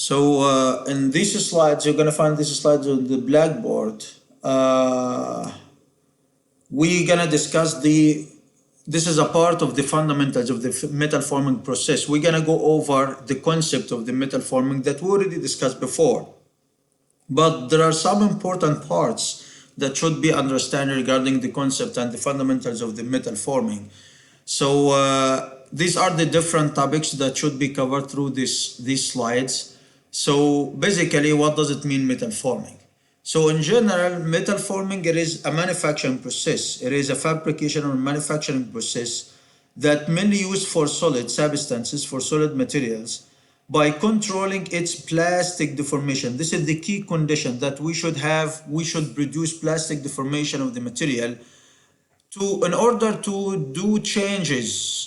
So in these slides, you're going to find these slides on the blackboard. We're going to discuss this is a part of the fundamentals of the metal forming process. We're going to go over the concept of the metal forming that we already discussed before. But there are some important parts that should be understood regarding the concept and the fundamentals of the metal forming. So these are the different topics that should be covered through these slides. So basically, what does it mean, metal forming? So in general, metal forming, it is a manufacturing process. It is a fabrication or manufacturing process that mainly used for solid substances, for solid materials, by controlling its plastic deformation. This is the key condition that we should have. We should produce plastic deformation of the material in order to do changes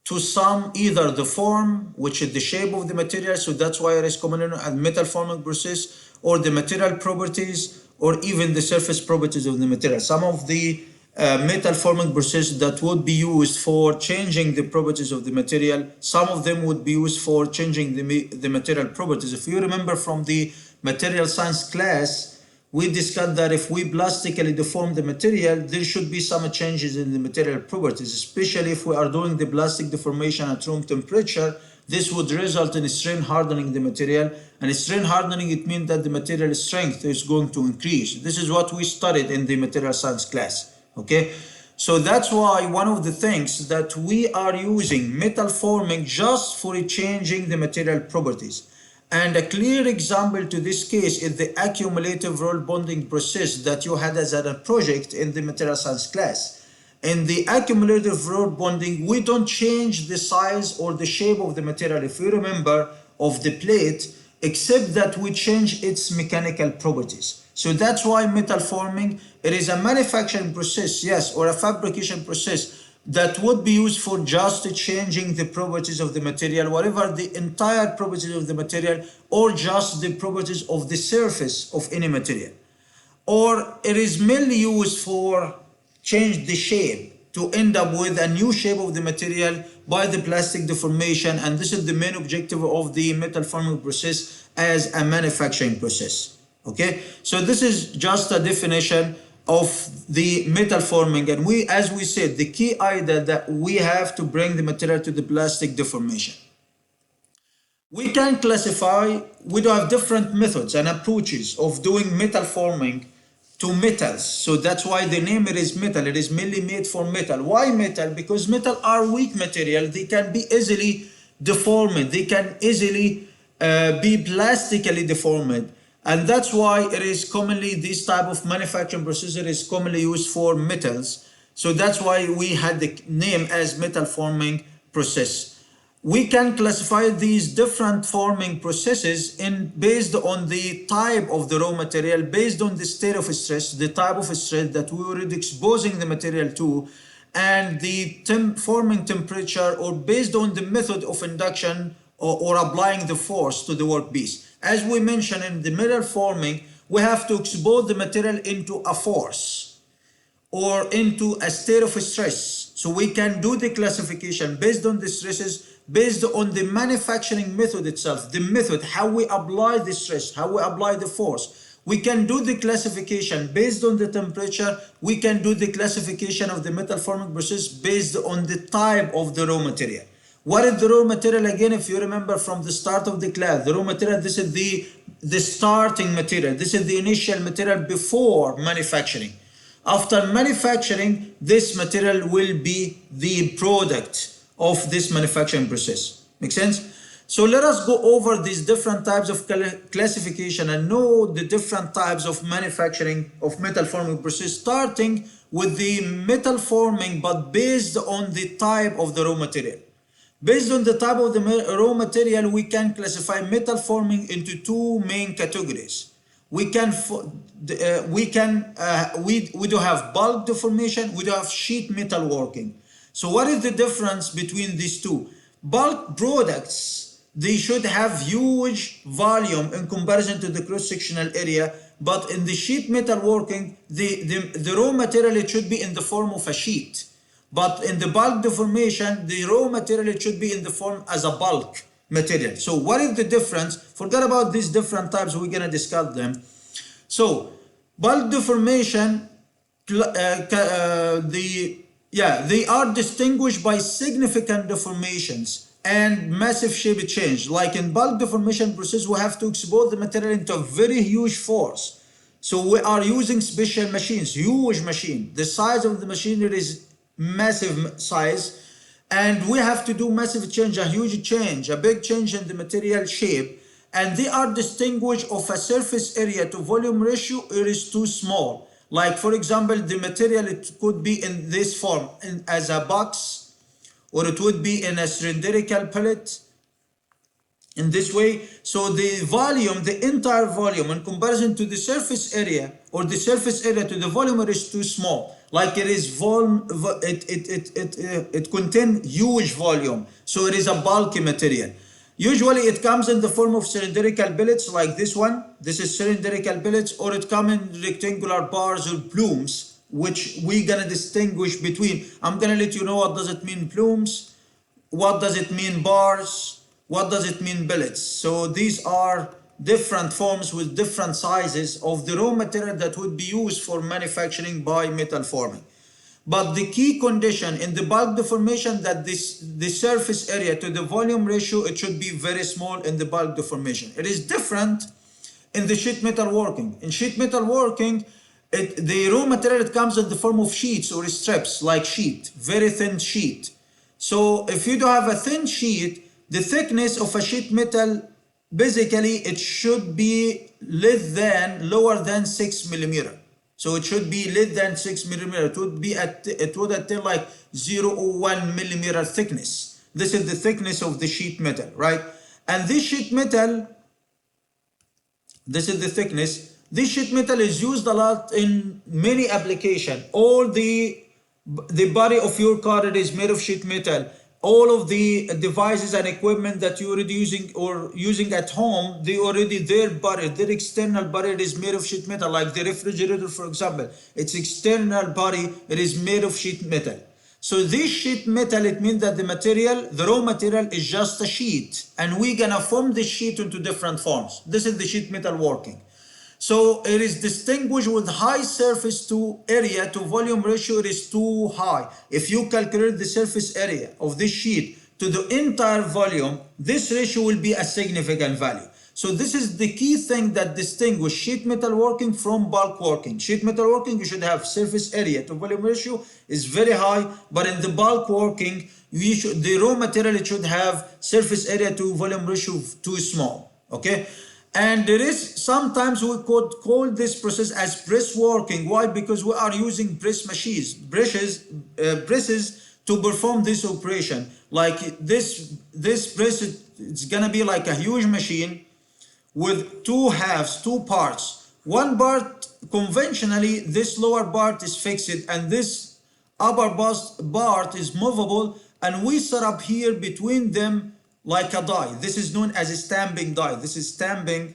to some, either the form, which is the shape of the material, so that's why it is commonly known as metal forming process, or the material properties, or even the surface properties of the material. Some of the metal forming process that would be used for changing the properties of the material, some of them would be used for changing the material properties. If you remember from the material science class, we discussed that if we plastically deform the material, there should be some changes in the material properties, especially if we are doing the plastic deformation at room temperature. This would result in strain hardening the material, and strain hardening, it means that the material strength is going to increase. This is what we studied in the material science class, okay? So that's why one of the things that we are using metal forming just for changing the material properties. And a clear example to this case is the accumulative roll bonding process that you had as a project in the material science class. In the accumulative roll bonding, we don't change the size or the shape of the material, if you remember, of the plate, except that we change its mechanical properties. So that's why metal forming, it is a manufacturing process, yes, or a fabrication process that would be used for just changing the properties of the material, whatever the entire properties of the material, or just the properties of the surface of any material. Or it is mainly used for change the shape to end up with a new shape of the material by the plastic deformation, and this is the main objective of the metal forming process as a manufacturing process. Okay, so this is just a definition of the metal forming, and as we said, the key idea that we have to bring the material to the plastic deformation. We can classify, we do have different methods and approaches of doing metal forming to metals. So that's why the name it is metal. It is mainly made for metal. Why metal? Because metal are weak material. They can be easily deformed. They can easily be plastically deformed. And that's why it is commonly, this type of manufacturing procedure is commonly used for metals. So that's why we had the name as metal forming process. We can classify these different forming processes based on the type of the raw material, based on the state of stress, the type of stress that we were exposing the material to, and the forming temperature, or based on the method of induction or applying the force to the workpiece. As we mentioned in the metal forming, we have to expose the material into a force or into a state of stress. So we can do the classification based on the stresses, based on the manufacturing method itself, the method, how we apply the stress, how we apply the force. We can do the classification based on the temperature. We can do the classification of the metal forming process based on the type of the raw material. What is the raw material again? If you remember from the start of the class, the raw material, this is the starting material. This is the initial material before manufacturing. After manufacturing, this material will be the product of this manufacturing process. Make sense? So let us go over these different types of classification and know the different types of manufacturing of metal forming process, starting with the metal forming, but based on the type of the raw material. Based on the type of the raw material, we can classify metal forming into two main categories. We do have bulk deformation, we do have sheet metal working. So what is the difference between these two? Bulk products, they should have huge volume in comparison to the cross-sectional area, but in the sheet metal working, the raw material, it should be in the form of a sheet. But in the bulk deformation, the raw material, it should be in the form as a bulk. material. So what is the difference? Forget about these different types, we're gonna discuss them. So bulk deformation, they are distinguished by significant deformations and massive shape change. Like in bulk deformation process, we have to expose the material into a very huge force. So we are using special machines, huge machine. The size of the machinery is massive size, and we have to do massive change, a huge change, a big change in the material shape. And they are distinguished of a surface area to volume ratio, it is too small. Like for example, the material, it could be in this form, as a box, or it would be in a cylindrical pellet in this way. So the volume, the entire volume in comparison to the surface area, or the surface area to the volume, is too small. Like it is it contains huge volume, so it is a bulky material. Usually it comes in the form of cylindrical pellets like this one. This is cylindrical pellets, or it comes in rectangular bars or plumes, which we're gonna distinguish between. I'm gonna let you know what does it mean plumes, what does it mean bars, what does it mean pellets. So these are different forms with different sizes of the raw material that would be used for manufacturing by metal forming. But the key condition in the bulk deformation, that the surface area to the volume ratio, it should be very small in the bulk deformation. It is different in the sheet metal working. In sheet metal working, the raw material, it comes in the form of sheets or strips, like sheet, very thin sheet. So if you do have a thin sheet, the thickness of a sheet metal, basically it should be lower than 6 millimeter. So it should be less than 6 millimeter. It would attain like 0.01 millimeter thickness. This is the thickness of the sheet metal, right? And this sheet metal, this is the thickness. This sheet metal is used a lot in many applications. All the body of your car, it is made of sheet metal. All of the devices and equipment that you're already using at home, their external body, it is made of sheet metal. Like the refrigerator, for example, its external body, it is made of sheet metal. So this sheet metal, it means that the raw material is just a sheet, and we're gonna form this sheet into different forms. This is the sheet metal working. So it is distinguished with high surface to area to volume ratio, it is too high. If you calculate the surface area of this sheet to the entire volume, this ratio will be a significant value. So this is the key thing that distinguishes sheet metal working from bulk working. Sheet metal working, you should have surface area to volume ratio is very high, but in the bulk working, the raw material, it should have surface area to volume ratio too small. Okay. And there is, sometimes we could call this process as press working. Why? Because we are using press machines, presses to perform this operation. Like this press, it's gonna be like a huge machine with two halves, two parts. One part, conventionally, this lower part is fixed, and this upper part is movable, and we set up here between them like a die. This is known as a stamping die. This is stamping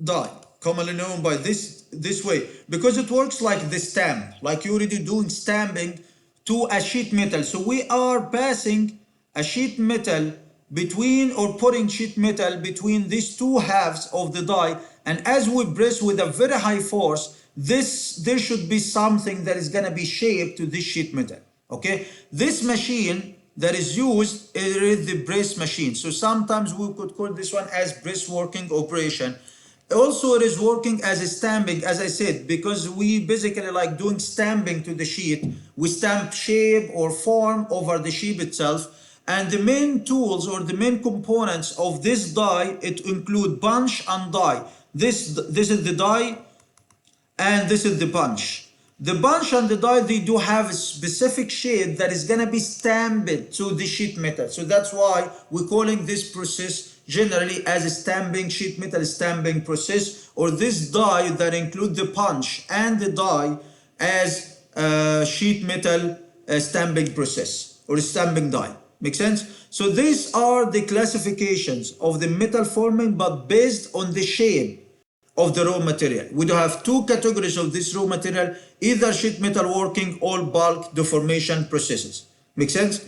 die, commonly known by this way, because it works like the stamp, like you're already doing stamping to a sheet metal. So we are passing a sheet metal between, or putting sheet metal between these two halves of the die, and as we press with a very high force, there should be something that is gonna be shaped to this sheet metal. Okay, this machine that is used is the press machine. So sometimes we could call this one as press working operation. Also, it is working as a stamping, as I said, because we basically like doing stamping to the sheet. We stamp shape or form over the sheet itself. And the main tools or the main components of this die, it include punch and die. This is the die, and this is the punch. The punch and the die, they do have a specific shape that is gonna be stamped to the sheet metal. So that's why we're calling this process generally as a sheet metal stamping process, or this die that include the punch and the die as a sheet metal stamping process or stamping die. Make sense? So these are the classifications of the metal forming, but based on the shape of the raw material. We do have two categories of this raw material, either sheet metal working or bulk deformation processes. Make sense?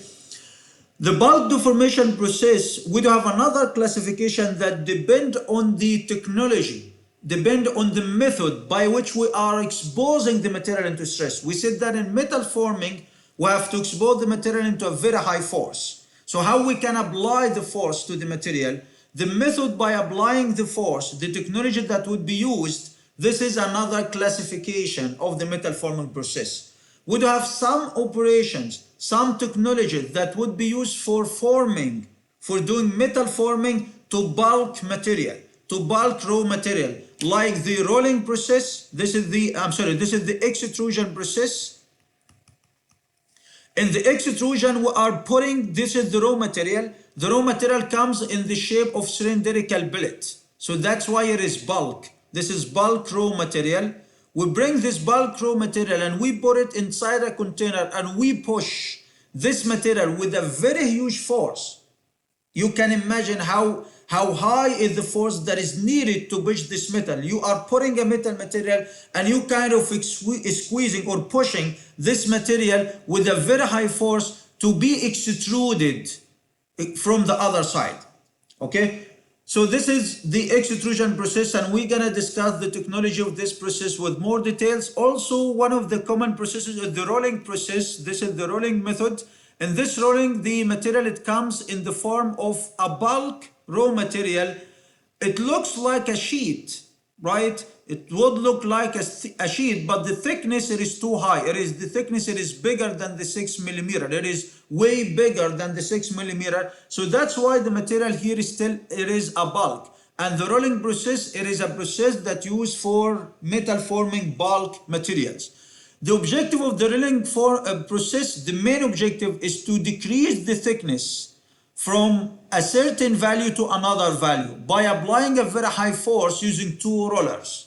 The bulk deformation process, we do have another classification that depend on the technology, depend on the method by which we are exposing the material into stress. We said that in metal forming, we have to expose the material into a very high force. So how we can apply the force to the material, the method by applying the force, the technology that would be used, this is another classification of the metal forming process. We do have some operations, some technology that would be used for forming, for doing metal forming to bulk material, to bulk raw material, like the rolling process. This is the extrusion process. In the extrusion, we are putting, this is the raw material. The raw material comes in the shape of cylindrical billet. So that's why it is bulk. This is bulk raw material. We bring this bulk raw material and we put it inside a container and we push this material with a very huge force. You can imagine how high is the force that is needed to push this metal. You are putting a metal material and you kind of squeezing or pushing this material with a very high force to be extruded from the other side. Okay? So this is the extrusion process, and we're gonna discuss the technology of this process with more details. Also, one of the common processes is the rolling process. This is the rolling method. In this rolling, the material, it comes in the form of a bulk raw material. It looks like a sheet, right? It would look like a sheet, but the thickness, it is too high. The thickness, it is bigger than the 6 millimeter. It is way bigger than the 6 millimeter. So that's why the material here is still, it is a bulk. And the rolling process, it is a process that used for metal forming bulk materials. The objective of the rolling process, the main objective is to decrease the thickness from a certain value to another value by applying a very high force using two rollers.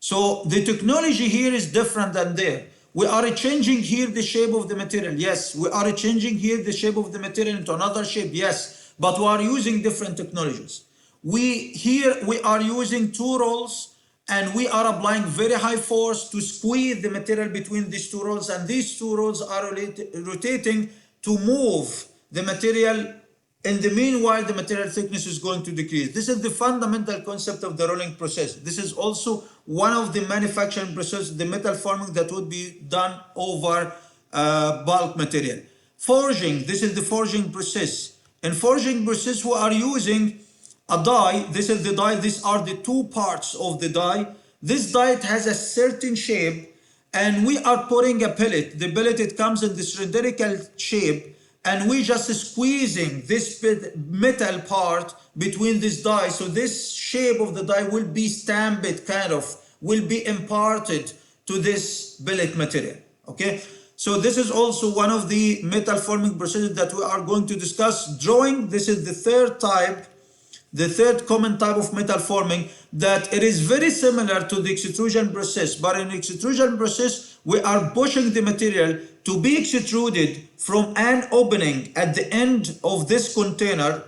So the technology here is different than there. We are changing here the shape of the material. Yes, we are changing here the shape of the material into another shape. Yes, but we are using different technologies. Here we are using two rolls and we are applying very high force to squeeze the material between these two rolls, and these two rolls are rotating to move the material. In the meanwhile, the material thickness is going to decrease. This is the fundamental concept of the rolling process. This is also one of the manufacturing processes, the metal forming that would be done over bulk material. Forging, this is the forging process. In forging process, we are using a die. This is the die. These are the two parts of the die. This die has a certain shape, and we are putting a pellet. The pellet, it comes in the cylindrical shape, and we just squeezing this metal part between this die. So this shape of the die will be stamped, kind of, will be imparted to this billet material. Okay? So this is also one of the metal forming processes that we are going to discuss. Drawing, this is the third type, the third common type of metal forming, that it is very similar to the extrusion process, but in extrusion process, we are pushing the material to be extruded from an opening at the end of this container.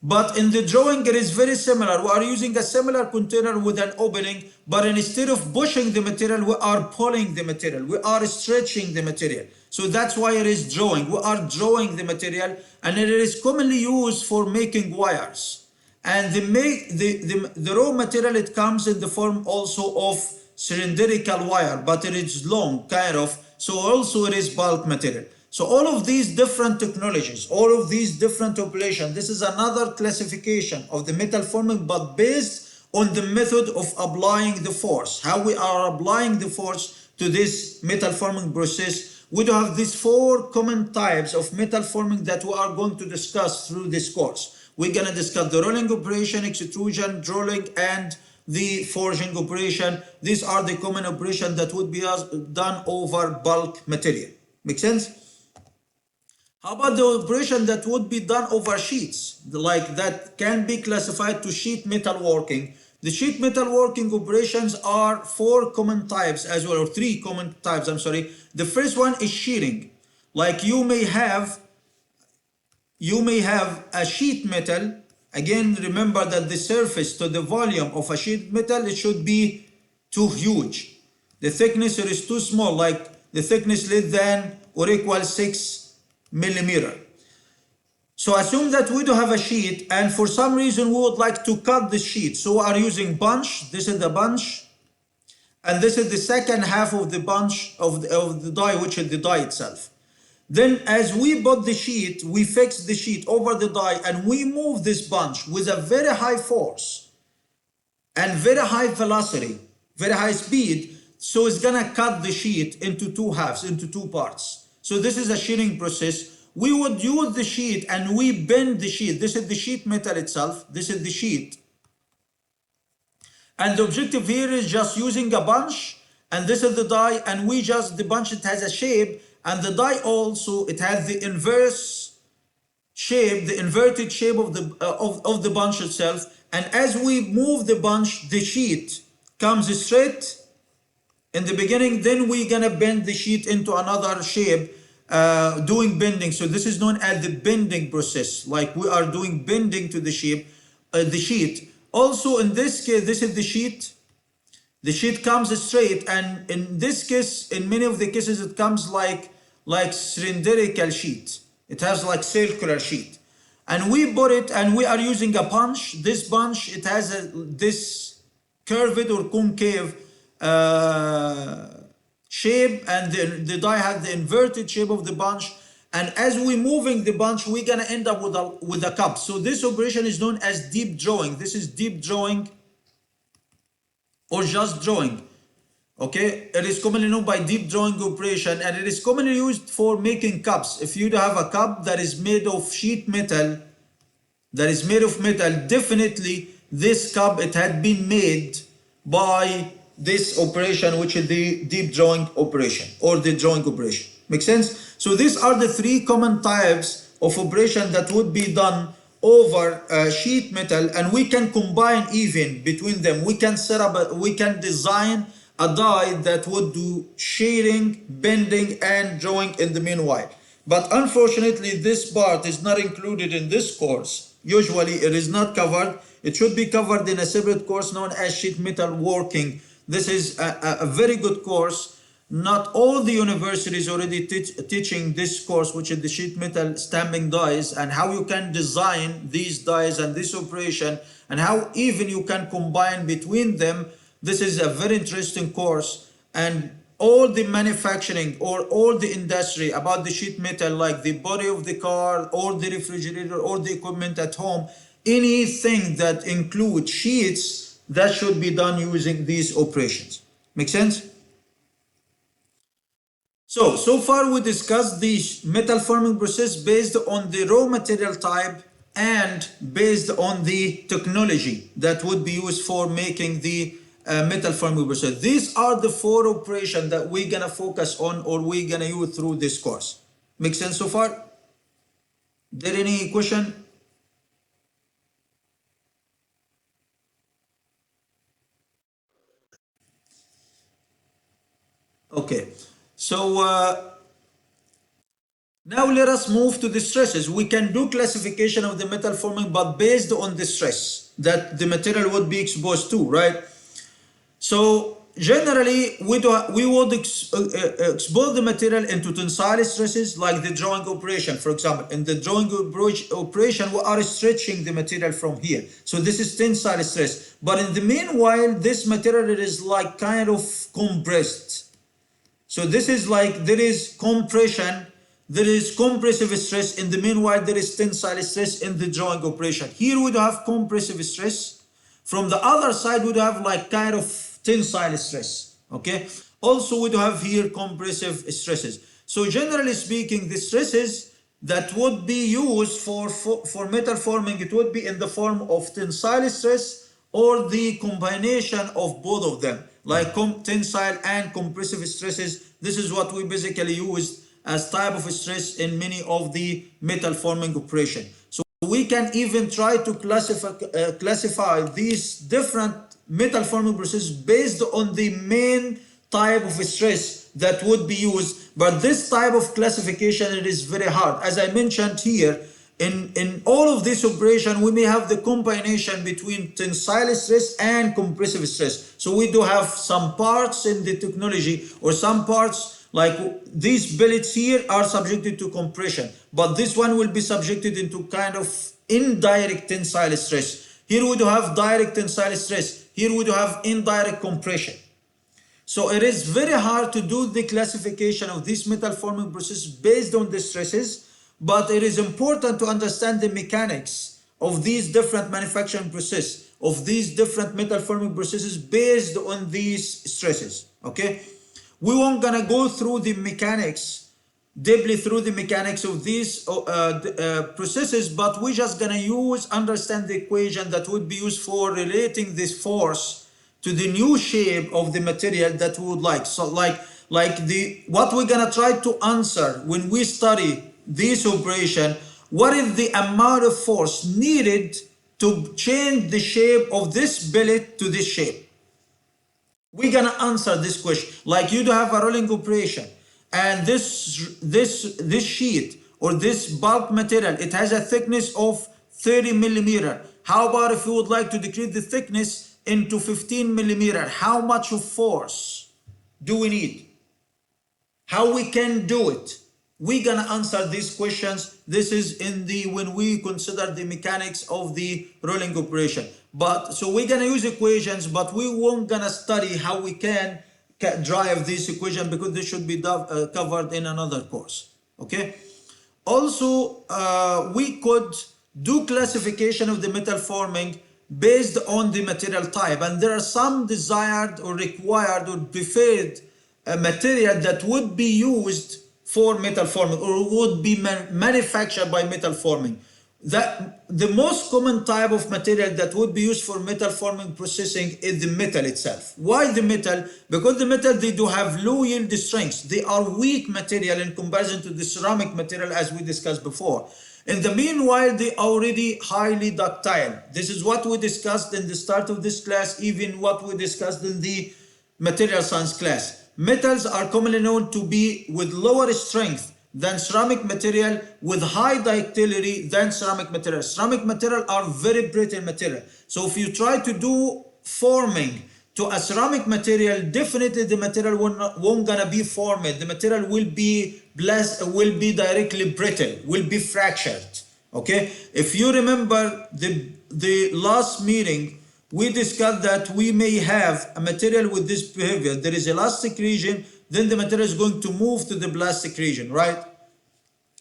But in the drawing, it is very similar. We are using a similar container with an opening, but instead of pushing the material, we are pulling the material. We are stretching the material. So that's why it is drawing. We are drawing the material, and it is commonly used for making wires. And the raw material, it comes in the form also of cylindrical wire, but it is long, kind of. So also it is bulk material. So all of these different technologies, all of these different operations, this is another classification of the metal forming, but based on the method of applying the force, how we are applying the force to this metal forming process. We do have these four common types of metal forming that we are going to discuss through this course. We're going to discuss the rolling operation, extrusion, rolling, and the forging operation. These are the common operations that would be done over bulk material. Make sense? How about the operation that would be done over sheets, like that can be classified to sheet metal working? The sheet metal working operations are four common types as well, or three common types, I'm sorry. The first one is shearing. Like you may have a sheet metal. Again, remember that the surface to the volume of a sheet metal, it should be too huge. The thickness is too small, like the thickness less than or equal 6 millimeter. So assume that we do have a sheet, and for some reason we would like to cut the sheet. So we are using bunch. This is the bunch, and this is the second half of the bunch of the die, which is the die itself. Then as we put the sheet, we fix the sheet over the die, and we move this bunch with a very high force and very high velocity, very high speed. So it's gonna cut the sheet into two halves, into two parts. So this is a shearing process. We would use the sheet and we bend the sheet. This is the sheet metal itself. This is the sheet. And the objective here is just using a bunch, and this is the die, and we just, the bunch, it has a shape, and the die also, it has the inverse shape, the inverted shape of the bunch itself. And as we move the bunch, the sheet comes straight in the beginning, then we're gonna bend the sheet into another shape, doing bending. So this is known as the bending process, like we are doing bending to the shape, the sheet. Also in this case, this is the sheet. The sheet comes straight, and in this case, in many of the cases, it comes like cylindrical sheet. It has like circular sheet. And we put it, and we are using a punch. This punch, it has this curved or concave shape, and the die has the inverted shape of the bunch. And as we're moving the bunch, we're gonna end up with a cup. So this operation is known as deep drawing. This is deep drawing or just drawing. Okay, it is commonly known by deep drawing operation, and it is commonly used for making cups. If you have a cup that is made of sheet metal, definitely this cup, it had been made by this operation, which is the deep drawing operation or the drawing operation. Make sense? So these are the three common types of operation that would be done over sheet metal, and we can combine even between them. We can set up, we can design a die that would do shearing, bending, and drawing in the meanwhile. But unfortunately, this part is not included in this course. Usually it is not covered. It should be covered in a separate course known as sheet metal working. This is a very good course. Not all the universities already teaching this course, which is the sheet metal stamping dies, and how you can design these dies and this operation, and how even you can combine between them. This is a very interesting course, and all the manufacturing or all the industry about the sheet metal, like the body of the car or the refrigerator or the equipment at home, anything that includes sheets, that should be done using these operations. Make sense? So far we discussed the metal forming process based on the raw material type and based on the technology that would be used for making the metal forming process. These are the four operations that we're gonna focus on, or we're gonna use through this course. Make sense so far? There any question? Okay, so now let us move to the stresses. We can do classification of the metal forming, but based on the stress that the material would be exposed to, right? So generally, we would expose the material into tensile stresses, like the drawing operation, for example. In the drawing operation, we are stretching the material from here. So this is tensile stress. But in the meanwhile, this material is like kind of compressed. So this is like, there is compression, there is compressive stress. In the meanwhile, there is tensile stress in the drawing operation. Here we do have compressive stress. From the other side, we do have like kind of tensile stress. Okay. Also, we do have here compressive stresses. So generally speaking, the stresses that would be used for metal forming, it would be in the form of tensile stress or the combination of both of them, like tensile and compressive stresses. This is what we basically use as type of stress in many of the metal forming operation. So we can even try to classify these different metal forming processes based on the main type of stress that would be used. But this type of classification, it is very hard. As I mentioned here, in all of this operation, we may have the combination between tensile stress and compressive stress. So we do have some parts in the technology, or some parts Like these billets here are subjected to compression, but this one will be subjected into kind of indirect tensile stress. Here we do have direct tensile stress. Here we do have indirect compression. So it is very hard to do the classification of this metal forming process based on the stresses, but it is important to understand the mechanics of these different manufacturing processes, of these different metal forming processes based on these stresses, okay? We won't gonna go through the mechanics, deeply through the mechanics of these processes, but we're just gonna understand the equation that would be used for relating this force to the new shape of the material that we would like. So what we're gonna try to answer when we study this operation, what is the amount of force needed to change the shape of this billet to this shape? We're gonna answer this question. Like you do have a rolling operation, and this sheet or this bulk material, it has a thickness of 30 millimeter. How about if you would like to decrease the thickness into 15 millimeter? How much of force do we need? How we can do it? We're gonna answer these questions. This is in the when we consider the mechanics of the rolling operation. But so we're gonna use equations, but we won't gonna study how we can drive this equation because this should be covered in another course. Okay. Also, we could do classification of the metal forming based on the material type, and there are some desired or required or preferred material that would be used for metal forming or would be manufactured by metal forming. That the most common type of material that would be used for metal forming processing is the metal itself. Why the metal? Because the metal, they do have low yield strengths. They are weak material in comparison to the ceramic material as we discussed before. In the meanwhile, they are already highly ductile. This is what we discussed in the start of this class, even what we discussed in the material science class. Metals are commonly known to be with lower strength than ceramic material, with high ductility than ceramic material. Ceramic material are very brittle material. So if you try to do forming to a ceramic material, definitely the material won't gonna be formed. The material will be directly brittle, will be fractured. Okay, if you remember the last meeting, we discussed that we may have a material with this behavior. There is elastic region, then the material is going to move to the plastic region, right?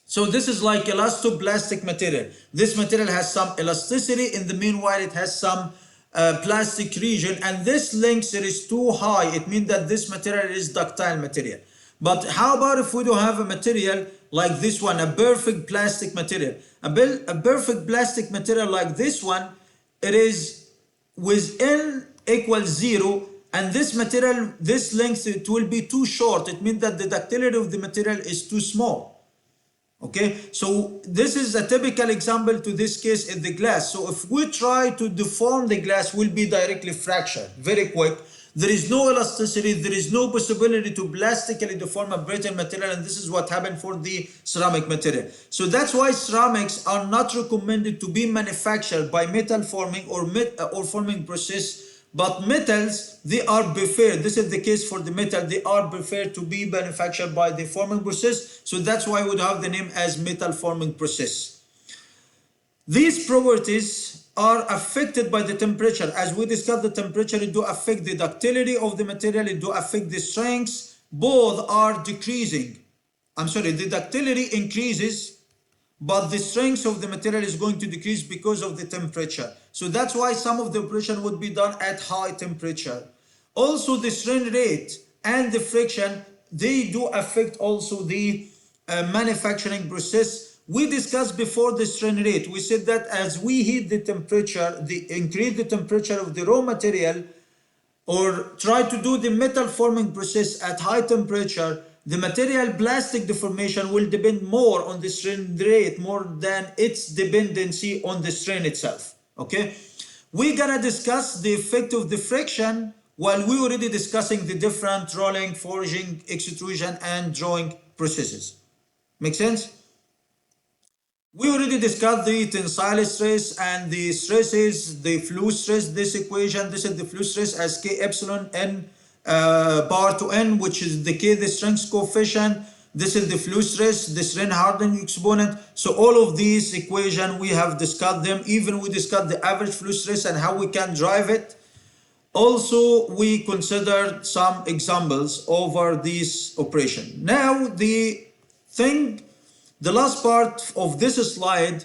So this is like elastoplastic material. This material has some elasticity. In the meanwhile, it has some plastic region, and this length is too high. It means that this material is ductile material. But how about if we do have a material like this one, a perfect plastic material? A perfect plastic material like this one, it is with n equals 0, and this material, this length, it will be too short. It means that the ductility of the material is too small. Okay, so this is a typical example to this case in the glass. So if we try to deform the glass, will be directly fractured very quick. There is no elasticity, there is no possibility to plastically deform a brittle material, and this is what happened for the ceramic material. So that's why ceramics are not recommended to be manufactured by metal forming or forming process, but metals, they are preferred. This is the case for the metal, they are preferred to be manufactured by the forming process. So that's why we would have the name as metal forming process. These properties are affected by the temperature. As we discussed, the temperature, it do affect the ductility of the material, it do affect the strengths. Both are decreasing. The ductility increases, but the strength of the material is going to decrease because of the temperature. So that's why some of the operation would be done at high temperature. Also, the strain rate and the friction, they do affect also the manufacturing process. We discussed before the strain rate. We said that as we heat the temperature, increase the temperature of the raw material, or try to do the metal forming process at high temperature, the material plastic deformation will depend more on the strain rate more than its dependency on the strain itself. Okay, we're gonna discuss the effect of the friction while we already discussing the different rolling, forging, extrusion, and drawing processes. Make sense? We already discussed the tensile stress and the stresses, the flux stress, this equation, this is the flux stress as K epsilon N power to n, which is the K, the strength coefficient. This is the flux stress, the strain hardening exponent. So all of these equations, we have discussed them. Even we discussed the average flux stress and how we can drive it. Also, we considered some examples over this operation. Now, the last part of this slide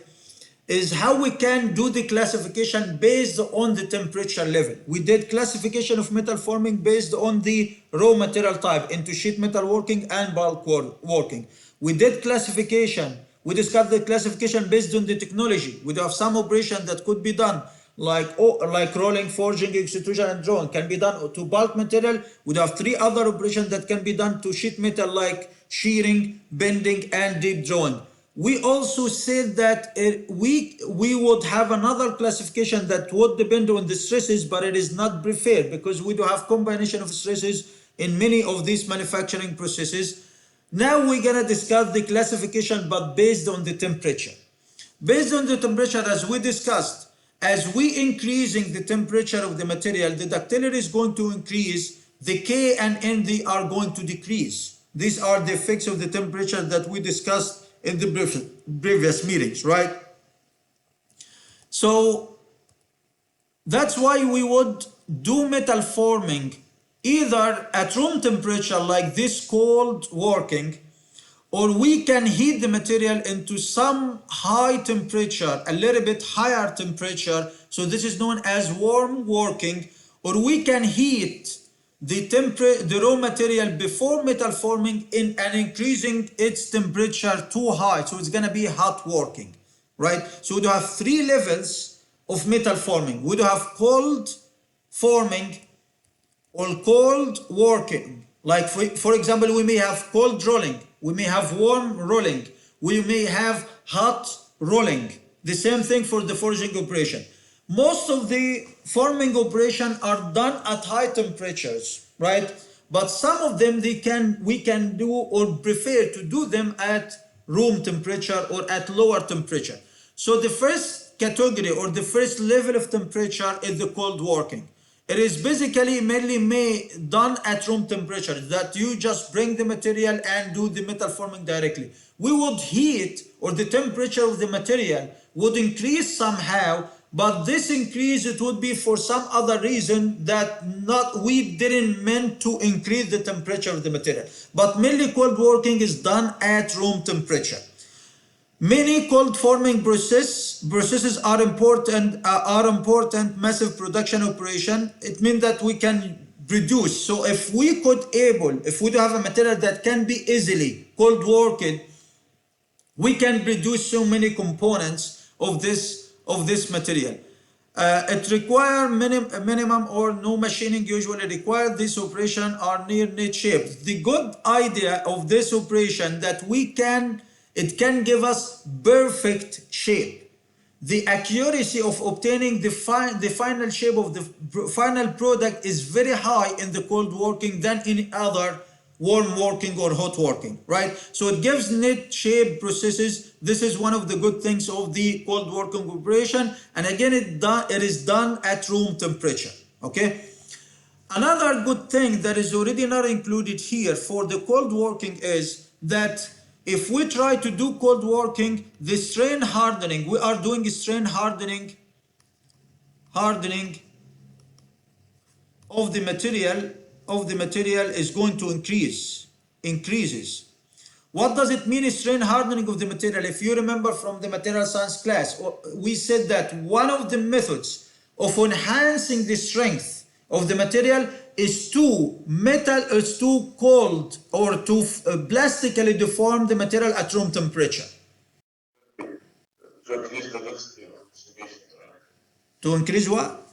is how we can do the classification based on the temperature level. We did classification of metal forming based on the raw material type into sheet metal working and bulk working. We did classification. We discussed the classification based on the technology. We do have some operation that could be done like rolling, forging, extrusion, and drawing can be done to bulk material. We have 3 other operations that can be done to sheet metal like shearing, bending, and deep drawing. We also said that we would have another classification that would depend on the stresses, but it is not preferred because we do have combination of stresses in many of these manufacturing processes. Now we're gonna discuss the classification, but based on the temperature. Based on the temperature, as we discussed, as we increasing the temperature of the material, the ductility is going to increase, the K and N, they are going to decrease. These are the effects of the temperature that we discussed in the previous meetings, right? So that's why we would do metal forming either at room temperature like this cold working, or we can heat the material into some high temperature, a little bit higher temperature, so this is known as warm working, or we can heat the raw material before metal forming and increasing its temperature too high, so it's gonna be hot working, right? So we do have 3 levels of metal forming. We do have cold forming or cold working. Like for example, we may have cold rolling, we may have warm rolling, we may have hot rolling. The same thing for the forging operation. Most of the forming operations are done at high temperatures, right? But some of them we can do or prefer to do them at room temperature or at lower temperature. So the first category or the first level of temperature is the cold working. It is basically mainly done at room temperature, that you just bring the material and do the metal forming directly. We would heat, or the temperature of the material would increase somehow, but this increase, it would be for some other reason that we didn't meant to increase the temperature of the material. But mainly cold working is done at room temperature. Many cold forming processes are important massive production operation. It means that we can produce. So if we do have a material that can be easily cold worked, we can produce so many components of this material. It requires minimum or no machining usually required. This operation are near net shape. The good idea of this operation that it can give us perfect shape. The accuracy of obtaining the final shape of the final product is very high in the cold working than in other warm working or hot working, right? So it gives net shape processes. This is one of the good things of the cold working operation. And again, it is done at room temperature, okay? Another good thing that is already not included here for the cold working is that if we try to do cold working, the strain hardening, we are doing strain hardening of the material is going to increases. What does it mean, strain hardening of the material? If you remember from the material science class, we said that one of the methods of enhancing the strength of the material is to cold or to plastically deform the material at room temperature. To increase the density of distribution, right? To increase what?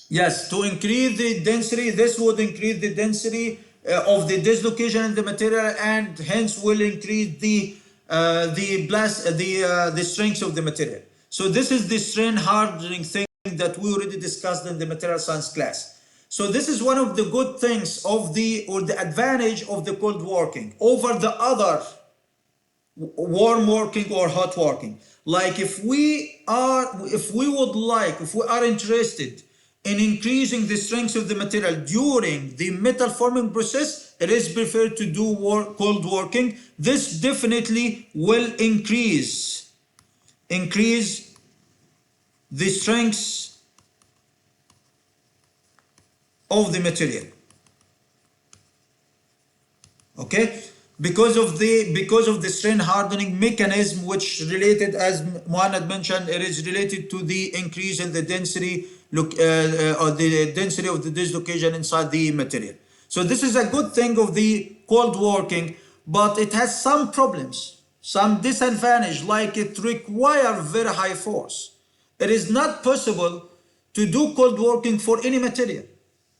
Yes, to increase the density. This would increase the density of the dislocation in the material, and hence will increase the strength of the material. So this is the strain hardening thing that we already discussed in the material science class. So this is one of the good things of the advantage of the cold working over the other warm working or hot working. Like if we are interested in increasing the strength of the material during the metal forming process, it is preferred to do cold working. This definitely will increase the strength of the material. Okay, because of the strain hardening mechanism, which related, as Mohamed mentioned, it is related to the increase in the density or the density of the dislocation inside the material. So this is a good thing of the cold working, but it has some problems, some disadvantage, like it requires very high force. It is not possible to do cold working for any material.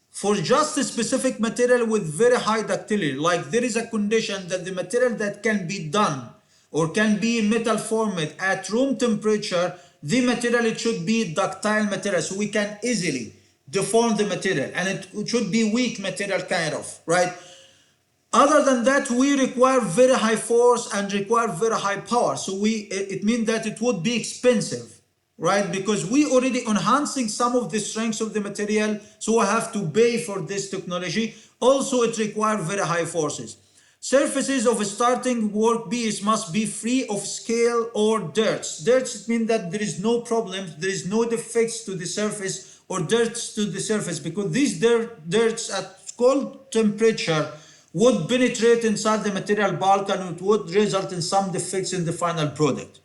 For just a specific material with very high ductility, like there is a condition that the material that can be done or can be metal formed at room temperature, the material, it should be ductile material, so we can easily deform the material, and it should be weak material kind of, right? Other than that, we require very high force and require very high power, so it means that it would be expensive, right? Because we already enhancing some of the strengths of the material, so I have to pay for this technology. Also, it requires very high forces. Surfaces of a starting workpiece must be free of scale or dirts. Dirts, it means that there is no problems, there is no defects to the surface or dirts to the surface, because these dirts at cold temperature would penetrate inside the material bulk and it would result in some defects in the final product.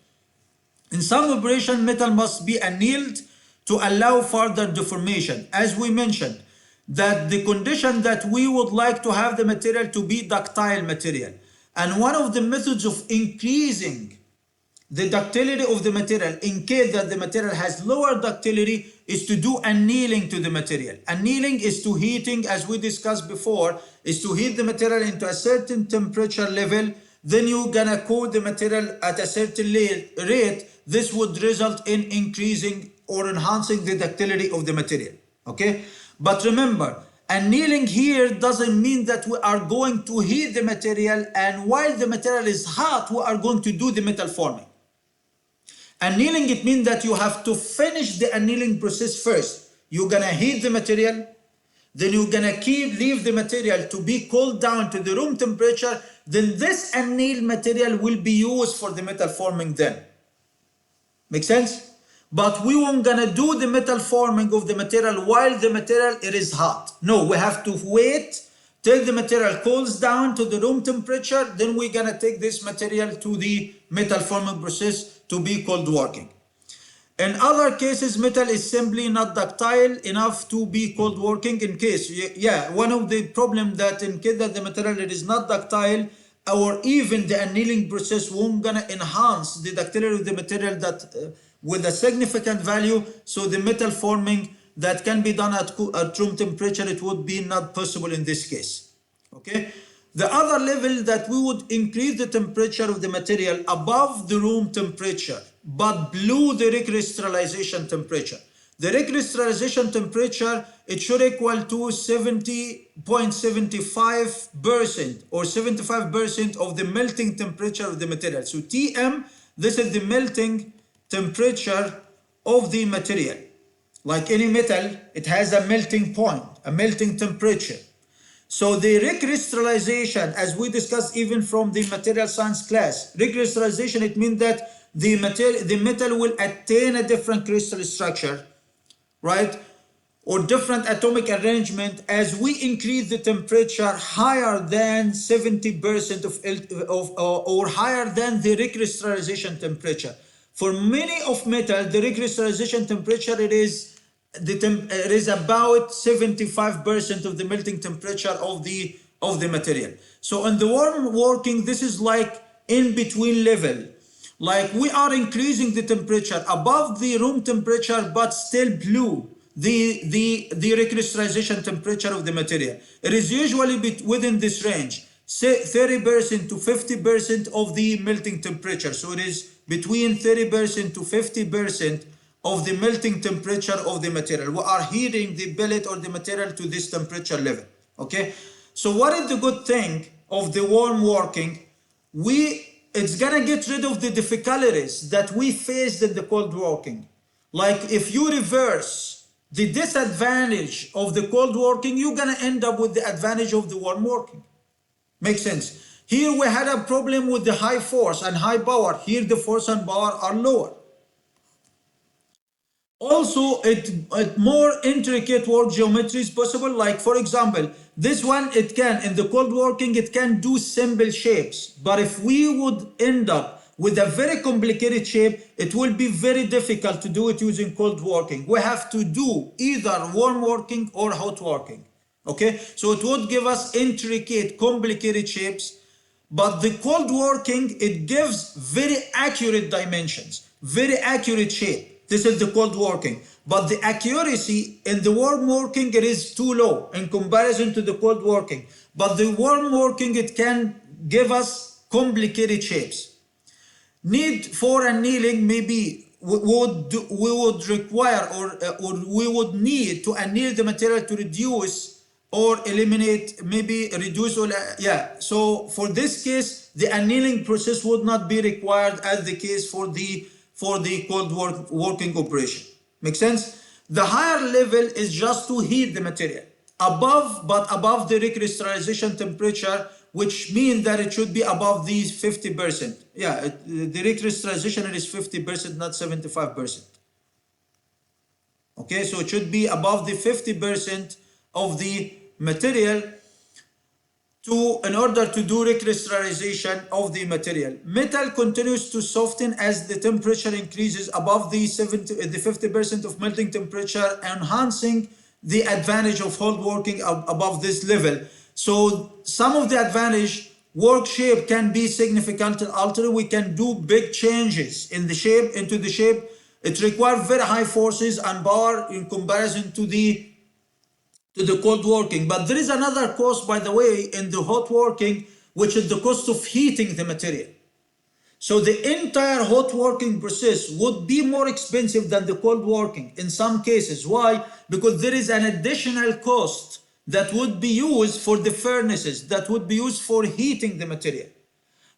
In some operation, metal must be annealed to allow further deformation. As we mentioned, that the condition that we would like to have the material to be ductile material. And one of the methods of increasing the ductility of the material, in case that the material has lower ductility, is to do annealing to the material. Annealing is to heating, as we discussed before, is to heat the material into a certain temperature level. Then you're gonna cool the material at a certain rate. This would result in increasing or enhancing the ductility of the material. Okay, but remember, annealing here doesn't mean that we are going to heat the material, and while the material is hot, we are going to do the metal forming. Annealing, it means that you have to finish the annealing process first. You're gonna heat the material, then you're gonna leave the material to be cooled down to the room temperature. Then this annealed material will be used for the metal forming then. Make sense? But we weren't gonna do the metal forming of the material while the material it is hot. No, we have to wait till the material cools down to the room temperature. Then we're gonna take this material to the metal forming process to be cold working. In other cases, metal is simply not ductile enough to be cold working. In case, one of the problem that in case that the material it is not ductile, or even the annealing process won't gonna enhance the ductility of the material that with a significant value. So the metal forming that can be done at room temperature, it would be not possible in this case. Okay. The other level that we would increase the temperature of the material above the room temperature, but below the recrystallization temperature. The recrystallization temperature, it should equal to 70.75% or 75% of the melting temperature of the material. So Tm, this is the melting temperature of the material. Like any metal, it has a melting point, a melting temperature. So the recrystallization, as we discussed even from the material science class, recrystallization, it means that the metal will attain a different crystal structure, right? Or different atomic arrangement as we increase the temperature higher than 70% or higher than the recrystallization temperature. For many of metal, the recrystallization temperature it is about 75% of the melting temperature of the material. So in the warm working, this is like in between level. Like we are increasing the temperature above the room temperature, but still below the recrystallization temperature of the material. It is usually within this range, say 30% to 50% of the melting temperature. So it is between 30% to 50% of the melting temperature of the material. We are heating the billet or the material to this temperature level. Okay. So what is the good thing of the warm working? It's gonna get rid of the difficulties that we faced in the cold working. Like if you reverse the disadvantage of the cold working, you're gonna end up with the advantage of the warm working. Makes sense. Here we had a problem with the high force and high power. Here the force and power are lower. Also, it more intricate work geometry is possible. Like for example, this one, it can, in the cold working, it can do simple shapes. But if we would end up with a very complicated shape, it will be very difficult to do it using cold working. We have to do either warm working or hot working. Okay, so it would give us intricate, complicated shapes. But the cold working, it gives very accurate dimensions, very accurate shape. This is the cold working. But the accuracy in the warm working, it is too low in comparison to the cold working. But the warm working, it can give us complicated shapes. Need for annealing, maybe we would require or we would need to anneal the material to reduce or eliminate, maybe reduce or yeah. So for this case, the annealing process would not be required as the case for the cold working operation. Make sense? The higher level is just to heat the material above the recrystallization temperature, which means that it should be above the 50%. Yeah, the recrystallization is 50%, not 75%. Okay, so it should be above the 50% of the material in order to do recrystallization of the material. Metal continues to soften as the temperature increases above the 50% of melting temperature, enhancing the advantage of hot working above this level. So some of the advantage, work shape can be significantly altered. We can do big changes in the shape, into the shape. It requires very high forces and power in comparison to the cold working. But there is another cost, by the way, in the hot working, which is the cost of heating the material. So the entire hot working process would be more expensive than the cold working in some cases. Why? Because there is an additional cost that would be used for the furnaces, that would be used for heating the material.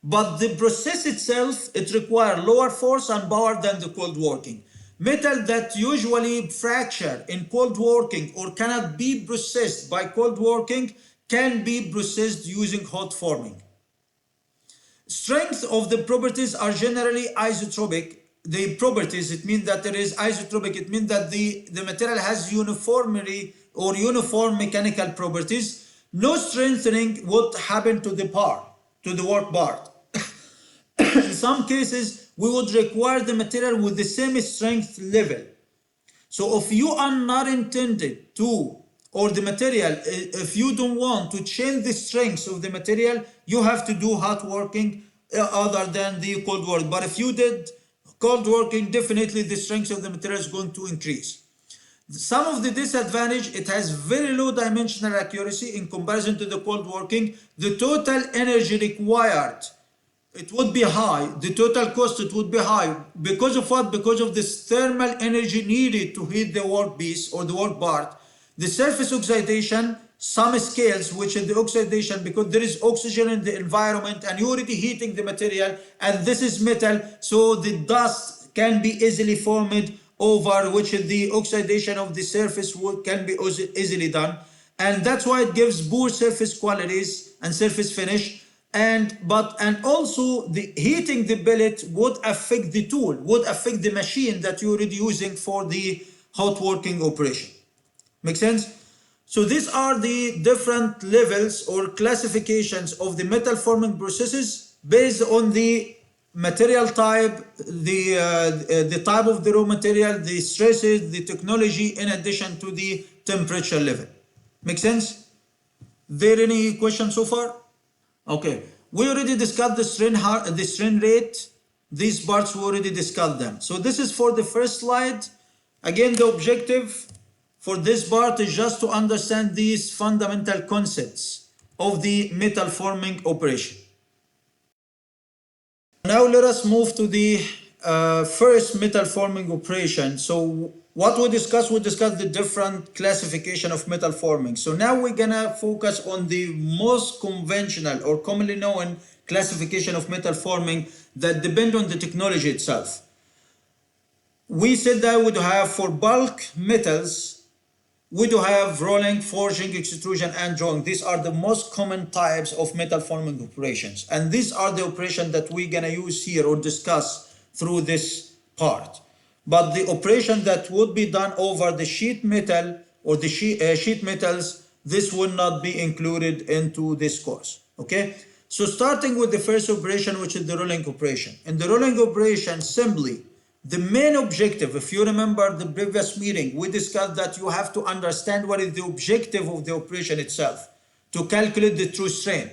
But the process itself, it requires lower force and power than the cold working. Metal that usually fracture in cold working or cannot be processed by cold working can be processed using hot forming. Strength of the properties are generally isotropic. The properties, it means that there is isotropic, it means that the material has uniformity or uniform mechanical properties. No strengthening would happen to the part, to the work part. In some cases, we would require the material with the same strength level. So if you are not intended to, or the material, if you don't want to change the strength of the material, you have to do hot working other than the cold work. But if you did cold working, definitely the strength of the material is going to increase. Some of the disadvantage, it has very low dimensional accuracy in comparison to the cold working. The total energy required, it would be high. The total cost, it would be high. Because of what? Because of this thermal energy needed to heat the workpiece or the work part. The surface oxidation, some scales, which is the oxidation, because there is oxygen in the environment and you're already heating the material, and this is metal, so the dust can be easily formed over, which is the oxidation of the surface can be easily done. And that's why it gives poor surface qualities and surface finish. And also the heating the billet would affect the tool, would affect the machine that you're already using for the hot working operation. Make sense? So these are the different levels or classifications of the metal forming processes based on the material type, the type of the raw material, the stresses, the technology, in addition to the temperature level. Make sense? There any questions so far? Okay, we already discussed the strain rate. These parts we already discussed them. So this is for the first slide. Again, the objective for this part is just to understand these fundamental concepts of the metal forming operation. Now let us move to the first metal forming operation. So what we discussed the different classification of metal forming. So now we're gonna focus on the most conventional or commonly known classification of metal forming that depend on the technology itself. We said that we would have for bulk metals, We do have rolling, forging, extrusion, and drawing. These are the most common types of metal forming operations. And these are the operations that we're gonna use here or discuss through this part. But the operation that would be done over the sheet metal or the sheet metals, this will not be included into this course, okay? So starting with the first operation, which is the rolling operation. In the rolling operation, simply, the main objective, if you remember the previous meeting, we discussed that you have to understand what is the objective of the operation itself to calculate the true strain.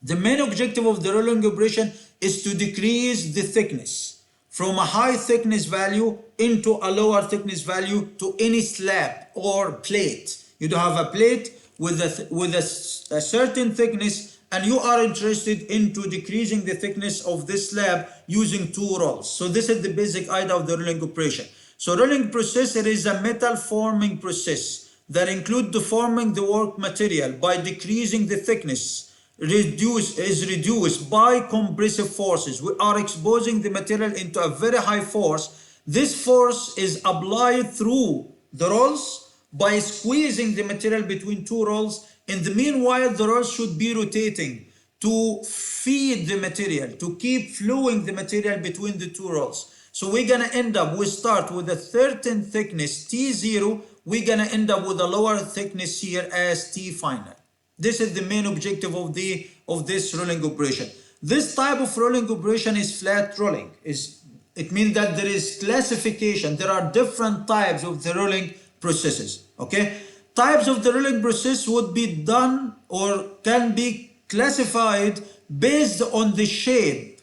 The main objective of the rolling operation is to decrease the thickness from a high thickness value into a lower thickness value to any slab or plate. You do have a plate with a certain thickness, and you are interested into decreasing the thickness of this slab using two rolls. So this is the basic idea of the rolling operation. So rolling process, it is a metal forming process that includes deforming the work material by decreasing the thickness is reduced by compressive forces. We are exposing the material into a very high force. This force is applied through the rolls by squeezing the material between two rolls. In the meanwhile, the rolls should be rotating to feed the material, to keep flowing the material between the two rolls. So we're gonna end up, we start with a certain thickness T0, we're gonna end up with a lower thickness here as T final. This is the main objective of this rolling operation. This type of rolling operation is flat rolling. It means that there is classification. There are different types of the rolling processes. Okay, types of the rolling process would be done or can be classified based on the shape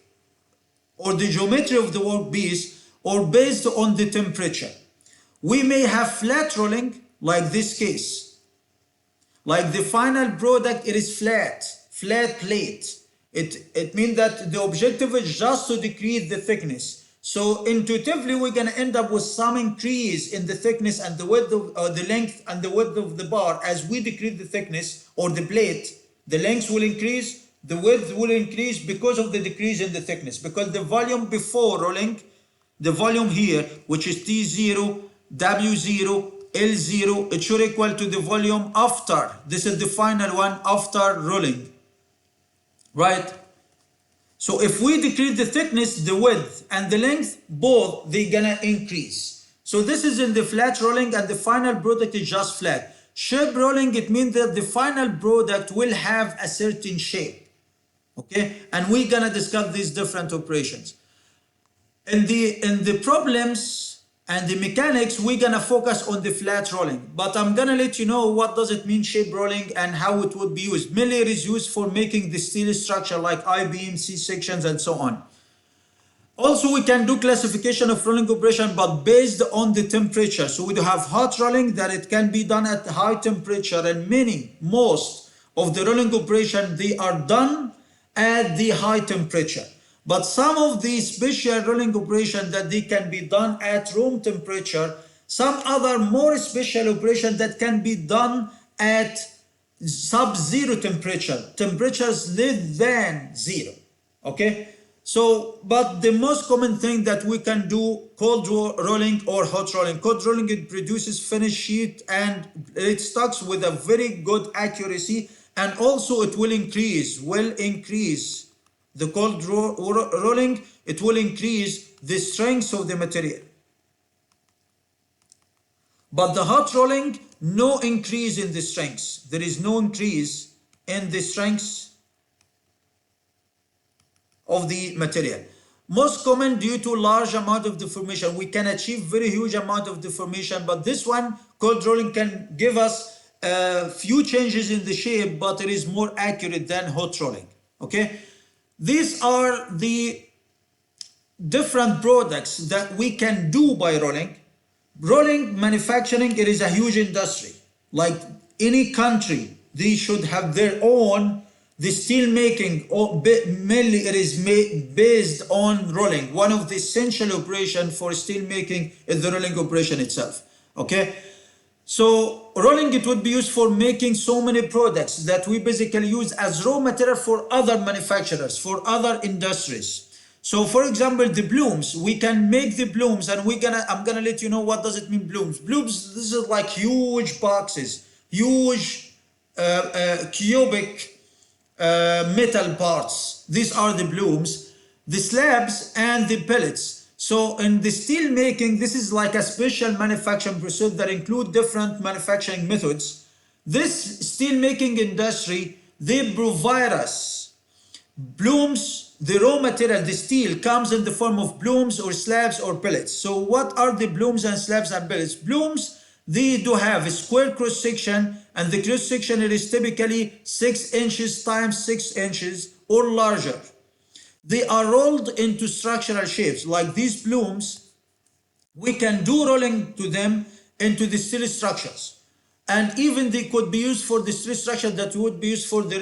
or the geometry of the workpiece or based on the temperature. We may have flat rolling like this case. Like the final product, it is flat plate. It means that the objective is just to decrease the thickness. So intuitively, we're gonna end up with some increase in the thickness and the width of the length and the width of the bar. As we decrease the thickness or the plate, the length will increase, the width will increase because of the decrease in the thickness. Because the volume before rolling, the volume here, which is T0, W0, L0, it should equal to the volume after. This is the final one after rolling, right? So if we decrease the thickness, the width and the length, both, they're gonna increase. So this is in the flat rolling and the final product is just flat. Shape rolling, it means that the final product will have a certain shape, okay? And we're gonna discuss these different operations. In the problems and the mechanics, we're gonna focus on the flat rolling, but I'm gonna let you know what does it mean shape rolling and how it would be used. Mainly it is used for making the steel structure like I-beam, C-sections and so on. Also, we can do classification of rolling operation, but based on the temperature. So we do have hot rolling that it can be done at high temperature, and most of the rolling operation, they are done at the high temperature. But some of the special rolling operations that they can be done at room temperature, some other more special operations that can be done at sub-zero temperature, temperatures less than zero, okay? So, but the most common thing that we can do, cold rolling or hot rolling. Cold rolling, it produces finished sheet and it stocks with a very good accuracy, and also it will increase the cold rolling, it will increase the strength of the material. But the hot rolling, no increase in the strength. There is no increase in the strength of the material. Most common due to large amount of deformation. We can achieve very huge amount of deformation, but this one, cold rolling, can give us a few changes in the shape, but it is more accurate than hot rolling, okay? These are the different products that we can do by rolling. Rolling manufacturing, it is a huge industry. Like any country, they should have their own. The steel making, mainly it is based on rolling. One of the essential operations for steel making is the rolling operation itself, okay? So rolling, it would be used for making so many products that we basically use as raw material for other manufacturers, for other industries. So for example, the blooms, we can make the blooms, and I'm gonna let you know what does it mean blooms. Blooms, this is like huge boxes, huge cubic metal parts. These are the blooms, the slabs and the pellets. So in the steel making, this is like a special manufacturing process that include different manufacturing methods. This steel making industry, they provide us blooms. The raw material, the steel, comes in the form of blooms or slabs or pellets. So what are the blooms and slabs and pellets? Blooms, they do have a square cross section, and the cross section is typically 6 inches times 6 inches or larger. They are rolled into structural shapes. Like these blooms, we can do rolling to them into the steel structures. And even they could be used for the steel structure that would be used for the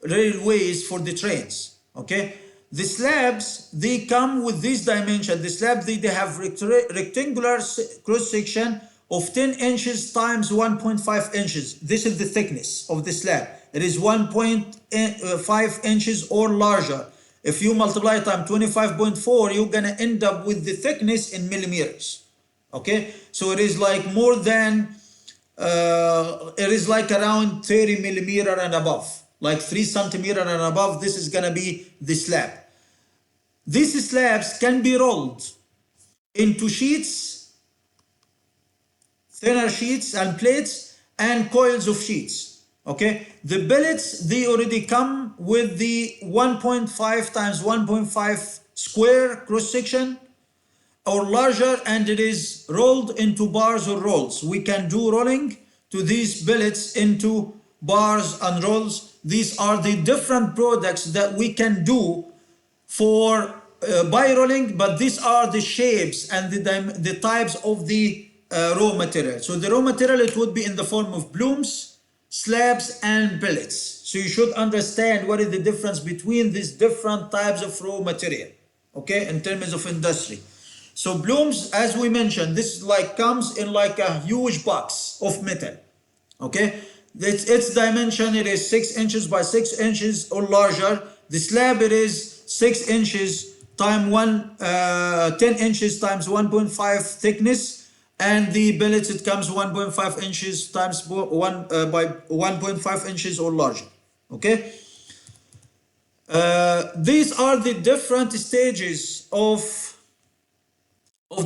railways for the trains. Okay, the slabs, they come with this dimension. The slab, they have rectangular cross section of 10 inches times 1.5 inches. This is the thickness of the slab. It is 1.5 inches or larger. If you multiply times 25.4, you're gonna end up with the thickness in millimeters. Okay, so it is like more than it is like around 30 millimeter and above, like 3 centimeter and above. This is gonna be the slab. These slabs can be rolled into sheets, thinner sheets and plates, and coils of sheets. Okay, the pellets, they already come with the 1.5 times 1.5 square cross section or larger, and it is rolled into bars or rolls. We can do rolling to these pellets into bars and rolls. These are the different products that we can do for by rolling, but these are the shapes and the types of the raw material. So the raw material, it would be in the form of blooms, slabs and pellets. So you should understand what is the difference between these different types of raw material, okay, in terms of industry. So blooms, as we mentioned, this like comes in like a huge box of metal. Okay, its dimension, it is 6 inches by 6 inches or larger. The slab, it is 6 inches times 10 inches times 1.5 thickness, and the pellets, it comes 1.5 inches times 1 by 1.5 inches or larger. Okay, these are the different stages of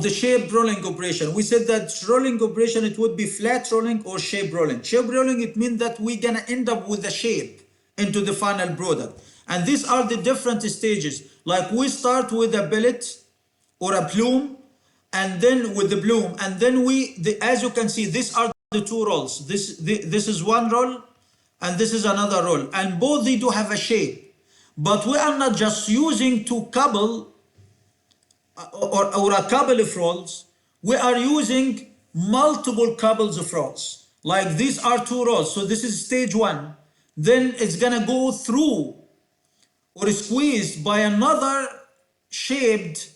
the shape rolling operation. We said that rolling operation, it would be flat rolling or shape rolling. Shape rolling, it means that we're gonna end up with a shape into the final product. And these are the different stages. Like we start with a pellet or a plume, and then with the bloom, and then as you can see, these are the two rolls. This is one roll, and this is another roll, and both they do have a shape. But we are not just using to couple or a couple of rolls. We are using multiple couples of rolls. Like these are two rolls, so this is stage one. Then it's gonna go through or squeezed by another shaped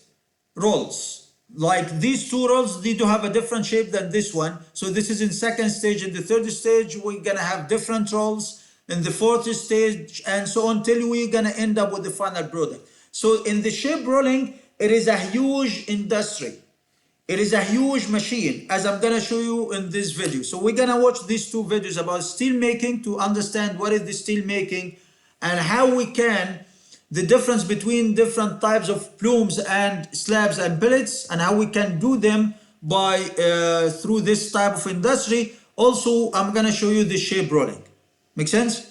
rolls. Like these two rolls, they do have a different shape than this one. So this is in second stage. In the third stage, we're gonna have different rolls. In the fourth stage, and so on, till we're gonna end up with the final product. So in the shape rolling, it is a huge industry. It is a huge machine, as I'm gonna show you in this video. So we're gonna watch these two videos about steel making to understand what is the steel making and how we can, the difference between different types of plumes and slabs and pellets, and how we can do them by through this type of industry. Also, I'm gonna show you the shape rolling. Make sense?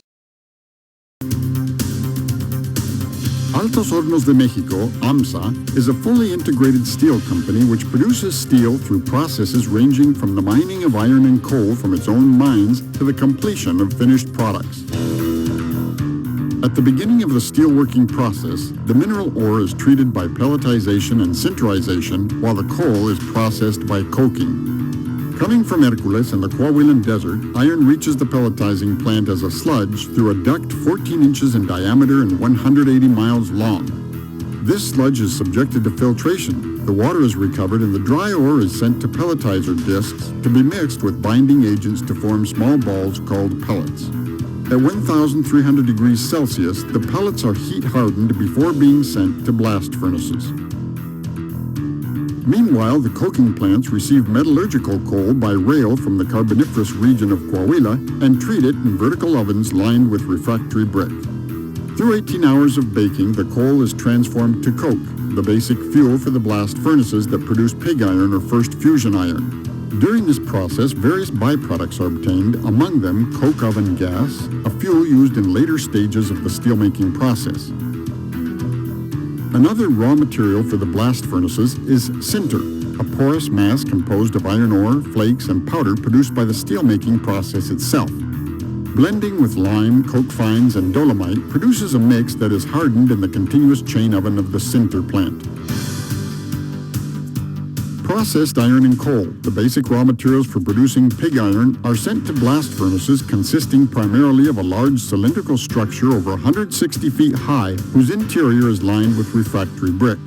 Altos Hornos de Mexico, AMSA, is a fully integrated steel company which produces steel through processes ranging from the mining of iron and coal from its own mines to the completion of finished products. At the beginning of the steelworking process, the mineral ore is treated by pelletization and sinterization, while the coal is processed by coking. Coming from Hercules in the Coahuilan Desert, iron reaches the pelletizing plant as a sludge through a duct 14 inches in diameter and 180 miles long. This sludge is subjected to filtration. The water is recovered and the dry ore is sent to pelletizer discs to be mixed with binding agents to form small balls called pellets. At 1,300 degrees Celsius, the pellets are heat hardened before being sent to blast furnaces. Meanwhile, the coking plants receive metallurgical coal by rail from the Carboniferous region of Coahuila and treat it in vertical ovens lined with refractory brick. Through 18 hours of baking, the coal is transformed to coke, the basic fuel for the blast furnaces that produce pig iron or first fusion iron. During this process, various byproducts are obtained, among them coke oven gas, a fuel used in later stages of the steelmaking process. Another raw material for the blast furnaces is sinter, a porous mass composed of iron ore, flakes, and powder produced by the steelmaking process itself. Blending with lime, coke fines, and dolomite produces a mix that is hardened in the continuous chain oven of the sinter plant. Processed iron and coal, the basic raw materials for producing pig iron, are sent to blast furnaces consisting primarily of a large cylindrical structure over 160 feet high, whose interior is lined with refractory brick.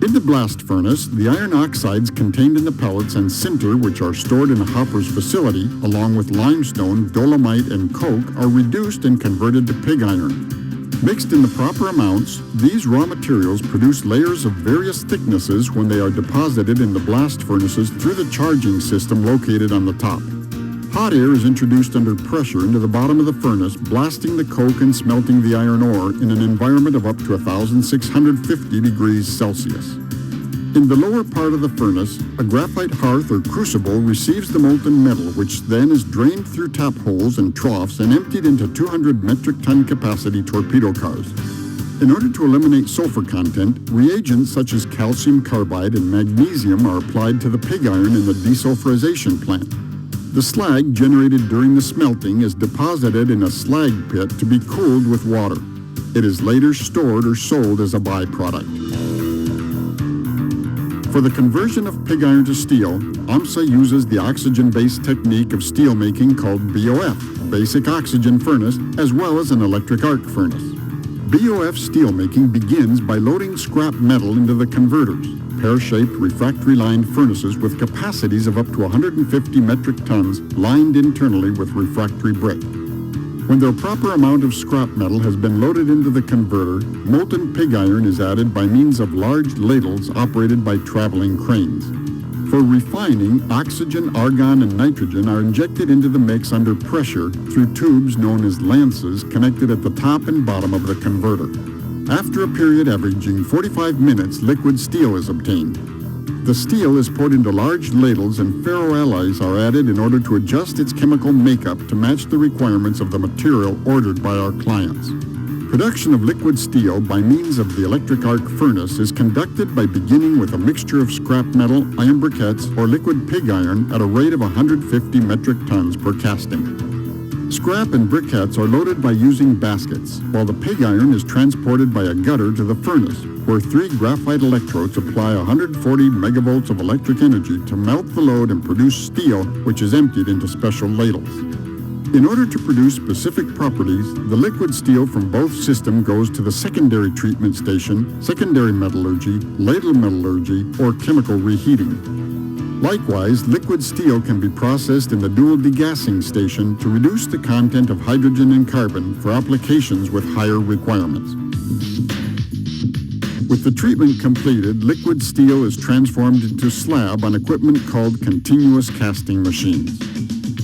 In the blast furnace, the iron oxides contained in the pellets and sinter, which are stored in a hopper's facility, along with limestone, dolomite, and coke, are reduced and converted to pig iron. Mixed in the proper amounts, these raw materials produce layers of various thicknesses when they are deposited in the blast furnaces through the charging system located on the top. Hot air is introduced under pressure into the bottom of the furnace, blasting the coke and smelting the iron ore in an environment of up to 1,650 degrees Celsius. In the lower part of the furnace, a graphite hearth or crucible receives the molten metal, which then is drained through tap holes and troughs and emptied into 200 metric ton capacity torpedo cars. In order to eliminate sulfur content, reagents such as calcium carbide and magnesium are applied to the pig iron in the desulfurization plant. The slag generated during the smelting is deposited in a slag pit to be cooled with water. It is later stored or sold as a byproduct. For the conversion of pig iron to steel, AMSA uses the oxygen-based technique of steelmaking called BOF, basic oxygen furnace, as well as an electric arc furnace. BOF steelmaking begins by loading scrap metal into the converters, pear-shaped refractory-lined furnaces with capacities of up to 150 metric tons lined internally with refractory brick. When the proper amount of scrap metal has been loaded into the converter, molten pig iron is added by means of large ladles operated by traveling cranes. For refining, oxygen, argon, and nitrogen are injected into the mix under pressure through tubes known as lances connected at the top and bottom of the converter. After a period averaging 45 minutes, liquid steel is obtained. The steel is poured into large ladles and ferroalloys are added in order to adjust its chemical makeup to match the requirements of the material ordered by our clients. Production of liquid steel by means of the electric arc furnace is conducted by beginning with a mixture of scrap metal, iron briquettes, or liquid pig iron at a rate of 150 metric tons per casting. Scrap and briquettes are loaded by using baskets, while the pig iron is transported by a gutter to the furnace, where 3 graphite electrodes apply 140 megavolts of electric energy to melt the load and produce steel, which is emptied into special ladles. In order to produce specific properties, the liquid steel from both systems goes to the secondary treatment station, secondary metallurgy, ladle metallurgy, or chemical reheating. Likewise, liquid steel can be processed in the dual degassing station to reduce the content of hydrogen and carbon for applications with higher requirements. With the treatment completed, liquid steel is transformed into slab on equipment called continuous casting machines.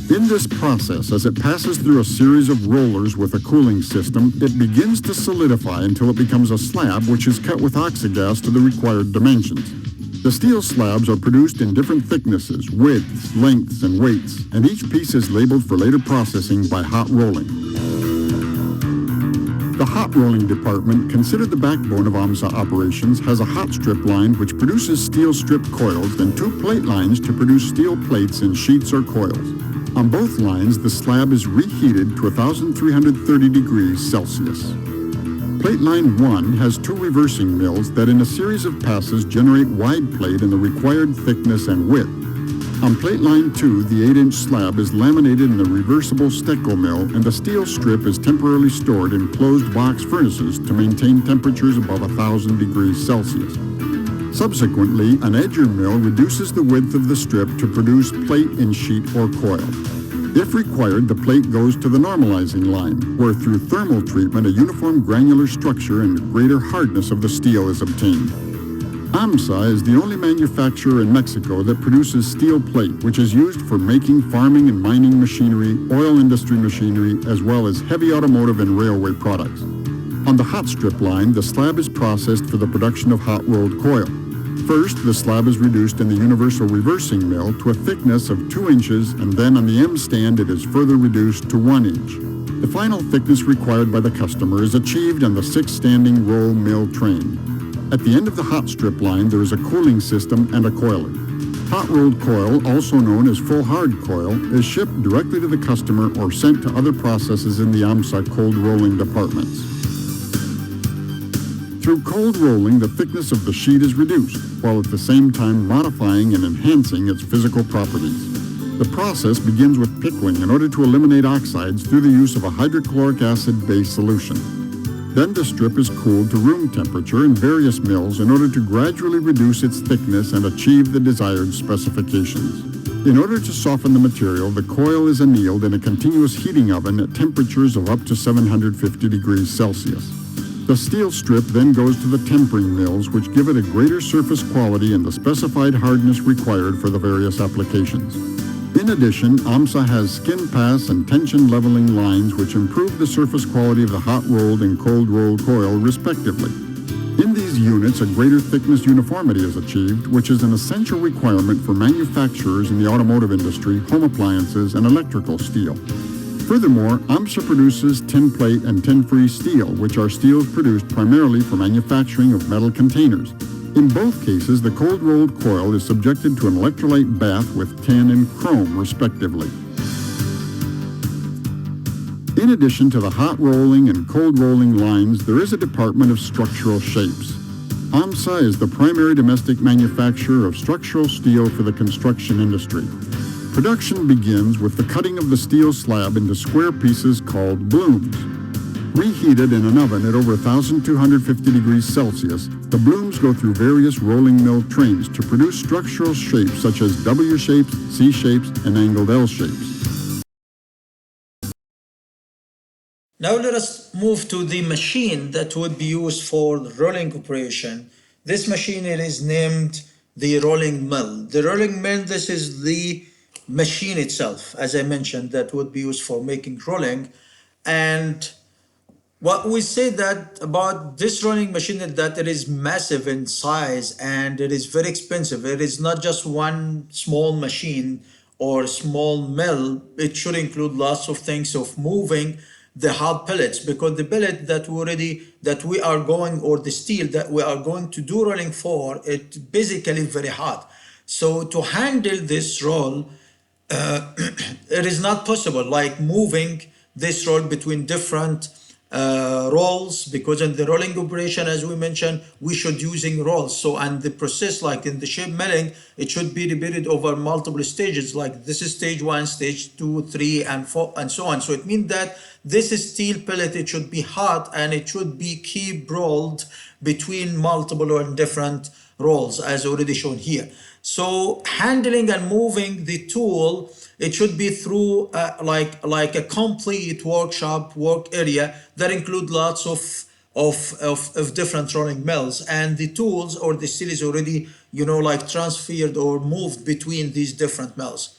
In this process, as it passes through a series of rollers with a cooling system, it begins to solidify until it becomes a slab which is cut with oxygas to the required dimensions. The steel slabs are produced in different thicknesses, widths, lengths, and weights, and each piece is labeled for later processing by hot rolling. The hot rolling department, considered the backbone of AMSA operations, has a hot strip line which produces steel strip coils and 2 plate lines to produce steel plates in sheets or coils. On both lines, the slab is reheated to 1,330 degrees Celsius. Plate line 1 has 2 reversing mills that in a series of passes generate wide plate in the required thickness and width. On plate line 2, the 8-inch slab is laminated in the reversible Steckel mill and the steel strip is temporarily stored in closed box furnaces to maintain temperatures above 1,000 degrees Celsius. Subsequently, an edger mill reduces the width of the strip to produce plate in sheet or coil. If required, the plate goes to the normalizing line, where through thermal treatment a uniform granular structure and greater hardness of the steel is obtained. AMSA is the only manufacturer in Mexico that produces steel plate, which is used for making farming and mining machinery, oil industry machinery, as well as heavy automotive and railway products. On the hot strip line, the slab is processed for the production of hot-rolled coil. First, the slab is reduced in the universal reversing mill to a thickness of 2 inches, and then on the M stand it is further reduced to 1 inch. The final thickness required by the customer is achieved on the 6 standing roll mill train. At the end of the hot strip line, there is a cooling system and a coiler. Hot-rolled coil, also known as full hard coil, is shipped directly to the customer or sent to other processes in the AMSA cold rolling departments. Through cold rolling, the thickness of the sheet is reduced, while at the same time modifying and enhancing its physical properties. The process begins with pickling in order to eliminate oxides through the use of a hydrochloric acid-based solution. Then the strip is cooled to room temperature in various mills in order to gradually reduce its thickness and achieve the desired specifications. In order to soften the material, the coil is annealed in a continuous heating oven at temperatures of up to 750 degrees Celsius. The steel strip then goes to the tempering mills, which give it a greater surface quality and the specified hardness required for the various applications. In addition, AMSA has skin pass and tension leveling lines which improve the surface quality of the hot-rolled and cold-rolled coil respectively. In these units, a greater thickness uniformity is achieved, which is an essential requirement for manufacturers in the automotive industry, home appliances, and electrical steel. Furthermore, AMSA produces tin plate and tin-free steel, which are steels produced primarily for manufacturing of metal containers. In both cases, the cold-rolled coil is subjected to an electrolyte bath with tin and chrome, respectively. In addition to the hot rolling and cold rolling lines, there is a department of structural shapes. AMSA is the primary domestic manufacturer of structural steel for the construction industry. Production begins with the cutting of the steel slab into square pieces called blooms. Reheated in an oven at over 1,250 degrees Celsius, the blooms go through various rolling mill trains to produce structural shapes such as W shapes, C shapes, and angled L shapes. Now let us move to the machine that would be used for rolling operation. This machine is named the rolling mill. The rolling mill, this is the machine itself, as I mentioned, that would be used for making rolling. And what we say that about this rolling machine is that it is massive in size and it is very expensive. It is not just one small machine or small mill. It should include lots of things of moving the hot pellets, because the pellet that we are going, or the steel that we are going to do rolling for, it's basically very hot. So to handle this roll, it is not possible, like moving this roll between different rolls, because in the rolling operation, as we mentioned, we should using rolls. So, and the process, like in the shape milling, it should be repeated over multiple stages, like this is stage 1, stage 2, 3, and 4, and so on. So it means that this steel pellet, it should be hot and it should be keep rolled between multiple or different rolls, as already shown here. So handling and moving the tool, it should be through like a complete workshop work area that include lots of different rolling mills, and the tools or the steel is already like transferred or moved between these different mills.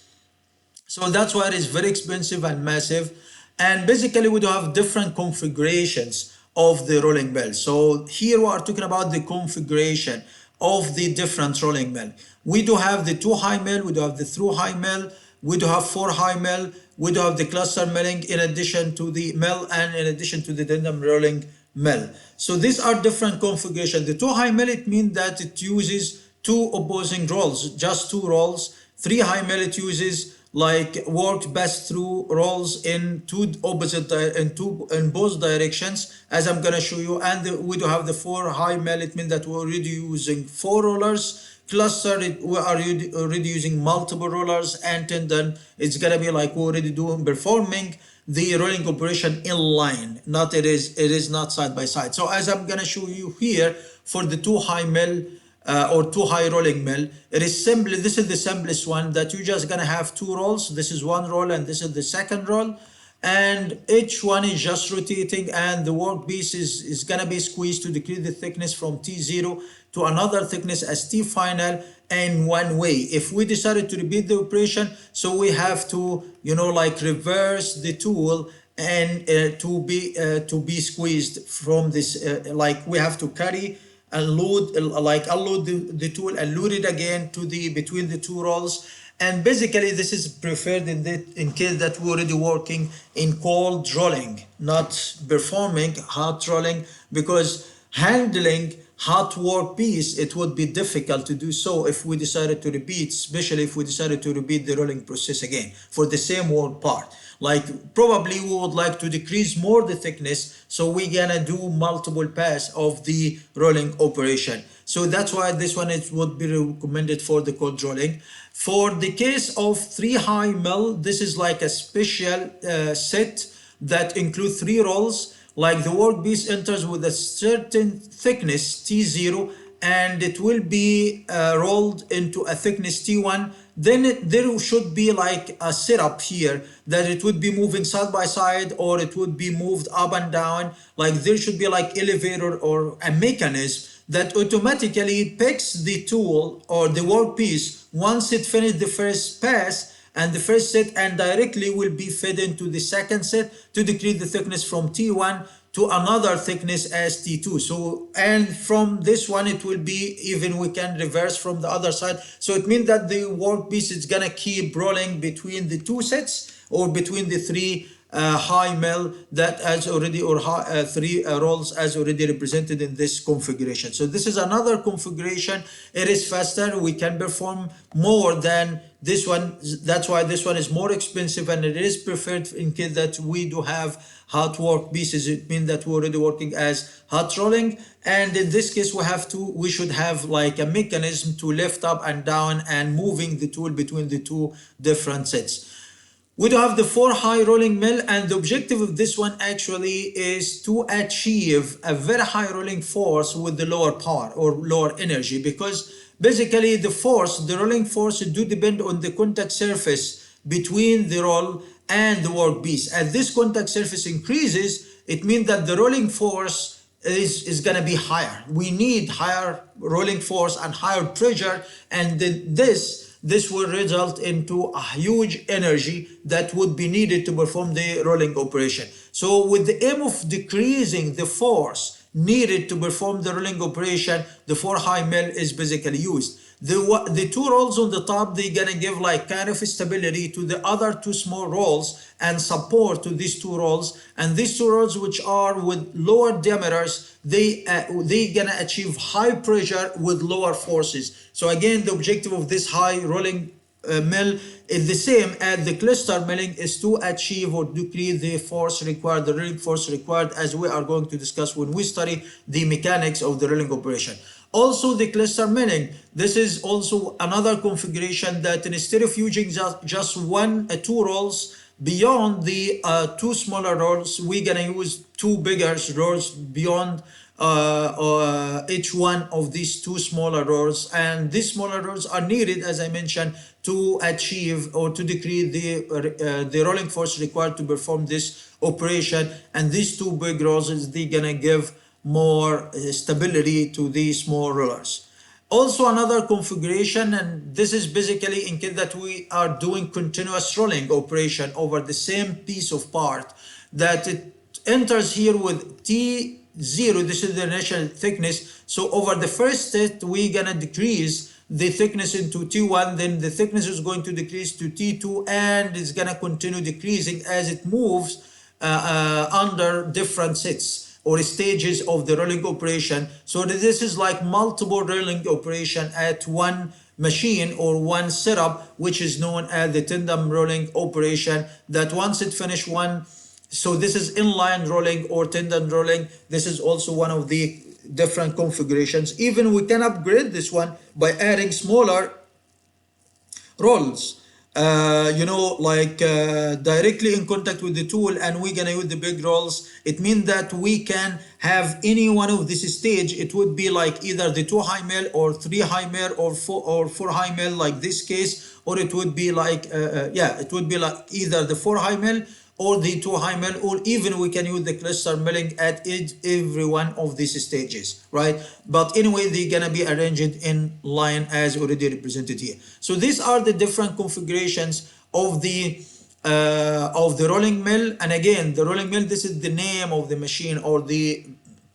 So that's why it is very expensive and massive. And basically we do have different configurations of the rolling mill. So here we are talking about the configuration of the different rolling mill. We do have the 2 high mill, we do have the through high mill, we do have 4 high mill, we do have the cluster milling in addition to the mill and in addition to the tandem rolling mill. So these are different configurations. The 2 high mill, it means that it uses 2 opposing rolls, just 2 rolls. 3 high mill, it uses like work best through rolls in in both directions, as I'm gonna show you. And we do have the 4 high mill, it means that we're already using 4 rollers. Cluster, we are already using multiple rollers, and then it's gonna be like we're already performing the rolling operation in line, it is not side by side. So as I'm gonna show you here for the 2 high mill or two high rolling mill. It is simply, this is the simplest one, that you're just gonna have two rolls. This is one roll and this is the second roll, and each one is just rotating, and the workpiece is gonna be squeezed to decrease the thickness from T0 to another thickness as T final in one way. If we decided to repeat the operation, so we have to, you know, like reverse the tool and to be squeezed from this, like we have to carry and load, like unload the tool and load it again to the between the two rolls. And basically this is preferred in case that we're already working in cold rolling, not performing hot rolling, because handling hot workpiece, it would be difficult to do so if we decided to repeat, especially if we decided to repeat the rolling process again for the same work part. Like probably we would like to decrease more the thickness, so we're gonna do multiple pass of the rolling operation. So that's why this one it would be recommended for the cold rolling. For the case of 3 high mill, this is like a special set that include 3 rolls. Like the workpiece enters with a certain thickness T0, and it will be rolled into a thickness T1. Then there should be like a setup here that it would be moving side by side, or it would be moved up and down. Like there should be like elevator or a mechanism that automatically picks the tool or the workpiece once it finished the first pass and the first set, and directly will be fed into the second set to decrease the thickness from T1 to another thickness as T2. So, and from this one it will be even, we can reverse from the other side. So it means that the workpiece is gonna keep rolling between the two sets or between the 3 high mill that as already, or 3 rolls as already represented in this configuration. So this is another configuration. It is faster, we can perform more than this one. That's why this one is more expensive, and it is preferred in case that we do have hot work pieces. It means that we're already working as hot rolling, and in this case we should have like a mechanism to lift up and down and moving the tool between the two different sets. We do have the 4 high rolling mill, and the objective of this one actually is to achieve a very high rolling force with the lower power or lower energy, because basically the rolling force do depend on the contact surface between the roll and the workpiece. As this contact surface increases, it means that the rolling force is going to be higher. We need higher rolling force and higher pressure, and this will result into a huge energy that would be needed to perform the rolling operation. So with the aim of decreasing the force needed to perform the rolling operation, the 4 high mill is basically used. The 2 rolls on the top, they're gonna give like kind of stability to the other 2 small rolls and support to these 2 rolls. And these 2 rolls, which are with lower diameters, they gonna achieve high pressure with lower forces. So again, the objective of this high rolling mill is the same as the cluster milling, is to achieve or decrease the force required, the rolling force required, as we are going to discuss when we study the mechanics of the rolling operation. Also, the cluster milling, this is also another configuration that instead of using just 2 rolls beyond the 2 smaller rolls, we're gonna use 2 bigger rolls beyond each one of these 2 smaller rolls. And these smaller rolls are needed, as I mentioned, to achieve or to decrease the rolling force required to perform this operation. And these 2 big rolls, they're gonna give more stability to these small rollers. Also another configuration, and this is basically in case that we are doing continuous rolling operation over the same piece of part, that it enters here with T0, this is the initial thickness. So over the first step, we're gonna decrease the thickness into T1, then the thickness is going to decrease to T2, and it's gonna continue decreasing as it moves under different sets or stages of the rolling operation. So this is like multiple rolling operation at one machine or one setup, which is known as the tandem rolling operation, that once it finish one, so this is inline rolling or tandem rolling. This is also one of the different configurations. Even we can upgrade this one by adding smaller rolls. directly in contact with the tool, and we're gonna use the big rolls. It means that we can have any one of this stage. It would be like either the 2 high mil or 3 high mil or 4 high mil, like this case, or it would be like it would be like either the 4 high mil or the 2 high mil, or even we can use the cluster milling at every one of these stages, right? But anyway, they're gonna be arranged in line as already represented here. So these are the different configurations of the rolling mill. And again, the rolling mill, this is the name of the machine or the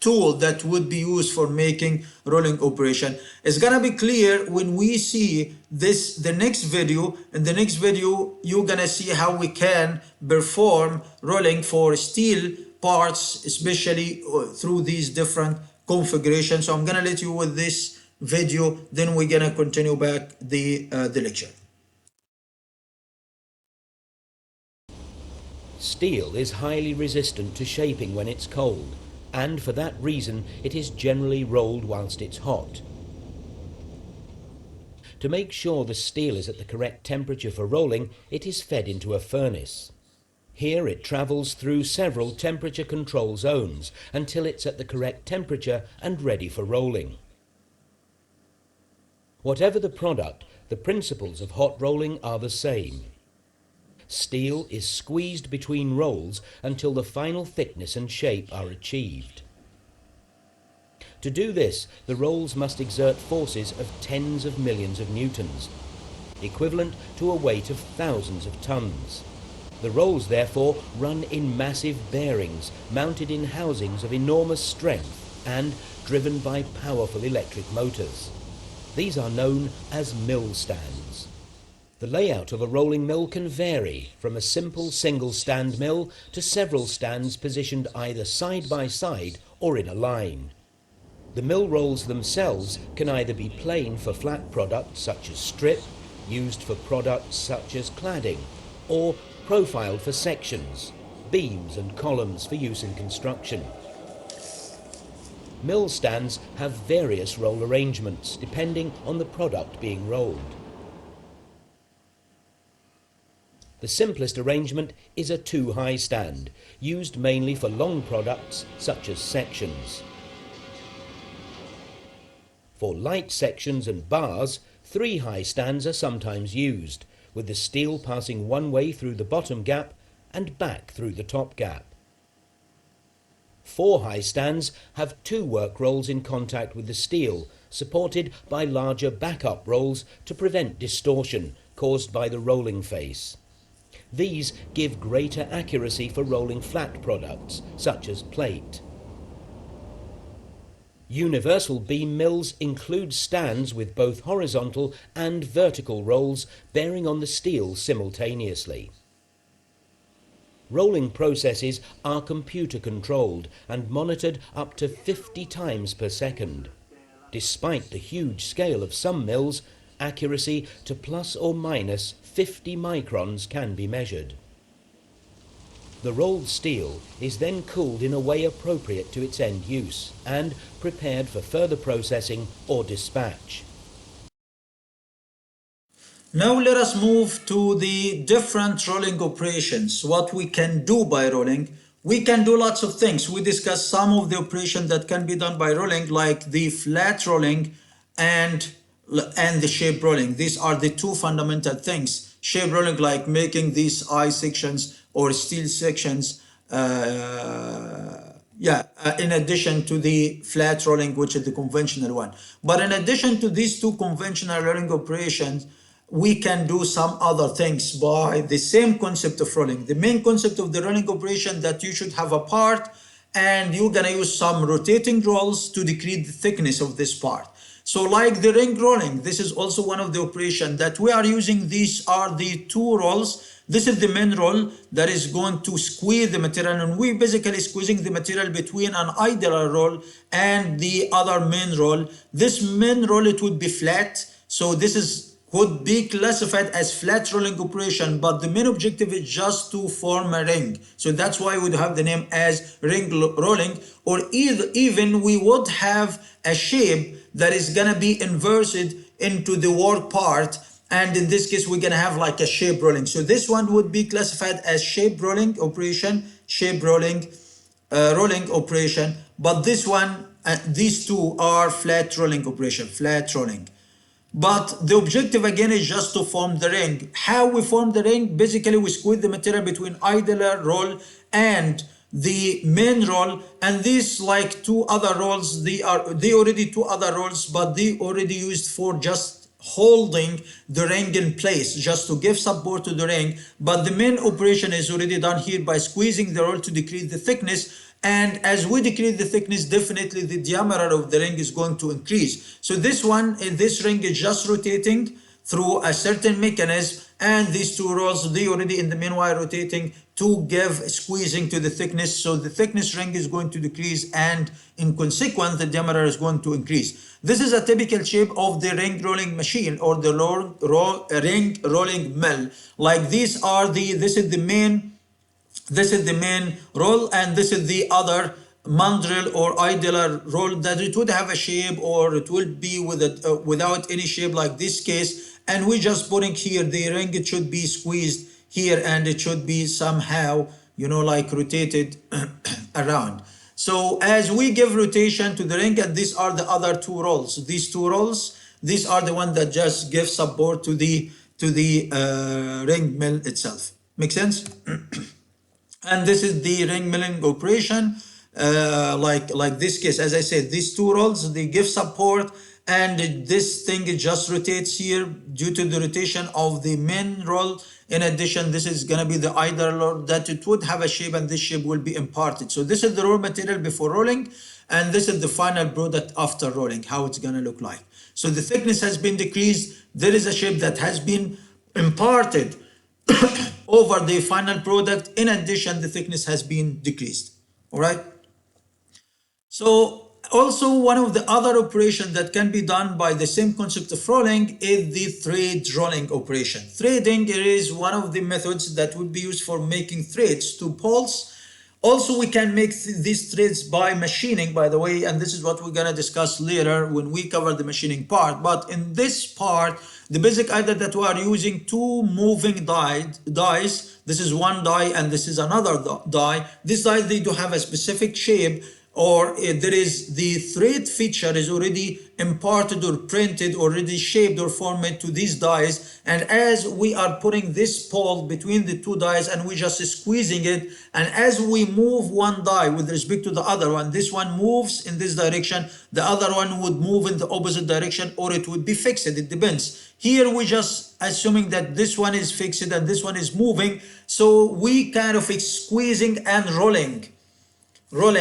tool that would be used for making rolling operation. It's gonna be clear when we see this the next video. In the next video, you're gonna see how we can perform rolling for steel parts, especially through these different configurations. So I'm gonna let you with this video, then we're gonna continue back the lecture. Steel is highly resistant to shaping when it's cold, and for that reason it is generally rolled whilst it's hot. To make sure the steel is at the correct temperature for rolling, it is fed into a furnace. Here it travels through several temperature control zones until it's at the correct temperature and ready for rolling. Whatever the product, the principles of hot rolling are the same. Steel is squeezed between rolls until the final thickness and shape are achieved. To do this, the rolls must exert forces of tens of millions of newtons, equivalent to a weight of thousands of tons. The rolls, therefore, run in massive bearings mounted in housings of enormous strength and driven by powerful electric motors. These are known as mill stands. The layout of a rolling mill can vary from a simple single stand mill to several stands positioned either side by side or in a line. The mill rolls themselves can either be plain for flat products such as strip, used for products such as cladding, or profiled for sections, beams and columns for use in construction. Mill stands have various roll arrangements depending on the product being rolled. The simplest arrangement is a 2-high stand, used mainly for long products such as sections. For light sections and bars, 3-high stands are sometimes used, with the steel passing one way through the bottom gap and back through the top gap. 4-high stands have 2 work rolls in contact with the steel, supported by larger backup rolls to prevent distortion caused by the rolling face. These give greater accuracy for rolling flat products, such as plate. Universal beam mills include stands with both horizontal and vertical rolls bearing on the steel simultaneously. Rolling processes are computer controlled and monitored up to 50 times per second. Despite the huge scale of some mills, accuracy to plus or minus 50 microns can be measured. The rolled steel is then cooled in a way appropriate to its end use and prepared for further processing or dispatch. Now let us move to the different rolling operations. What we can do by rolling. We can do lots of things. We discussed some of the operations that can be done by rolling, like the flat rolling and the shape rolling. These are the 2 fundamental things. Shape rolling, like making these eye sections or steel sections, in addition to the flat rolling, which is the conventional one. But in addition to these 2 conventional rolling operations, we can do some other things by the same concept of rolling. The main concept of the rolling operation that you should have a part, and you're gonna use some rotating rolls to decrease the thickness of this part. So like the ring rolling, this is also one of the operations that we are using. These are the 2 rolls. This is the main roll that is going to squeeze the material, and we basically squeezing the material between an idler roll and the other main roll. This main roll, it would be flat, so this could be classified as flat rolling operation, but the main objective is just to form a ring. So that's why we would have the name as ring rolling, or even we would have a shape that is gonna be inverted into the work part, and in this case we're gonna have like a shape rolling. So this one would be classified as shape rolling operation, shape rolling, rolling operation. But this one, these two are flat rolling operation, flat rolling. But the objective again is just to form the ring. How we form the ring? Basically, we squeeze the material between idler roll and the main roll, and these like two other rolls, they already two other rolls, but they already used for just holding the ring in place, just to give support to the ring. But the main operation is already done here by squeezing the roll to decrease the thickness. And as we decrease the thickness, definitely the diameter of the ring is going to increase. So this one, this ring is just rotating through a certain mechanism, and these two rolls, they already in the meanwhile rotating to give squeezing to the thickness. So the thickness ring is going to decrease, and in consequence, the diameter is going to increase. This is a typical shape of the ring rolling machine or the ring rolling mill. Like these are this is the main, this is the main roll, and this is the other mandrel or idler roll, that it would have a shape or it will be with it without any shape like this case. And we just putting here the ring, it should be squeezed here, and it should be somehow, you know, like rotated around. So as we give rotation to the ring, and these are the other two rolls, these two rolls, these are the ones that just give support to the ring mill itself. Make sense? And this is the ring milling operation. Like this case, as I said, these two rolls, they give support, and this thing, it just rotates here due to the rotation of the main roll. In addition, this is gonna be the idler roll, that it would have a shape, and this shape will be imparted. So this is the raw material before rolling, and this is the final product after rolling, how it's gonna look like. So the thickness has been decreased, there is a shape that has been imparted over the final product. In addition, the thickness has been decreased. All right. So also one of the other operations that can be done by the same concept of rolling is the thread rolling operation. Threading is one of the methods that would be used for making threads to pulse. Also, we can make these threads by machining, by the way, and this is what we're gonna discuss later when we cover the machining part. But in this part, the basic idea that we are using two moving dies. This is one die and this is another die. These dies, they do have a specific shape, or there is the thread feature is already imparted or printed, already shaped or formed to these dies. And as we are putting this pole between the two dies and we just squeezing it, and as we move one die with respect to the other one, this one moves in this direction, the other one would move in the opposite direction, or it would be fixed. It depends. Here we just assuming that this one is fixed and this one is moving, so we kind of squeezing and rolling.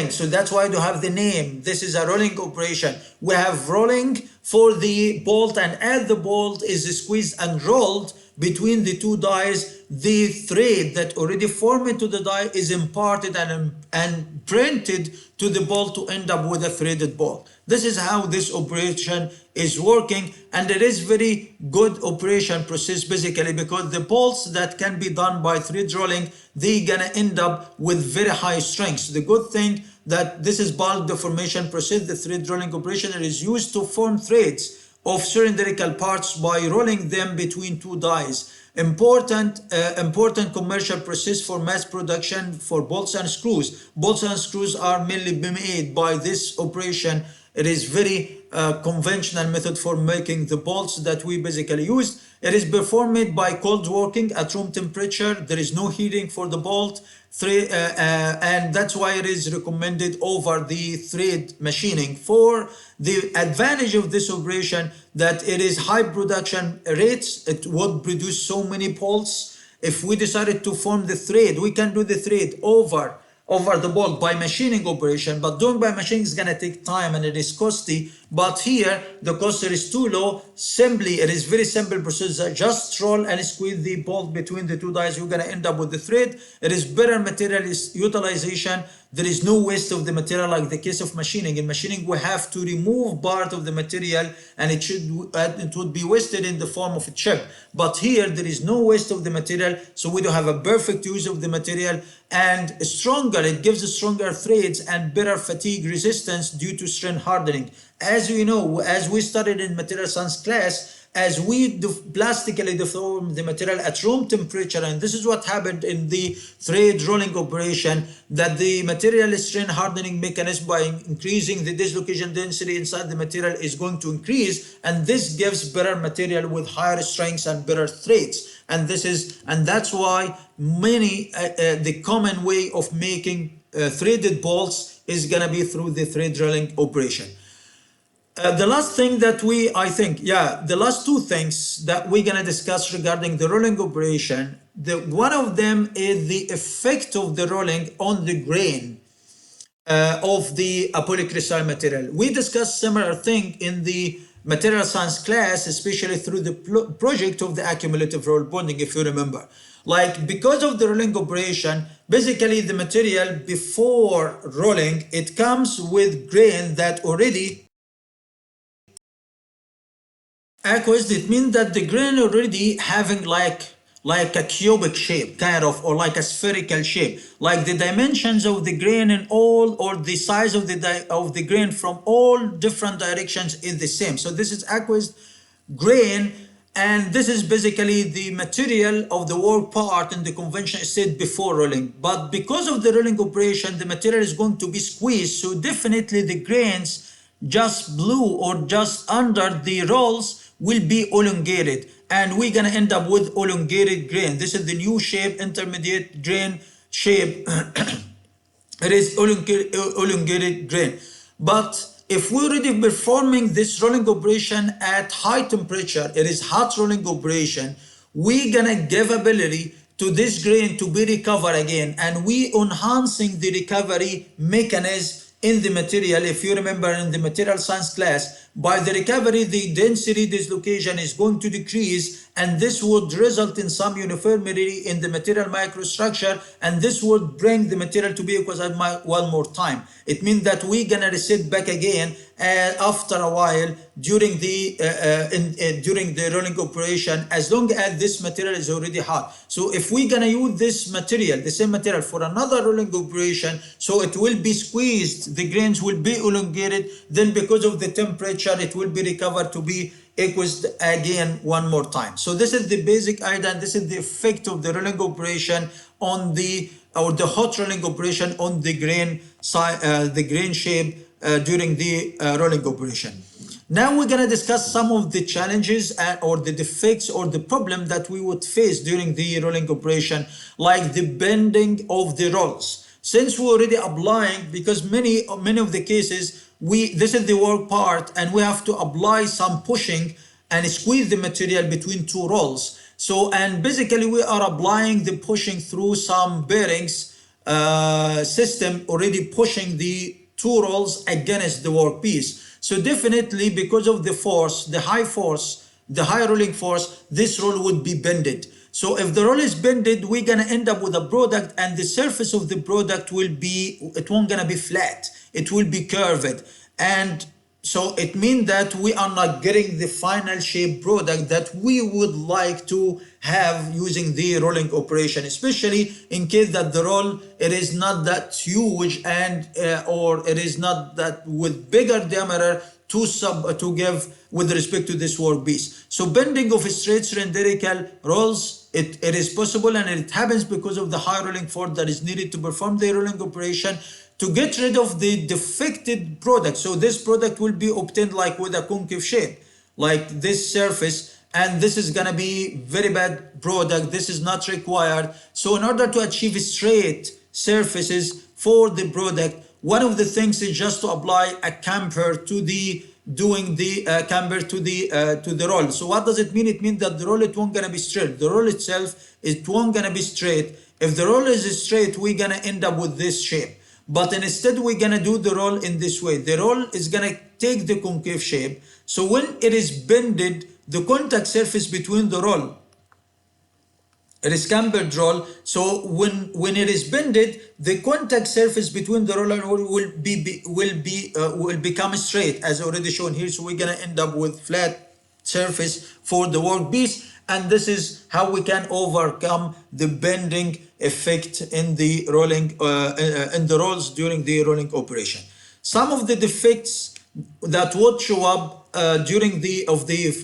So that's why you have the name. This is a rolling operation. We have rolling for the bolt, and as the bolt is squeezed and rolled between the two dies, the thread that already formed into the die is imparted and printed to the bolt to end up with a threaded bolt. This is how this operation is working, and it is very good operation process basically, because the bolts that can be done by thread rolling, they gonna end up with very high strengths. The good thing that this is bulk deformation process, the thread rolling operation, it is used to form threads of cylindrical parts by rolling them between two dies. Important commercial process for mass production for bolts and screws. Bolts and screws are mainly made by this operation. It is very conventional method for making the bolts that we basically use. It is performed by cold working at room temperature. There is no heating for the bolt, and that's why it is recommended over the thread machining. For the advantage of this operation, that it is high production rates, it would produce so many bolts. If we decided to form the thread, we can do the thread over the bolt by machining operation, but doing by machining is gonna take time and it is costly. But here the cost is too low. Simply, it is very simple procedure. Just roll and squeeze the bolt between the two dies. You're gonna end up with the thread. It is better material utilization. There is no waste of the material like the case of machining. In machining, we have to remove part of the material, and it would be wasted in the form of a chip. But here there is no waste of the material, so we do have a perfect use of the material, and stronger. It gives stronger threads and better fatigue resistance due to strain hardening. As you know, as we studied in material science class, as we plastically deform the material at room temperature, and this is what happened in the thread rolling operation, that the material strain hardening mechanism, by increasing the dislocation density inside the material, is going to increase, and this gives better material with higher strengths and better threads. And that's why the common way of making threaded bolts is gonna be through the thread rolling operation. The last thing that the last two things that we're gonna discuss regarding the rolling operation, one of them is the effect of the rolling on the grain of the polycrystal material. We discussed similar thing in the material science class, especially through the project of the accumulative roll bonding, if you remember. Like, because of the rolling operation, basically the material before rolling, it comes with grain that already aqueous. It means that the grain already having like a cubic shape, kind of, or like a spherical shape. Like the dimensions of the grain in all, or the size of the grain from all different directions is the same. So this is aqueous grain, and this is basically the material of the work part in the conventional state before rolling. But because of the rolling operation, the material is going to be squeezed, so definitely the grains just below or just under the rolls will be elongated, and we're gonna end up with elongated grain. This is the new shape, intermediate grain shape. It is elongated grain. But if we're already performing this rolling operation at high temperature, it is hot rolling operation, we're gonna give ability to this grain to be recovered again, and we enhancing the recovery mechanism in the material. If you remember in the material science class, by the recovery, the density dislocation is going to decrease, and this would result in some uniformity in the material microstructure, and this would bring the material to be equalized one more time. It means that we're gonna reset back again after a while during the rolling operation, as long as this material is already hot. So if we're gonna use this material, the same material, for another rolling operation, so it will be squeezed, the grains will be elongated, then because of the temperature it will be recovered to be equals again one more time. So this is the basic idea, and this is the effect of the rolling operation on the hot rolling operation on the grain shape during the rolling operation. Now we're gonna discuss some of the challenges or the defects or the problem that we would face during the rolling operation, like the bending of the rolls. Since we're already applying, because many of the cases, this is the work part, and we have to apply some pushing and squeeze the material between two rolls. So, and basically we are applying the pushing through some bearings system, already pushing the two rolls against the workpiece. So definitely, because of the force, the high rolling force, this roll would be bended. So if the roll is bended, we're gonna end up with a product, and the surface of the product it won't gonna be flat, it will be curved. And so it means that we are not getting the final shape product that we would like to have using the rolling operation, especially in case that the roll, it is not that huge, and or it is not that with bigger diameter to give with respect to this workpiece. So bending of straight cylindrical rolls, it is possible, and it happens because of the high rolling force that is needed to perform the rolling operation to get rid of the defected product. So this product will be obtained like with a concave shape, like this surface, and this is gonna be very bad product. This is not required. So in order to achieve straight surfaces for the product, one of the things is just to apply a camber to the camber to the roll. So what does it mean? It means that the roll, it won't gonna be straight. The roll itself, it won't gonna be straight. If the roll is straight, we're gonna end up with this shape. But instead, we're gonna do the roll in this way. The roll is gonna take the concave shape. So when it is bended, the contact surface between the roll, it is cambered roll. So when it is bended, the contact surface between the roll and roll will become straight, as already shown here. So we're gonna end up with flat surface for the workpiece, and this is how we can overcome the bending effect in the rolling in the rolls during the rolling operation. Some of the defects that would show up during the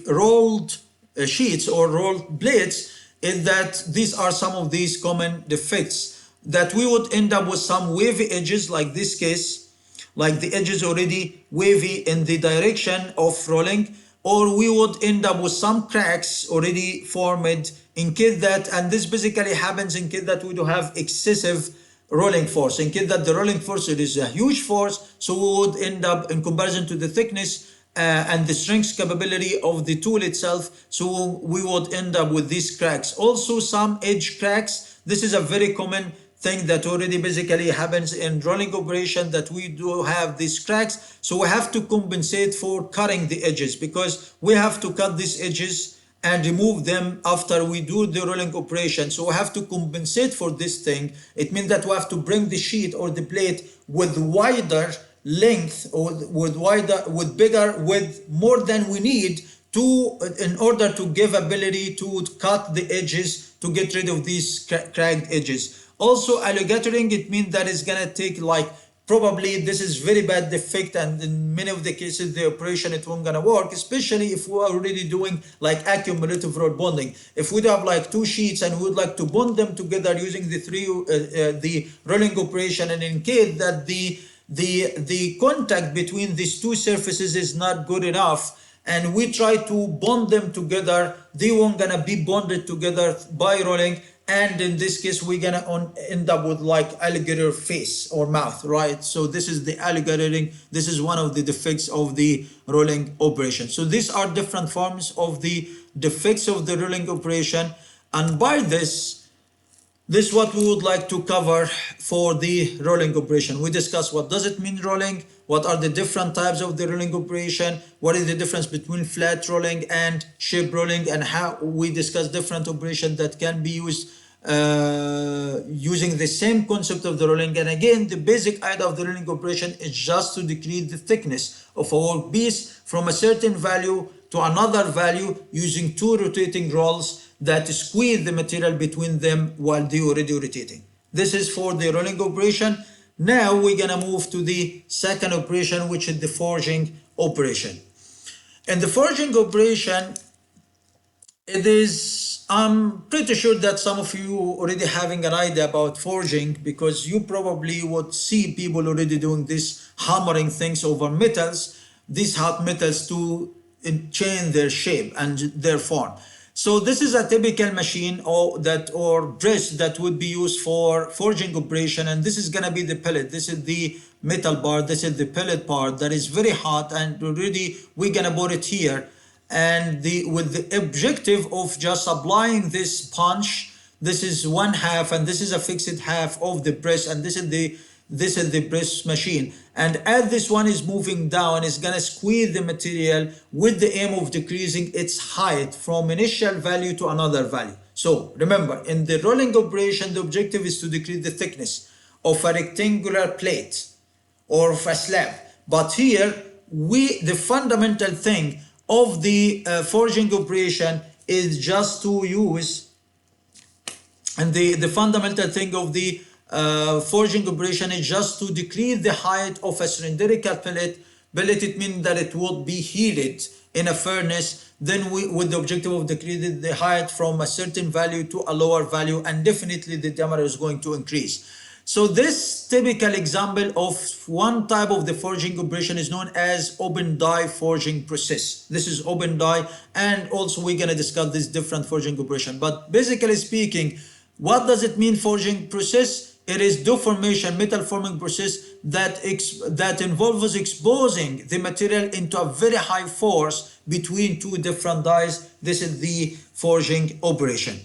rolled sheets or rolled blades is that these are some of these common defects, that we would end up with some wavy edges like this case, like the edges already wavy in the direction of rolling, or we would end up with some cracks already formed in case that, and this basically happens in case that we do have excessive rolling force. In case that the rolling force, it is a huge force, so we would end up, in comparison to the thickness and the strength capability of the tool itself, so we would end up with these cracks. Also some edge cracks. This is a very common thing that already basically happens in rolling operation, that we do have these cracks, so we have to compensate for cutting the edges, because we have to cut these edges and remove them after we do the rolling operation. So we have to compensate for this thing. It means that we have to bring the sheet or the plate with wider length, or with bigger width, more than we need to, in order to give ability to cut the edges, to get rid of these cracked edges. Also alligatoring, it means that it's gonna take, like, probably this is very bad defect, and in many of the cases the operation it won't gonna work, especially if we're already doing like accumulative rod bonding. If we have like two sheets and we would like to bond them together using the rolling operation, and in case that the contact between these two surfaces is not good enough, and we try to bond them together, they won't gonna be bonded together by rolling, and in this case we're gonna end up with like alligator face or mouth, right? So this is the alligatoring. This is one of the defects of the rolling operation. So these are different forms of the defects of the rolling operation, and by this is what we would like to cover for the rolling operation. We discuss what does it mean rolling, what are the different types of the rolling operation, what is the difference between flat rolling and shape rolling, and how we discuss different operations that can be used using the same concept of the rolling. And again, the basic idea of the rolling operation is just to decrease the thickness of a workpiece from a certain value to another value using two rotating rolls that squeeze the material between them while they are already rotating. This is for the rolling operation. Now we're gonna move to the second operation, which is the forging operation. In the forging operation, it is, I'm pretty sure that some of you already having an idea about forging, because you probably would see people already doing this hammering things over metals, these hot metals, to change their shape and their form. So this is a typical machine or press that would be used for forging operation, and this is gonna be the pellet. This is the metal part, this is the pellet part that is very hot, and already we're gonna put it here, and with the objective of just applying this punch. This is one half, and this is a fixed half of the press, and this is the press machine. And as this one is moving down, it's gonna squeeze the material with the aim of decreasing its height from initial value to another value. So remember, in the rolling operation, the objective is to decrease the thickness of a rectangular plate or of a slab. But here, the fundamental thing of the forging operation is just to use, and the fundamental thing of the forging operation is just to decrease the height of a cylindrical pellet. It means that it would be heated in a furnace, then with the objective of decreasing the height from a certain value to a lower value, and definitely the diameter is going to increase. So this typical example of one type of the forging operation is known as open die forging process. This is open die, and also we're going to discuss this different forging operation. But basically speaking, what does it mean forging process? It is deformation metal forming process that involves exposing the material into a very high force between two different dies. This is the forging operation.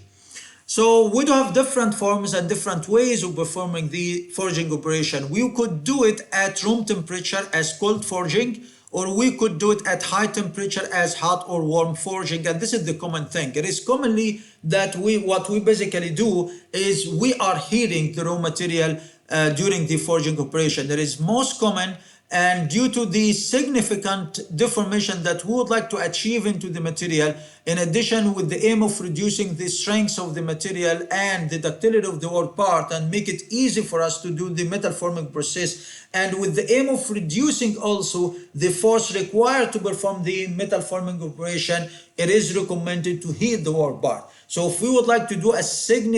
So we do have different forms and different ways of performing the forging operation. We could do it at room temperature as cold forging, or we could do it at high temperature as hot or warm forging. And this is the common thing. It is commonly that what we basically do is we are heating the raw material during the forging operation. That is most common and due to the significant deformation that we would like to achieve into the material, in addition with the aim of reducing the strength of the material and the ductility of the work part and make it easy for us to do the metal forming process, and with the aim of reducing also the force required to perform the metal forming operation, it is recommended to heat the work part. So if we would like to do a severe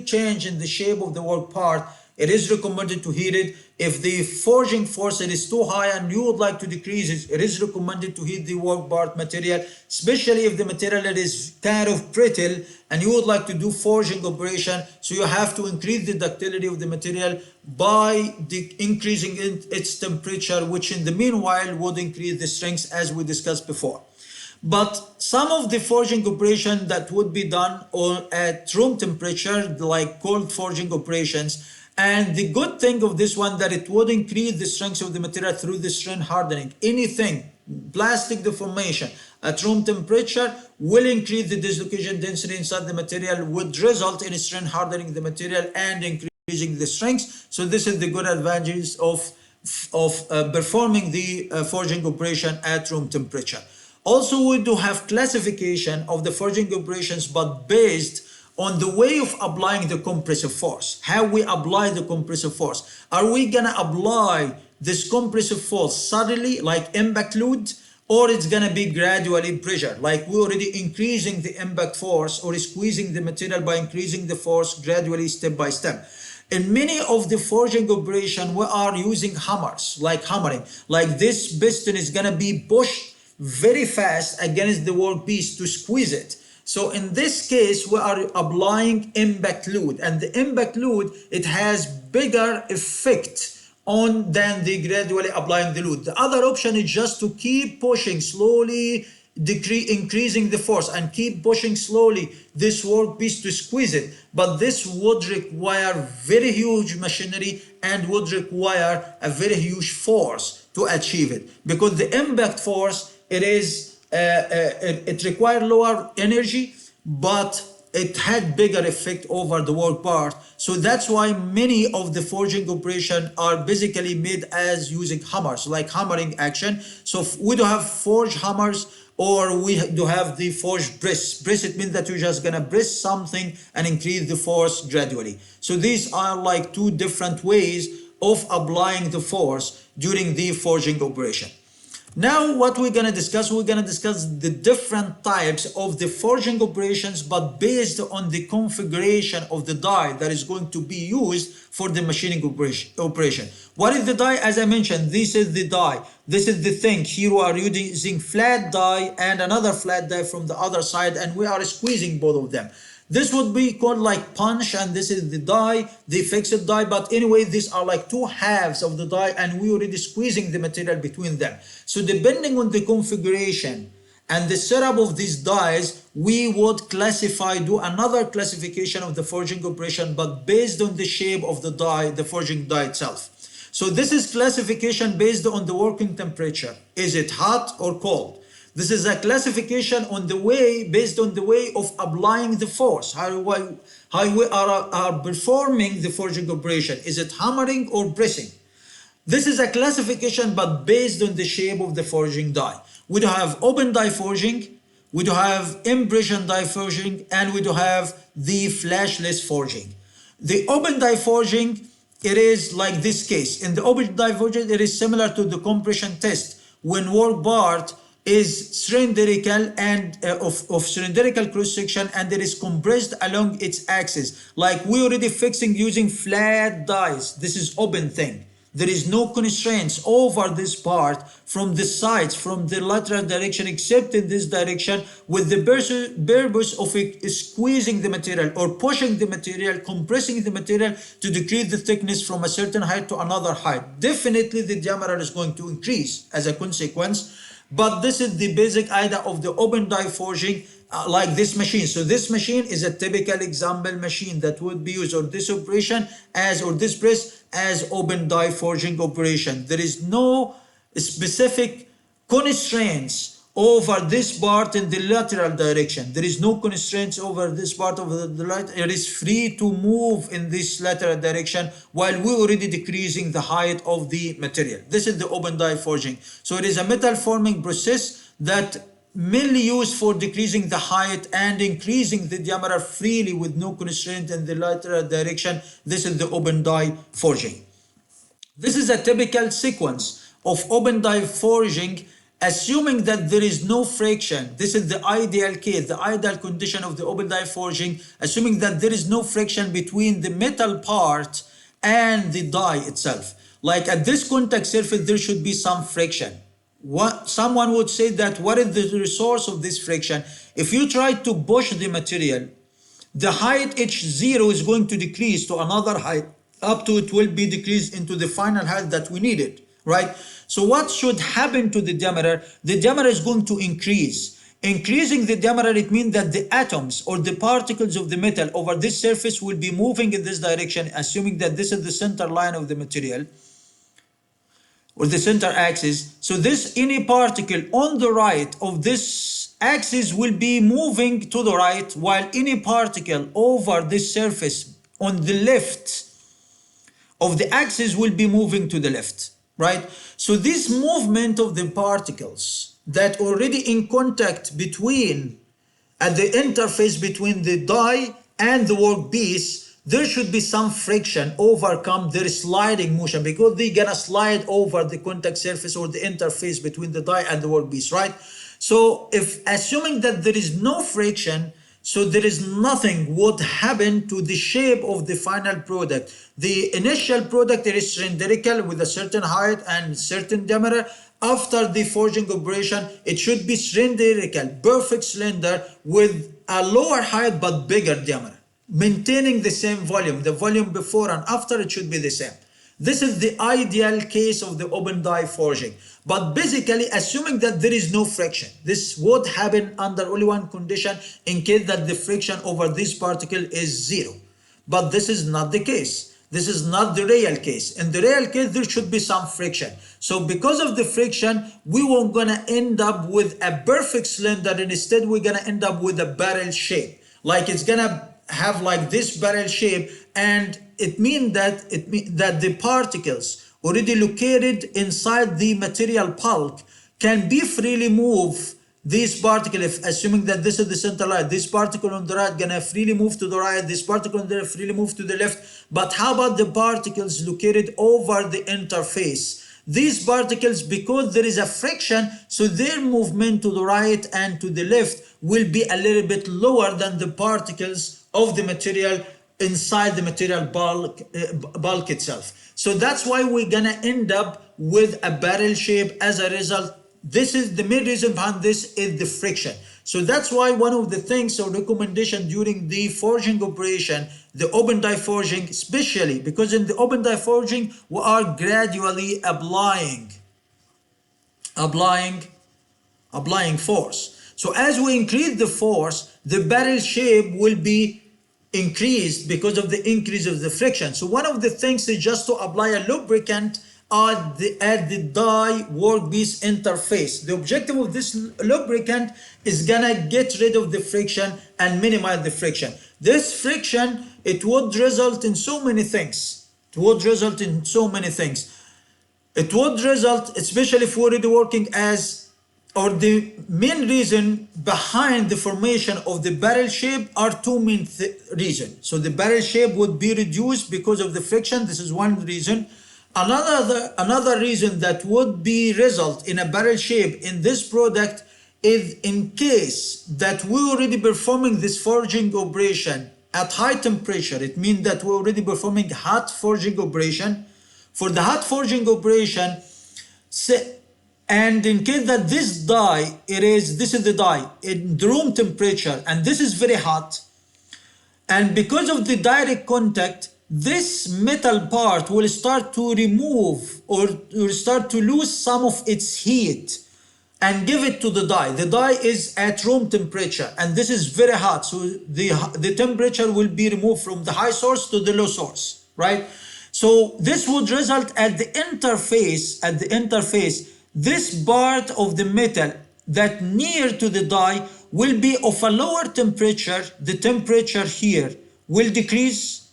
change in the shape of the work part, it is recommended to heat it. If the forging force is too high and you would like to decrease it, it is recommended to heat the work part material, especially if the material is kind of brittle and you would like to do forging operation. So you have to increase the ductility of the material by increasing its temperature, which in the meanwhile would increase the strength as we discussed before. But some of the forging operation that would be done at room temperature, like cold forging operations, and the good thing of this one that it would increase the strength of the material through the strain hardening. Anything, plastic deformation at room temperature will increase the dislocation density inside the material, would result in strain hardening the material and increasing the strength. So this is the good advantages of performing the forging operation at room temperature. Also, we do have classification of the forging operations, but based on the way of applying the compressive force. How we apply the compressive force. Are we gonna apply this compressive force suddenly, like impact load, or it's gonna be gradually pressure, like we're already increasing the impact force or squeezing the material by increasing the force gradually step by step. In many of the forging operation, we are using hammers, like hammering, like this piston is gonna be pushed very fast against the workpiece to squeeze it. So in this case, we are applying impact load, and the impact load, it has bigger effect on than the gradually applying the load. The other option is just to keep pushing slowly, increasing the force and keep pushing slowly this workpiece to squeeze it. But this would require very huge machinery and would require a very huge force to achieve it, because the impact force, it required lower energy, but it had bigger effect over the work part. So that's why many of the forging operation are basically made as using hammers, like hammering action. So if we do have forged hammers, or we do have the forged press. Press, it means that you're just gonna press something and increase the force gradually. So these are like two different ways of applying the force during the forging operation. Now what we're going to discuss the different types of the forging operations, but based on the configuration of the die that is going to be used for the machining operation. What is the die? As I mentioned, this is the die. This is the thing. Here we are using flat die and another flat die from the other side, and we are squeezing both of them. This would be called like punch, and this is the die, the fixed die. But anyway, these are like two halves of the die, and we already squeezing the material between them. So depending on the configuration and the setup of these dies, we would do another classification of the forging operation, but based on the shape of the die, the forging die itself. So this is classification based on the working temperature. Is it hot or cold? This is a classification on the way, based on the way of applying the force, how we are performing the forging operation. Is it hammering or pressing? This is a classification, but based on the shape of the forging die. We do have open die forging, we do have impression die forging, and we do have the flashless forging. The open die forging, it is like this case. In the open die forging, it is similar to the compression test when work part is cylindrical and of cylindrical cross section, and it is compressed along its axis, like we already fixing using flat dies. This is open thing. There is no constraints over this part from the sides, from the lateral direction, except in this direction, with the purpose of squeezing the material or pushing the material, compressing the material to decrease the thickness from a certain height to another height. Definitely the diameter is going to increase as a consequence. But this is the basic idea of the open die forging, like this machine. So this machine is a typical example machine that would be used, or this operation or this press as open die forging operation. There is no specific constraints over this part in the lateral direction. There is no constraints over this part of the light. It is free to move in this lateral direction while we're already decreasing the height of the material. This is the open die forging. So it is a metal forming process that mainly used for decreasing the height and increasing the diameter freely with no constraint in the lateral direction. This is the open die forging. This is a typical sequence of open die forging, assuming that there is no friction. This is the ideal case, the ideal condition of the open die forging, assuming that there is no friction between the metal part and the die itself. Like at this contact surface, there should be some friction. Someone would say that what is the source of this friction? If you try to push the material, the height h0 is going to decrease to another height up to it will be decreased into the final height that we needed, right? So what should happen to the diameter? The diameter is going to increase. Increasing the diameter, it means that the atoms or the particles of the metal over this surface will be moving in this direction, assuming that this is the center line of the material or the center axis. So this any particle on the right of this axis will be moving to the right, while any particle over this surface on the left of the axis will be moving to the left, right? So this movement of the particles that already in contact between at the interface between the die and the workpiece, there should be some friction overcome their sliding motion because they're gonna slide over the contact surface or the interface between the die and the workpiece, right? So if assuming that there is no friction, so there is nothing would happen to the shape of the final product. The initial product is cylindrical with a certain height and certain diameter. After the forging operation, it should be cylindrical, perfect cylinder with a lower height but bigger diameter, maintaining the same volume. The volume before and after it should be the same. This is the ideal case of the open die forging. But basically, assuming that there is no friction, this would happen under only one condition, in case that the friction over this particle is zero. But this is not the case. This is not the real case. In the real case, there should be some friction. So because of the friction, we were gonna end up with a perfect cylinder, and instead we're gonna end up with a barrel shape. Like it's gonna have like this barrel shape, and it means that the particles already located inside the material bulk can be freely move. This particle, if assuming that this is the center line, this particle on the right gonna freely move to the right, this particle on the left freely move to the left. But how about the particles located over the interface? These particles, because there is a friction, so their movement to the right and to the left will be a little bit lower than the particles of the material inside the material bulk itself. So that's why we're gonna end up with a barrel shape as a result. This is the main reason behind this is the friction. So that's why one of the things or recommendation during the forging operation, the open die forging, especially because in the open die forging we are gradually applying force. So as we increase the force, the barrel shape will be increased because of the increase of the friction. So one of the things is just to apply a lubricant at the die workpiece interface. The objective of this lubricant is gonna get rid of the friction and minimize the friction. This friction, it would result in so many things. It would result, especially if we're already working as, or the main reason behind the formation of the barrel shape are two main reasons. So the barrel shape would be reduced because of the friction. This is one reason. Another reason that would be result in a barrel shape in this product is in case that we're already performing this forging operation at high temperature. It means that we're already performing hot forging operation. For the hot forging operation, and in case that this die, this is the die in room temperature, and this is very hot, and because of the direct contact, this metal part will start to remove or will start to lose some of its heat and give it to the die. The die is at room temperature and this is very hot, so the temperature will be removed from the high source to the low source, right? So this would result at the interface, this part of the metal that near to the die will be of a lower temperature. The temperature here will decrease,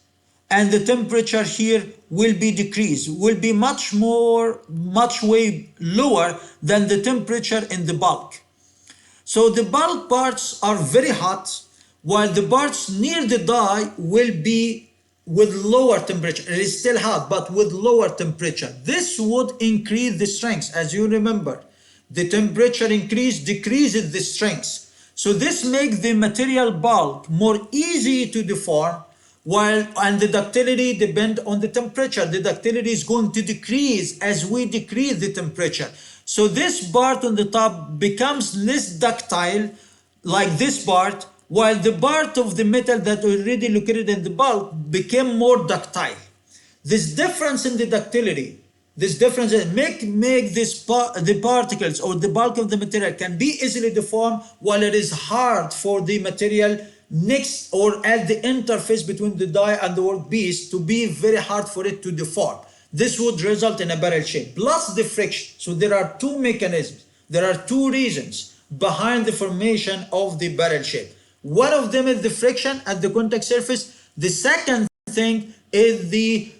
and the temperature here will be decreased, will be much way lower than the temperature in the bulk. So the bulk parts are very hot, while the parts near the die will be with lower temperature. It is still hot, but with lower temperature. This would increase the strength. As you remember, the temperature increase decreases the strength. So this makes the material bulk more easy to deform, and the ductility depend on the temperature. The ductility is going to decrease as we decrease the temperature. So this part on the top becomes less ductile, like this part, while the part of the metal that already located in the bulk became more ductile. This difference in the ductility, this difference make the particles or the bulk of the material can be easily deformed, while it is hard for the material next or at the interface between the die and the workpiece to be very hard for it to deform. This would result in a barrel shape plus the friction. So there are two mechanisms, there are two reasons behind the formation of the barrel shape. One of them is the friction at the contact surface. The second thing is that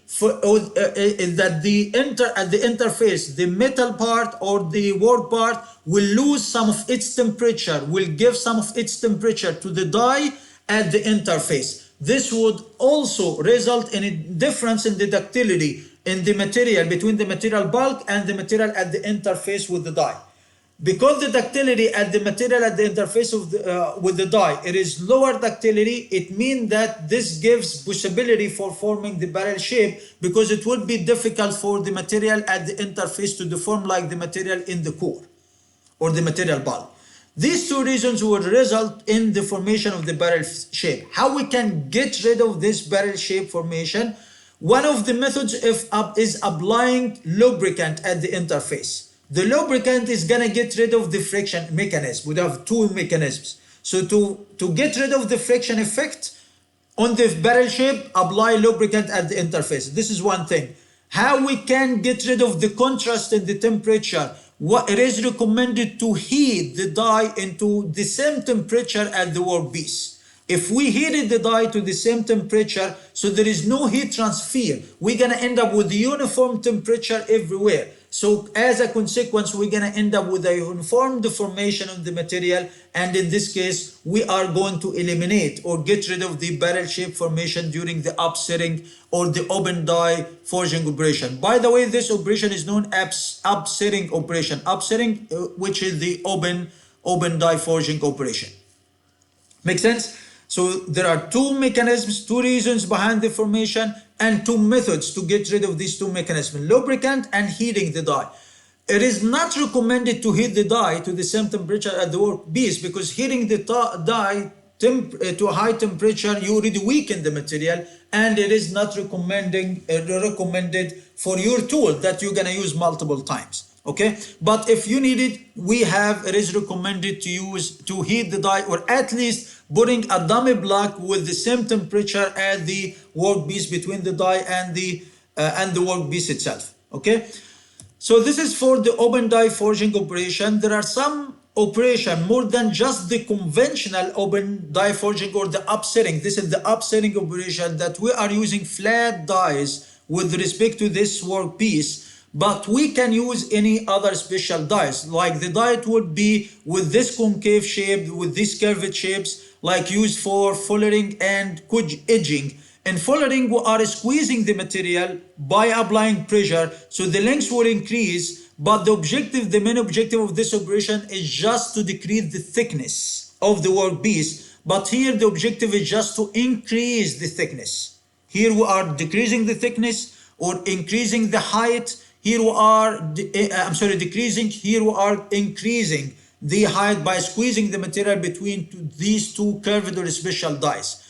at the interface, the metal part or the work part will lose some of its temperature, will give some of its temperature to the die at the interface. This would also result in a difference in the ductility in the material between the material bulk and the material at the interface with the die. Because the ductility at the material at the interface of with the die, it is lower ductility, it means that this gives possibility for forming the barrel shape, because it would be difficult for the material at the interface to deform like the material in the core or the material bulk. These two reasons would result in the formation of the barrel shape. How we can get rid of this barrel shape formation? One of the methods is applying lubricant at the interface. The lubricant is gonna get rid of the friction mechanism. We have two mechanisms. So to get rid of the friction effect on the barrel shape, apply lubricant at the interface. This is one thing. How we can get rid of the contrast in the temperature? It is recommended to heat the die into the same temperature as the workpiece. If we heated the die to the same temperature, so there is no heat transfer, we're gonna end up with uniform temperature everywhere. So as a consequence, we're gonna end up with a uniform deformation of the material, and in this case, we are going to eliminate or get rid of the barrel shape formation during the upsetting or the open die forging operation. By the way, this operation is known as upsetting operation. Upsetting, which is the open die forging operation. Make sense? So there are two mechanisms, two reasons behind the formation, and two methods to get rid of these two mechanisms: lubricant and heating the die. It is not recommended to heat the die to the same temperature at the workpiece, because heating the die to a high temperature, you already weaken the material, and it is not recommended for your tool that you're gonna use multiple times. Okay, but if you need it, it is recommended to heat the die, or at least putting a dummy block with the same temperature as the workpiece between the die and the workpiece itself. Okay, so this is for the open die forging operation. There are some operation more than just the conventional open die forging or the upsetting. This is the upsetting operation that we are using flat dies with respect to this workpiece. But we can use any other special dies, like the die would be with this concave shape, with these curved shapes, like used for fullering and edging. In fullering, we are squeezing the material by applying pressure, so the length will increase, but the main objective of this operation is just to decrease the thickness of the workpiece. But here the objective is just to increase the thickness. Here we are decreasing the thickness or increasing the height. Here we are, decreasing. Here we are increasing the height by squeezing the material between these two curved or special dies.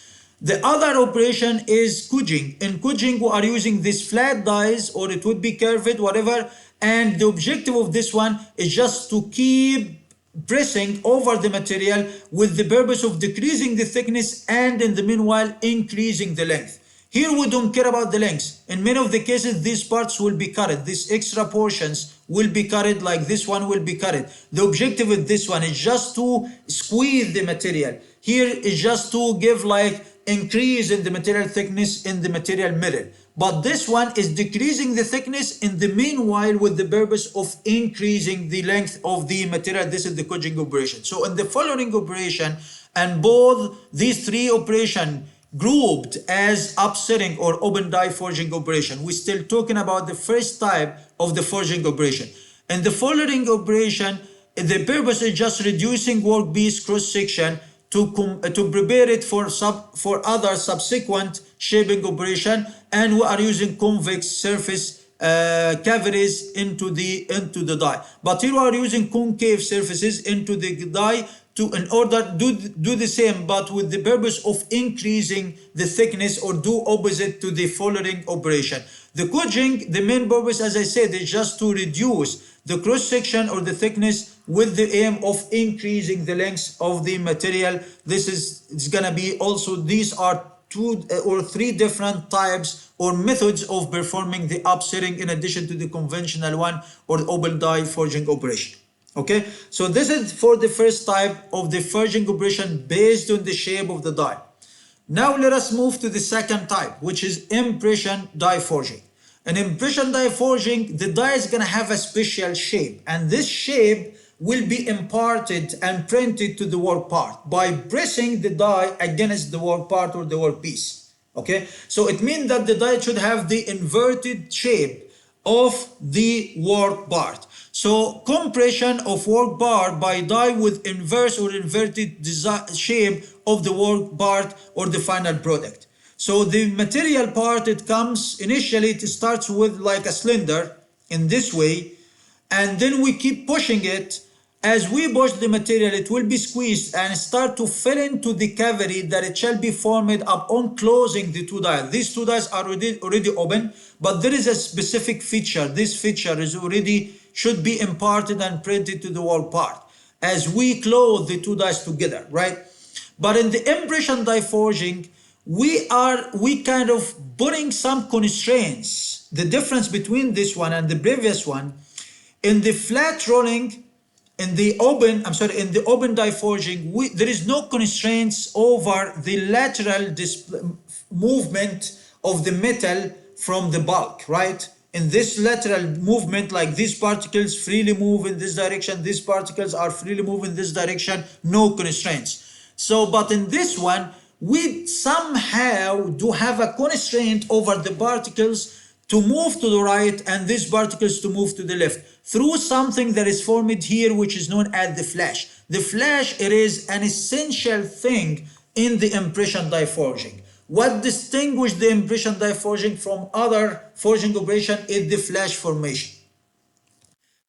The other operation is cudging. In cudging, we are using these flat dies, or it would be curved, whatever. And the objective of this one is just to keep pressing over the material with the purpose of decreasing the thickness and in the meanwhile increasing the length. Here we don't care about the length. In many of the cases, these parts will be cut. These extra portions will be cut, like this one will be cut. The objective with this one is just to squeeze the material. Here is just to give like increase in the material thickness in the material middle. But this one is decreasing the thickness in the meanwhile with the purpose of increasing the length of the material. This is the Kudging operation. So in the following operation, and both these three operations grouped as upsetting or open die forging operation, we're still talking about the first type of the forging operation. In the following operation, the purpose is just reducing workpiece cross section to prepare it for other subsequent shaping operation, and we are using convex surface cavities into the die. But here we are using concave surfaces into the die in order to do the same, but with the purpose of increasing the thickness, or do opposite to the following operation. The Kudging, the main purpose, as I said, is just to reduce the cross section or the thickness with the aim of increasing the length of the material. It's gonna be also, these are 2 or 3 different types or methods of performing the upsetting in addition to the conventional one or the open die forging operation. Okay, so this is for the first type of the forging operation based on the shape of the die. Now let us move to the second type, which is impression die forging. In impression die forging, the die is going to have a special shape, and this shape will be imparted and printed to the work part by pressing the die against the work part or the workpiece. Okay, so it means that the die should have the inverted shape of the work part. So compression of work part by die with inverse or inverted shape of the work part or the final product. So the material part, it comes initially, it starts with like a cylinder in this way, and then we keep pushing it. As we push the material, it will be squeezed and start to fill into the cavity that it shall be formed upon closing the 2 dies. These 2 dies are already open, but there is a specific feature. This feature is already should be imparted and printed to the work part as we close the 2 dies together, right? But in the impression die forging, we kind of putting some constraints. The difference between this one and the previous one, in the flat rolling, in the open die forging, there is no constraints over the lateral movement of the metal from the bulk, right? In this lateral movement, like these particles freely move in this direction, these particles are freely move in this direction, no constraints. So, but in this one, we somehow do have a constraint over the particles to move to the right and these particles to move to the left through something that is formed here, which is known as the flash. The flash, it is an essential thing in the impression die forging. What distinguishes the impression die forging from other forging operation is the flash formation.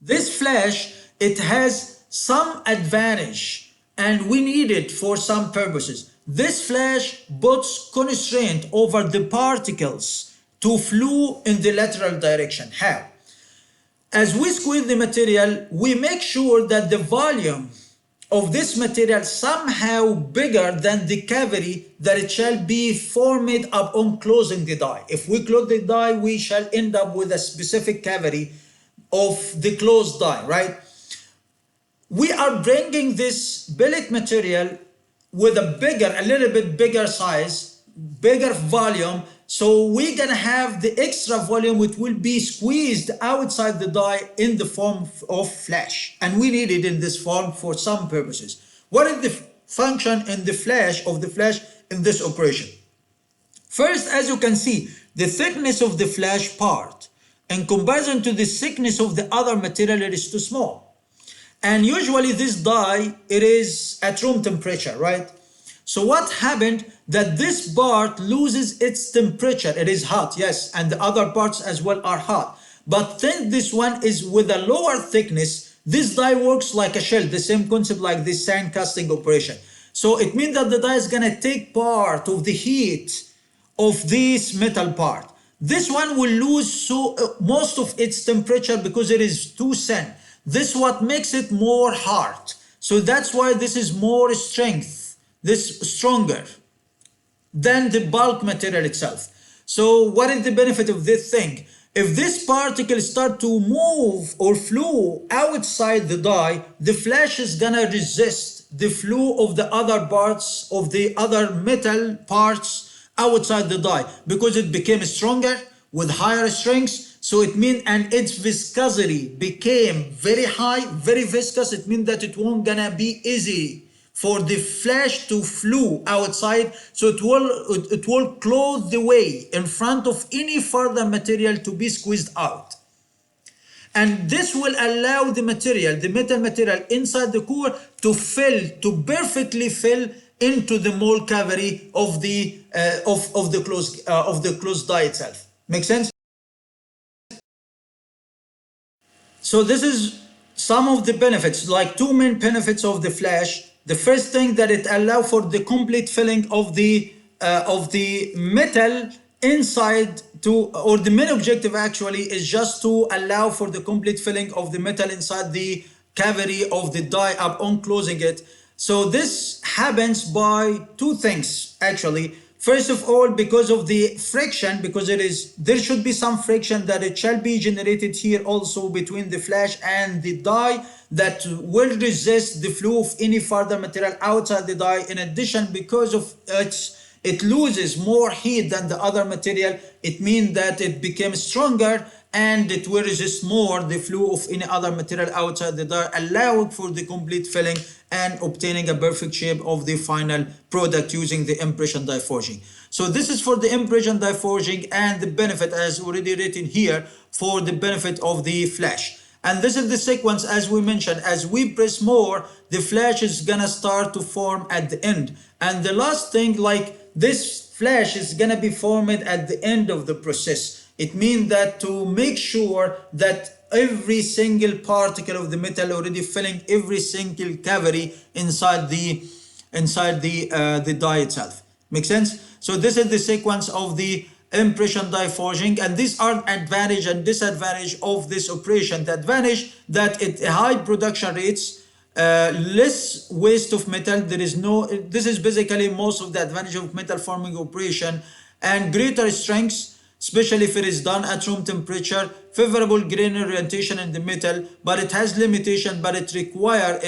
This flash, it has some advantage and we need it for some purposes. This flash puts constraint over the particles to flow in the lateral direction. How? As we squeeze the material, we make sure that the volume of this material somehow bigger than the cavity that it shall be formed upon closing the die. If we close the die, we shall end up with a specific cavity of the closed die, right? We are bringing this billet material with a little bit bigger size, bigger volume, so we're gonna have the extra volume which will be squeezed outside the die in the form of flash, and we need it in this form for some purposes. What is the function in the flash in this operation? First, as you can see, the thickness of the flash part in comparison to the thickness of the other material, it is too small. And usually this die, it is at room temperature, right? So what happened that this part loses its temperature. It is hot, yes, and the other parts as well are hot. But then this one is with a lower thickness, this die works like a shell, the same concept like this sand casting operation. So it means that the die is gonna take part of the heat of this metal part. This one will lose most of its temperature because it is too thin. This what makes it more hard. So that's why this is more strength, this stronger than the bulk material itself. So what is the benefit of this thing? If this particle start to move or flow outside the die, the flash is gonna resist the flow of the other parts of the other metal parts outside the die because it became stronger with higher strength. So it means, and its viscosity became very high, very viscous. It means that it won't gonna be easy for the flash to flow outside, so it will close the way in front of any further material to be squeezed out. And this will allow the material, the metal material inside the core, to perfectly fill into the mold cavity of the closed die itself. Make sense? So this is some of the benefits, like two main benefits of the flash. The first thing, that it allows for the complete filling of the metal inside or the main objective actually is just to allow for the complete filling of the metal inside the cavity of the die upon closing it. So this happens by two things actually. First of all, because of the friction, because there should be some friction that it shall be generated here also between the flash and the die, that will resist the flow of any further material outside the die. In addition, because of it loses more heat than the other material, it means that it becomes stronger and it will resist more the flow of any other material outside the die, allowing for the complete filling and obtaining a perfect shape of the final product using the impression die forging. So this is for the impression die forging, and the benefit as already written here for the benefit of the flash. And this is the sequence, as we mentioned. As we press more, the flash is gonna start to form at the end. And the last thing, like this flash is gonna be formed at the end of the process. It means that to make sure that every single particle of the metal already filling every single cavity inside the die itself. Make sense? So this is the sequence of the impression die forging, and these are advantage and disadvantage of this operation. The advantage, that it high production rates, less waste of metal. This is basically most of the advantage of metal forming operation, and greater strength, especially if it is done at room temperature, favorable grain orientation in the metal, but it has limitation, but it requires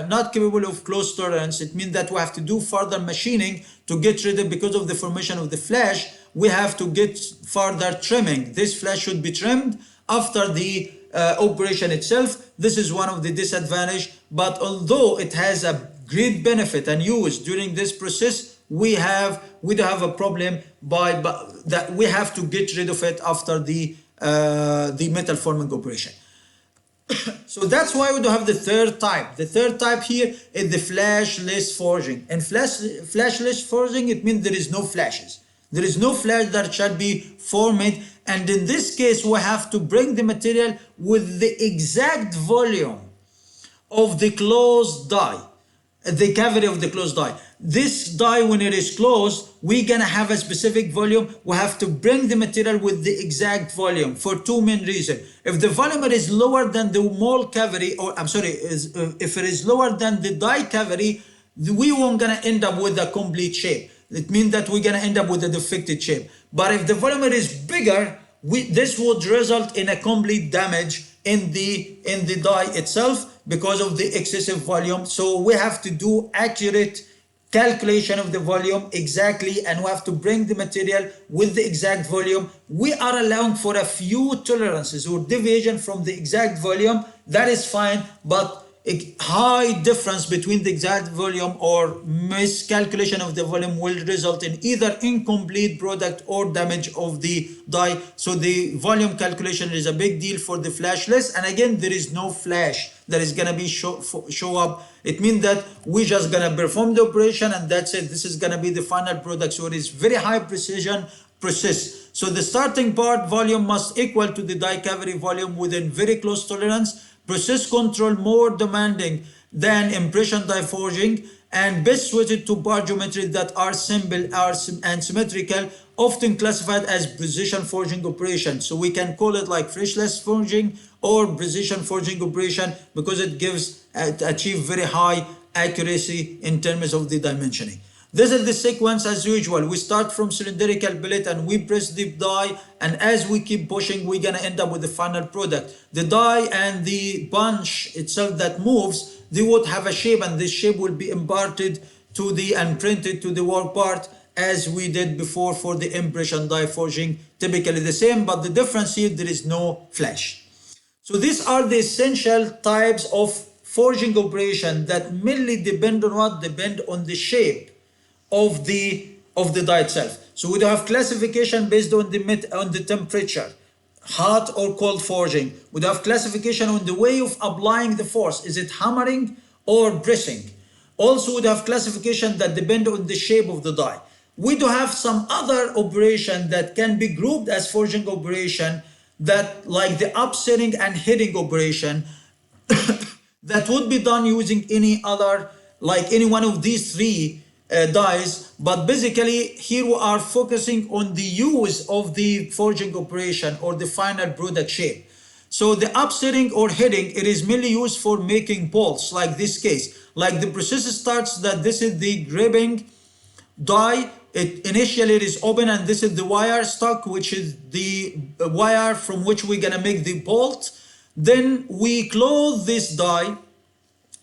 not capable of close tolerance. It means that we have to do further machining to get rid of, because of the formation of the flash, we have to get further trimming. This flash should be trimmed after the operation itself. This is one of the disadvantage, but although it has a great benefit and use during this process, we do have a problem that we have to get rid of it after the metal forming operation. So that's why we do have the third type. The third type here is the flashless forging. And flashless forging, it means there is no flashes. There is no flash that shall be formed. And in this case, we have to bring the material with the exact volume of the closed die, the cavity of the closed die. This die, when it is closed, we're gonna have a specific volume. We have to bring the material with the exact volume for two main reasons. If the volume is lower than the mold cavity, if it is lower than the die cavity, we won't gonna end up with a complete shape. It means that we're gonna end up with a defected shape. But if the volume is bigger, this would result in a complete damage in the die itself because of the excessive volume. So we have to do accurate calculation of the volume exactly, and we have to bring the material with the exact volume. We are allowing for a few tolerances or deviation from the exact volume. That is fine, but a high difference between the exact volume or miscalculation of the volume will result in either incomplete product or damage of the die. So the volume calculation is a big deal for the flashless. And again, there is no flash that is gonna be show up. It means that we just gonna perform the operation and that's it. This is gonna be the final product. So it is very high precision process. So the starting part volume must equal to the die cavity volume within very close tolerance. Process control more demanding than impression die forging, and best suited to bar geometry that are simple and symmetrical, often classified as precision forging operation. So we can call it like flashless forging or precision forging operation because it achieve very high accuracy in terms of the dimensioning. This is the sequence as usual. We start from cylindrical billet and we press the die, and as we keep pushing, we're gonna end up with the final product. The die and the bunch itself that moves, they would have a shape, and this shape will be imparted to the and printed to the work part as we did before for the impression die forging. Typically the same, but the difference here, there is no flash. So these are the essential types of forging operation that mainly depend on what? Depend on the shape of the die itself. So we do have classification based on the temperature, hot or cold forging. We do have classification on the way of applying the force. Is it hammering or pressing? Also, we do have classification that depend on the shape of the die. We do have some other operation that can be grouped as forging operation, that like the upsetting and hitting operation that would be done using any other, like any one of these three dies. But basically here we are focusing on the use of the forging operation or the final product shape. So the upsetting or hitting, it is mainly used for making bolts, like this case. Like the process starts that this is the gripping die. It initially it is open, and this is the wire stock, which is the wire from which we're gonna make the bolt. Then we close this die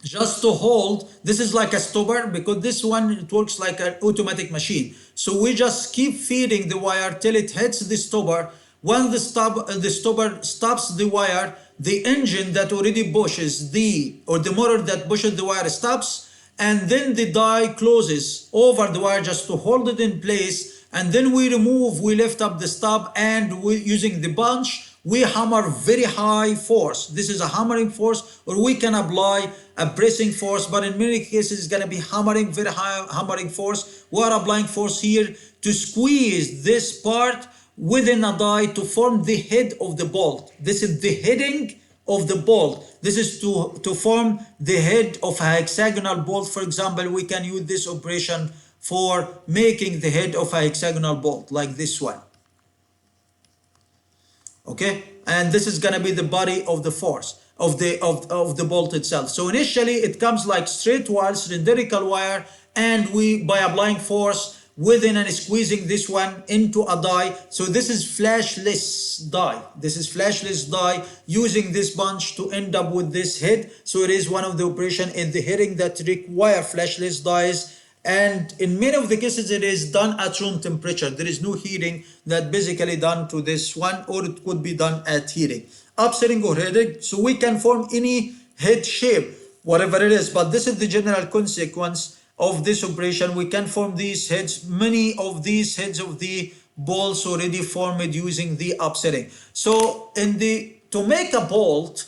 just to hold. This is like a stopper, because this one, it works like an automatic machine. So we just keep feeding the wire till it hits the stopper. When the stopper stops the wire, the engine that already pushes the motor that pushes the wire stops, and then the die closes over the wire just to hold it in place. And then we lift up the stop, and we, using the bunch, we hammer very high force. This is a hammering force, or we can apply a pressing force, but in many cases it's gonna be hammering, very high hammering force. We are applying force here to squeeze this part within a die to form the head of the bolt. This is the heading of the bolt. This is to form the head of a hexagonal bolt. For example, we can use this operation for making the head of a hexagonal bolt, like this one. Okay, and this is gonna be the body of the force of the bolt itself. So initially it comes like straight wire, cylindrical wire, and we, by applying force within and squeezing this one into a die. So this is flashless die. This is flashless die using this bunch to end up with this head. So it is one of the operation in the heading that require flashless dies. And in many of the cases, it is done at room temperature. There is no heating that basically done to this one, or it could be done at heating. Upsetting or heading, so we can form any head shape, whatever it is. But this is the general consequence of this operation. We can form these heads, many of these heads of the bolts already formed using the upsetting. So to make a bolt,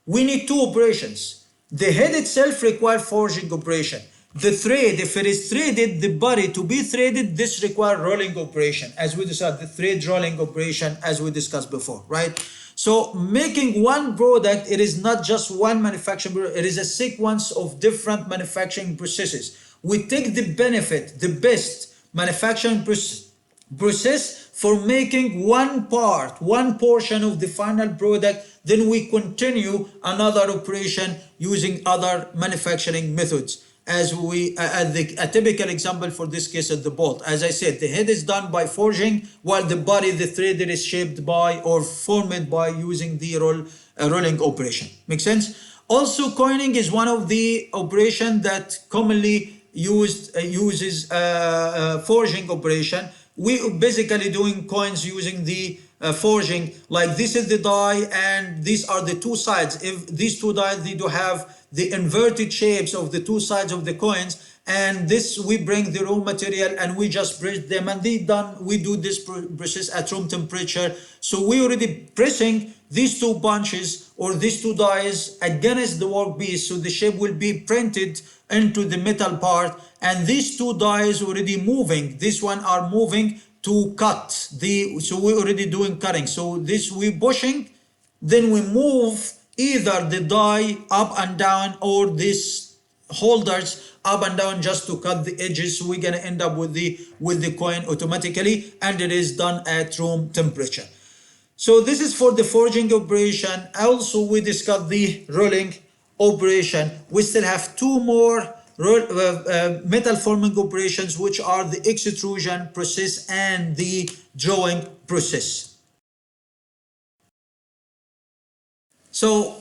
we need two operations. The head itself requires forging operation. The thread, if it is threaded, the body to be threaded, this requires rolling operation, as we discussed, the thread rolling operation, as we discussed before, right? So making one product, it is not just one manufacturing, it is a sequence of different manufacturing processes. We take the benefit, the best manufacturing process for making one part, one portion of the final product, then we continue another operation using other manufacturing methods. As a typical example for this case is the bolt. As I said, the head is done by forging, while the body, the thread, is shaped by or formed by using the rolling operation. Make sense? Also, coining is one of the operations that commonly uses forging operation. We basically doing coins using the forging. Like this is the die, and these are the two sides. If these two dies, they do have the inverted shapes of the two sides of the coins, and this we bring the raw material and we just press them, and we do this process at room temperature. So we already pressing these two bunches or these two dies against the workpiece, so the shape will be printed into the metal part, and these two dies already moving. This one are moving to cut so we're already doing cutting. So this we pushing, then we move either the die up and down or these holders up and down just to cut the edges. So we're gonna end up with the coin automatically, and it is done at room temperature. So this is for the forging operation. Also, we discussed the rolling operation. We still have two more metal forming operations, which are the extrusion process and the drawing process. So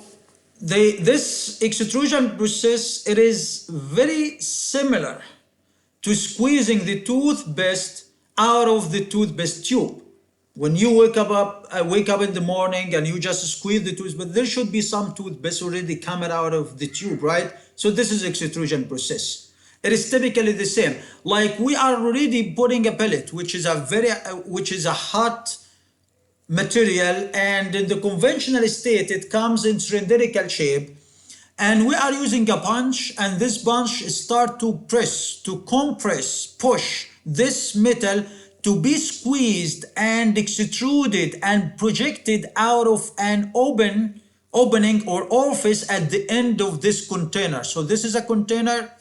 this extrusion process, it is very similar to squeezing the toothpaste out of the toothpaste tube. When you wake up in the morning and you just squeeze the toothpaste, there should be some toothpaste already coming out of the tube, right? So this is extrusion process. It is typically the same. Like we are already putting a pellet, which is a hot material, and in the conventional state it comes in cylindrical shape, and we are using a punch, and this punch start to compress, push this metal to be squeezed and extruded and projected out of an opening or orifice at the end of this container. So this is a container.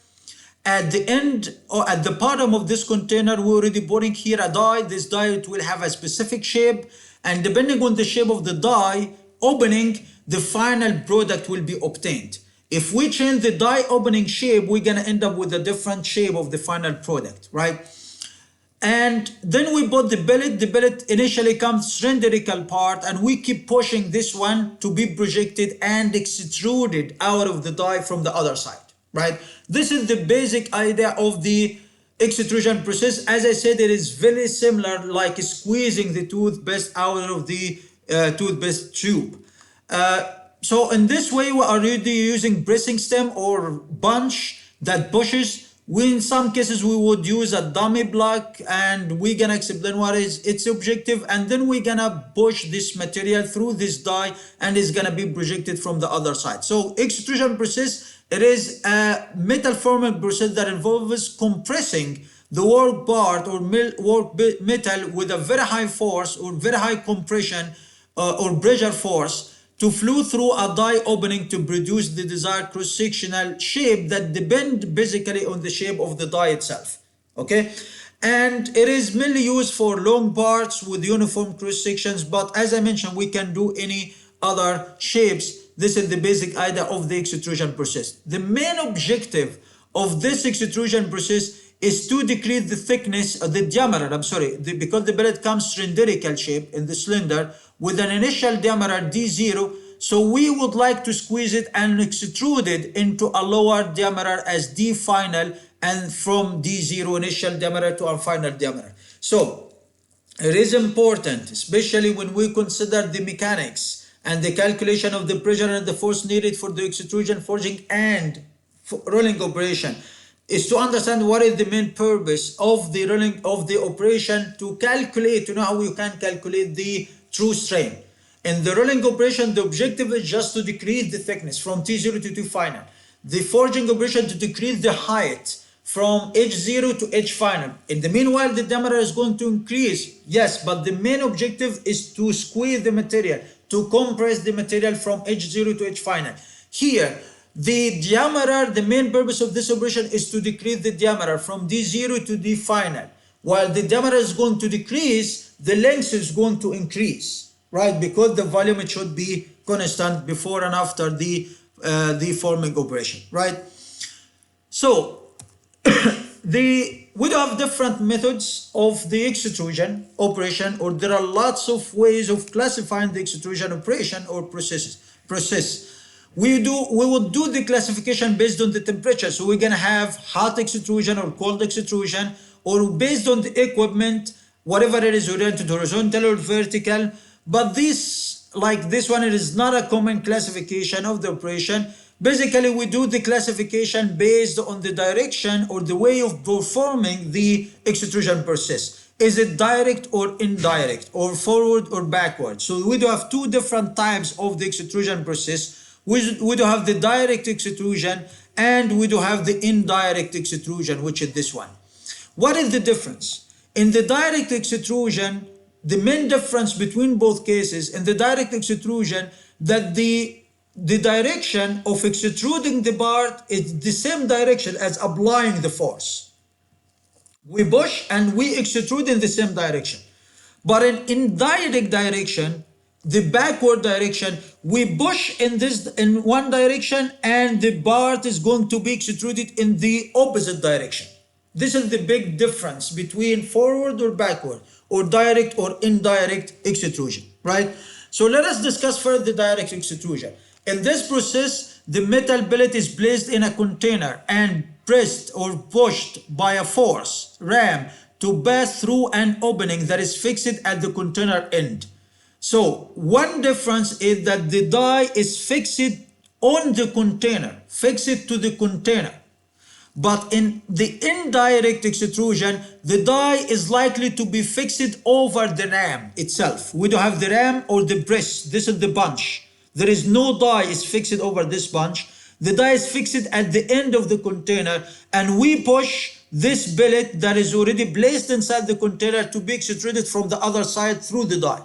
At the end or at the bottom of this container, we're already putting here a die. This die, it will have a specific shape, and depending on the shape of the die opening, the final product will be obtained. If we change the die opening shape, we're gonna end up with a different shape of the final product, right? And then we put the billet. The billet initially comes cylindrical part, and we keep pushing this one to be projected and extruded out of the die from the other side, right? This is the basic idea of the extrusion process. As I said, it is very similar, like squeezing the toothpaste out of the toothpaste tube. So in this way, we are already using pressing stem or bunch that pushes. In some cases, we would use a dummy block, and we're gonna explain what is its objective, and then we're gonna push this material through this die, and it's gonna be projected from the other side. So extrusion process, it is a metal forming process that involves compressing the work part or metal with a very high force or very high compression or pressure force to flow through a die opening to produce the desired cross-sectional shape that depend basically on the shape of the die itself. Okay, and it is mainly used for long parts with uniform cross sections, but as I mentioned, we can do any other shapes. This is the basic idea of the extrusion process. The main objective of this extrusion process is to decrease the thickness, the diameter, because the billet comes cylindrical shape in the cylinder with an initial diameter D0, so we would like to squeeze it and extrude it into a lower diameter as D final, and from D0 initial diameter to our final diameter. So it is important, especially when we consider the mechanics and the calculation of the pressure and the force needed for the extrusion, forging, and rolling operation, is to understand what is the main purpose of the rolling of the operation, to calculate, you know how you can calculate the true strain. In the rolling operation, the objective is just to decrease the thickness from T0 to T final. The forging operation to decrease the height from H0 to H final. In the meanwhile, the diameter is going to increase, yes, but the main objective is to squeeze the material, to compress the material from H0 to H final. Here, the diameter, the main purpose of this operation is to decrease the diameter from D0 to D final. While the diameter is going to decrease, the length is going to increase, right? Because the volume, it should be constant before and after the forming operation, right? So we do have different methods of the extrusion operation, or there are lots of ways of classifying the extrusion operation or process. We will do the classification based on the temperature. So we're gonna have hot extrusion or cold extrusion, or based on the equipment, whatever it is, oriented horizontal or vertical. But this, like this one, it is not a common classification of the operation. Basically, we do the classification based on the direction or the way of performing the extrusion process. Is it direct or indirect, or forward or backward? So we do have two different types of the extrusion process. We do have the direct extrusion, and we do have the indirect extrusion, which is this one. What is the difference? In the direct extrusion, the main difference between both cases, in the direct extrusion, that the direction of extruding the part is the same direction as applying the force. We push and we extrude in the same direction. But in indirect direction, the backward direction, we push in one direction, and the part is going to be extruded in the opposite direction. This is the big difference between forward or backward, or direct or indirect extrusion, right? So let us discuss further the direct extrusion. In this process, the metal billet is placed in a container and pressed or pushed by a force ram to pass through an opening that is fixed at the container end. So one difference is that the die is fixed on the container, fixed to the container. But in the indirect extrusion, the die is likely to be fixed over the ram itself. We don't have the ram or the press. This is the bunch. There is no die is fixed over this bunch. The die is fixed at the end of the container, and we push this billet that is already placed inside the container to be extruded from the other side through the die.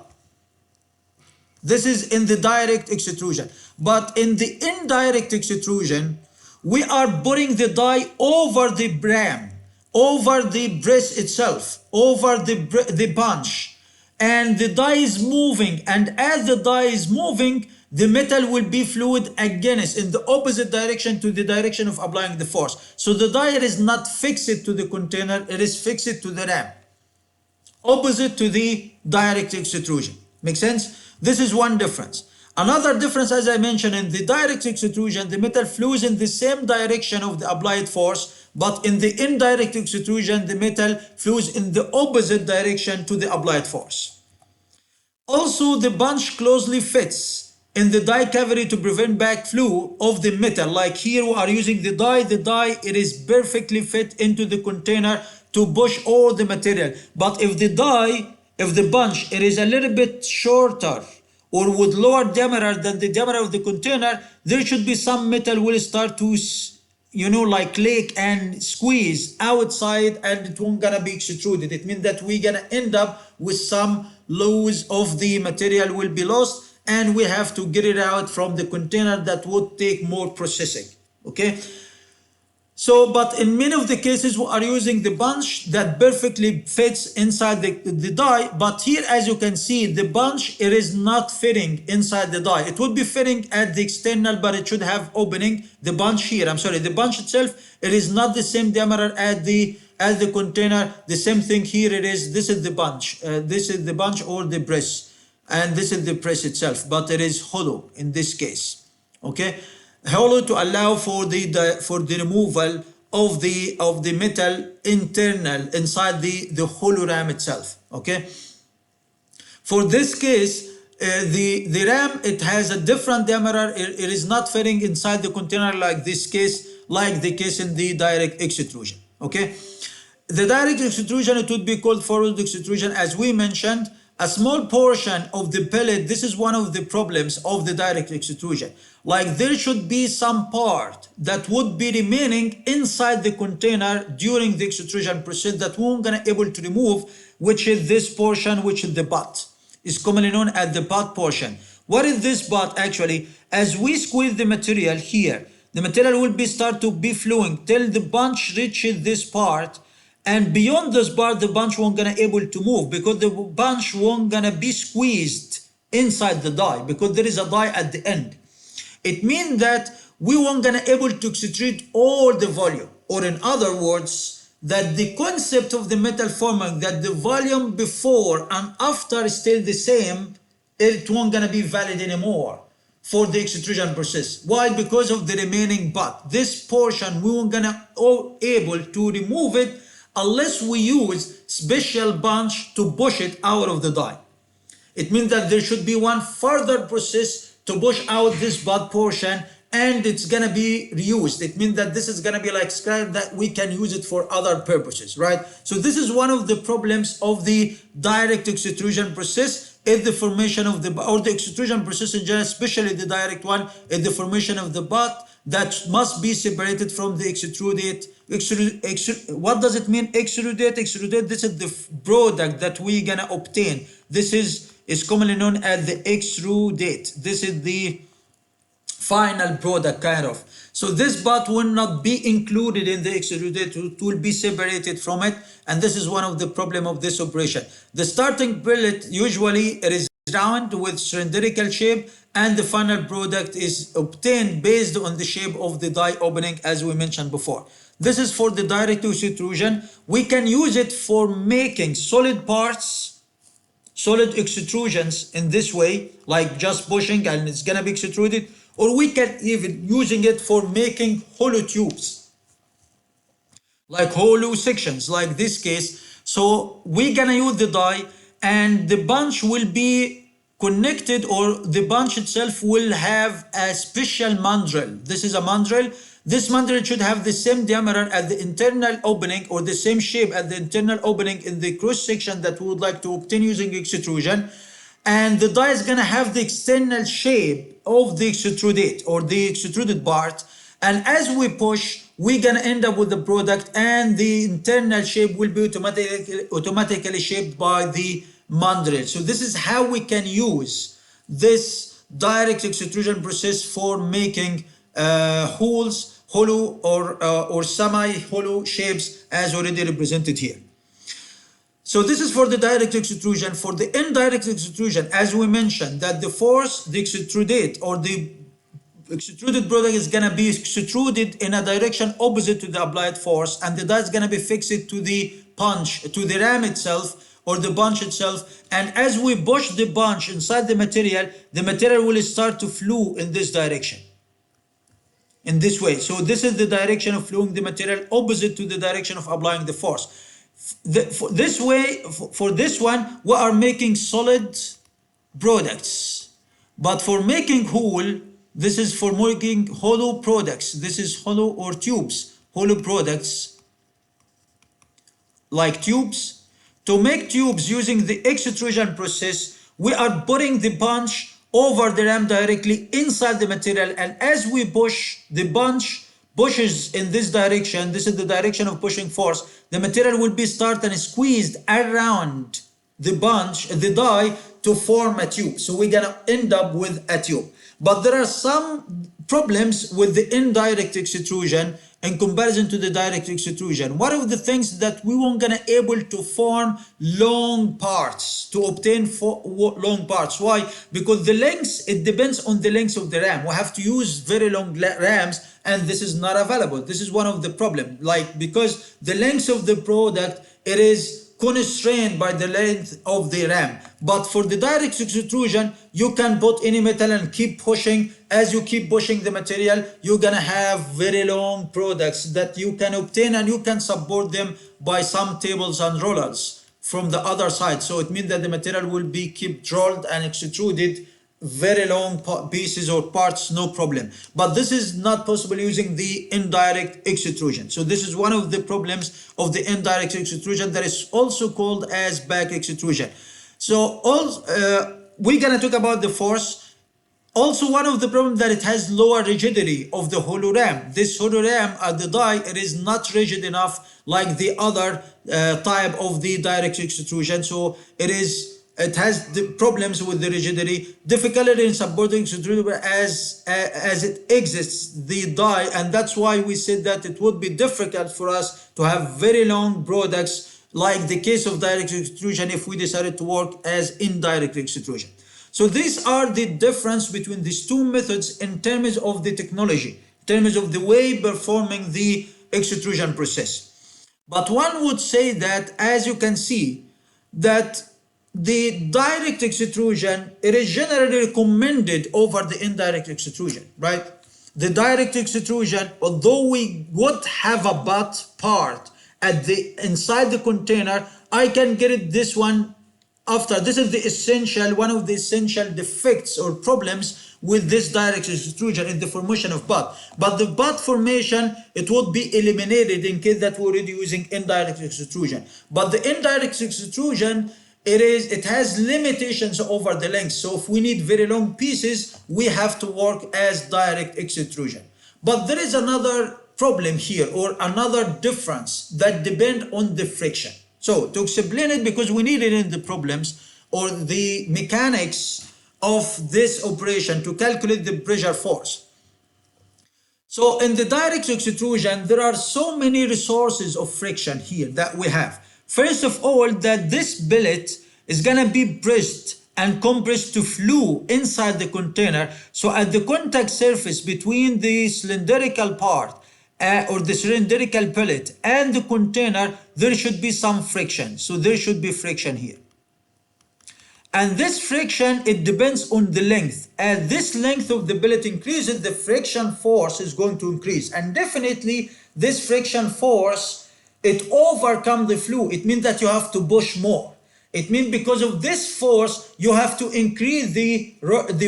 This is in the direct extrusion. But in the indirect extrusion, we are putting the die over the ram, over the press itself, over the bunch, and the die is moving, and as the die is moving, the metal will be fluid against in the opposite direction to the direction of applying the force. So the die is not fixed to the container, it is fixed to the ram, opposite to the direct extrusion. Make sense? This is one difference. Another difference, as I mentioned, in the direct extrusion, the metal flows in the same direction of the applied force, but in the indirect extrusion, the metal flows in the opposite direction to the applied force. Also, the bunch closely fits in the die cavity to prevent backflow of the metal. Like here, we are using the die it is perfectly fit into the container to push all the material. But if the bunch, it is a little bit shorter or with lower diameter than the diameter of the container, there should be some metal will start to, like leak and squeeze outside, and it won't gonna be extruded. It means that we're gonna end up with some loss of the material will be lost, and we have to get it out from the container. That would take more processing, okay? So, but in many of the cases, we are using the bunch that perfectly fits inside the die. But here, as you can see, the bunch, it is not fitting inside the die. It would be fitting at the external, but it should have opening. The bunch here, I'm sorry, the bunch itself, it is not the same diameter as the container. The same thing here, it is, this is the bunch. This is the bunch or the press. And this is the press itself, but it is hollow in this case, okay? Hollow to allow for the removal of the metal internal inside the hollow ram itself, okay? For this case, the ram, it has a different diameter. It is not fitting inside the container like this case, like the case in the direct extrusion, okay? The direct extrusion, it would be called forward extrusion, as we mentioned. A small portion of the pellet, this is one of the problems of the direct extrusion. Like there should be some part that would be remaining inside the container during the extrusion process that we're gonna able to remove, which is this portion, which is the butt. It's commonly known as the butt portion. What is this butt actually? As we squeeze the material here, the material will start to be flowing till the bunch reaches this part. And beyond this part, the bunch won't gonna able to move because the bunch won't gonna be squeezed inside the die because there is a die at the end. It means that we won't gonna able to extrude all the volume, or in other words, that the concept of the metal forming, that the volume before and after is still the same, it won't gonna be valid anymore for the extrusion process. Why? Because of the remaining butt. This portion, we won't gonna able to remove it unless we use special bunch to push it out of the die. It means that there should be one further process to push out this butt portion, and it's gonna be reused. It means that this is gonna be like scrap that we can use it for other purposes, right? So this is one of the problems of the direct extrusion process, is the formation of the extrusion process in general, especially the direct one, is the formation of the butt that must be separated from the extruded. What does it mean, extruded? Extruded, this is the product that we're gonna obtain. This is commonly known as the extruded. This is the final product, kind of. So this butt will not be included in the extruded, it will be separated from it, and this is one of the problem of this operation. The starting billet, usually it is round with cylindrical shape, and the final product is obtained based on the shape of the die opening, as we mentioned before. This is for the direct extrusion. We can use it for making solid parts, solid extrusions in this way, like just pushing and it's gonna be extruded, or we can even using it for making hollow tubes, like hollow sections, like this case. So we're gonna use the die, and the bunch will be connected, or the bunch itself will have a special mandrel. This is a mandrel. This mandrel should have the same diameter at the internal opening, or the same shape at the internal opening in the cross section that we would like to obtain using extrusion. And the die is gonna have the external shape of the extruded, or the extruded part. And as we push, we're gonna end up with the product, and the internal shape will be automatically shaped by the mandrel. So this is how we can use this direct extrusion process for making holes, hollow or semi-hollow shapes, as already represented here. So this is for the direct extrusion. For the indirect extrusion, as we mentioned, that the force, the extruded or the extruded product is gonna be extruded in a direction opposite to the applied force, and the die is gonna be fixed to the punch, to the ram itself or the bunch itself. And as we push the bunch inside the material will start to flow in this direction, in this way. So this is the direction of flowing the material opposite to the direction of applying the force. For this one, we are making solid products. But for making whole, this is for making hollow products. This is hollow or tubes, hollow products like tubes. To make tubes using the extrusion process, we are putting the bunch over the ram directly inside the material, and as we push, the bunch pushes in this direction. This is the direction of pushing force. The material will be started and squeezed around the bunch, the die, to form a tube. So we're gonna end up with a tube. But there are some problems with the indirect extrusion in comparison to the direct extrusion. One of the things that we weren't gonna able to form long parts, to obtain long parts. Why? Because the length, it depends on the length of the ram. We have to use very long rams, and this is not available. This is one of the problems. Like, because the length of the product, it is constrained by the length of the ram. But for the direct extrusion, you can put any metal and keep pushing. As you keep pushing the material, you're gonna have very long products that you can obtain, and you can support them by some tables and rollers from the other side. So it means that the material will be kept rolled and extruded, very long pieces or parts, no problem. But this is not possible using the indirect extrusion. So this is one of the problems of the indirect extrusion, that is also called as back extrusion. So we're gonna talk about the force. Also, one of the problems that it has lower rigidity of the hollow ram. This hollow ram at the die, it is not rigid enough like the other type of the direct extrusion. So it has the problems with the rigidity, difficulty in supporting extrusion as it exists the die, and that's why we said that it would be difficult for us to have very long products like the case of direct extrusion if we decided to work as indirect extrusion. So these are the difference between these two methods in terms of the technology, in terms of the way performing the extrusion process. But one would say that, as you can see, that the direct extrusion, it is generally recommended over the indirect extrusion, right? The direct extrusion, although we would have a butt part at the inside the container, I can get it this one after. This is the essential, one of the essential defects or problems with this direct extrusion in the formation of butt. But the butt formation, it would be eliminated in case that we're already using indirect extrusion. But the indirect extrusion, it has limitations over the length. So if we need very long pieces, we have to work as direct extrusion. But there is another problem here, or another difference that depend on the friction. So to explain it, because we need it in the problems or the mechanics of this operation to calculate the pressure force. So in the direct extrusion, there are so many resources of friction here that we have. First of all, that this billet is gonna be pressed and compressed to flow inside the container. So at the contact surface between the cylindrical part or the cylindrical pellet and the container, there should be some friction. So there should be friction here. And this friction, it depends on the length. As this length of the pellet increases, the friction force is going to increase. And definitely this friction force, it overcomes the flow. It means that you have to push more. It means because of this force, you have to increase the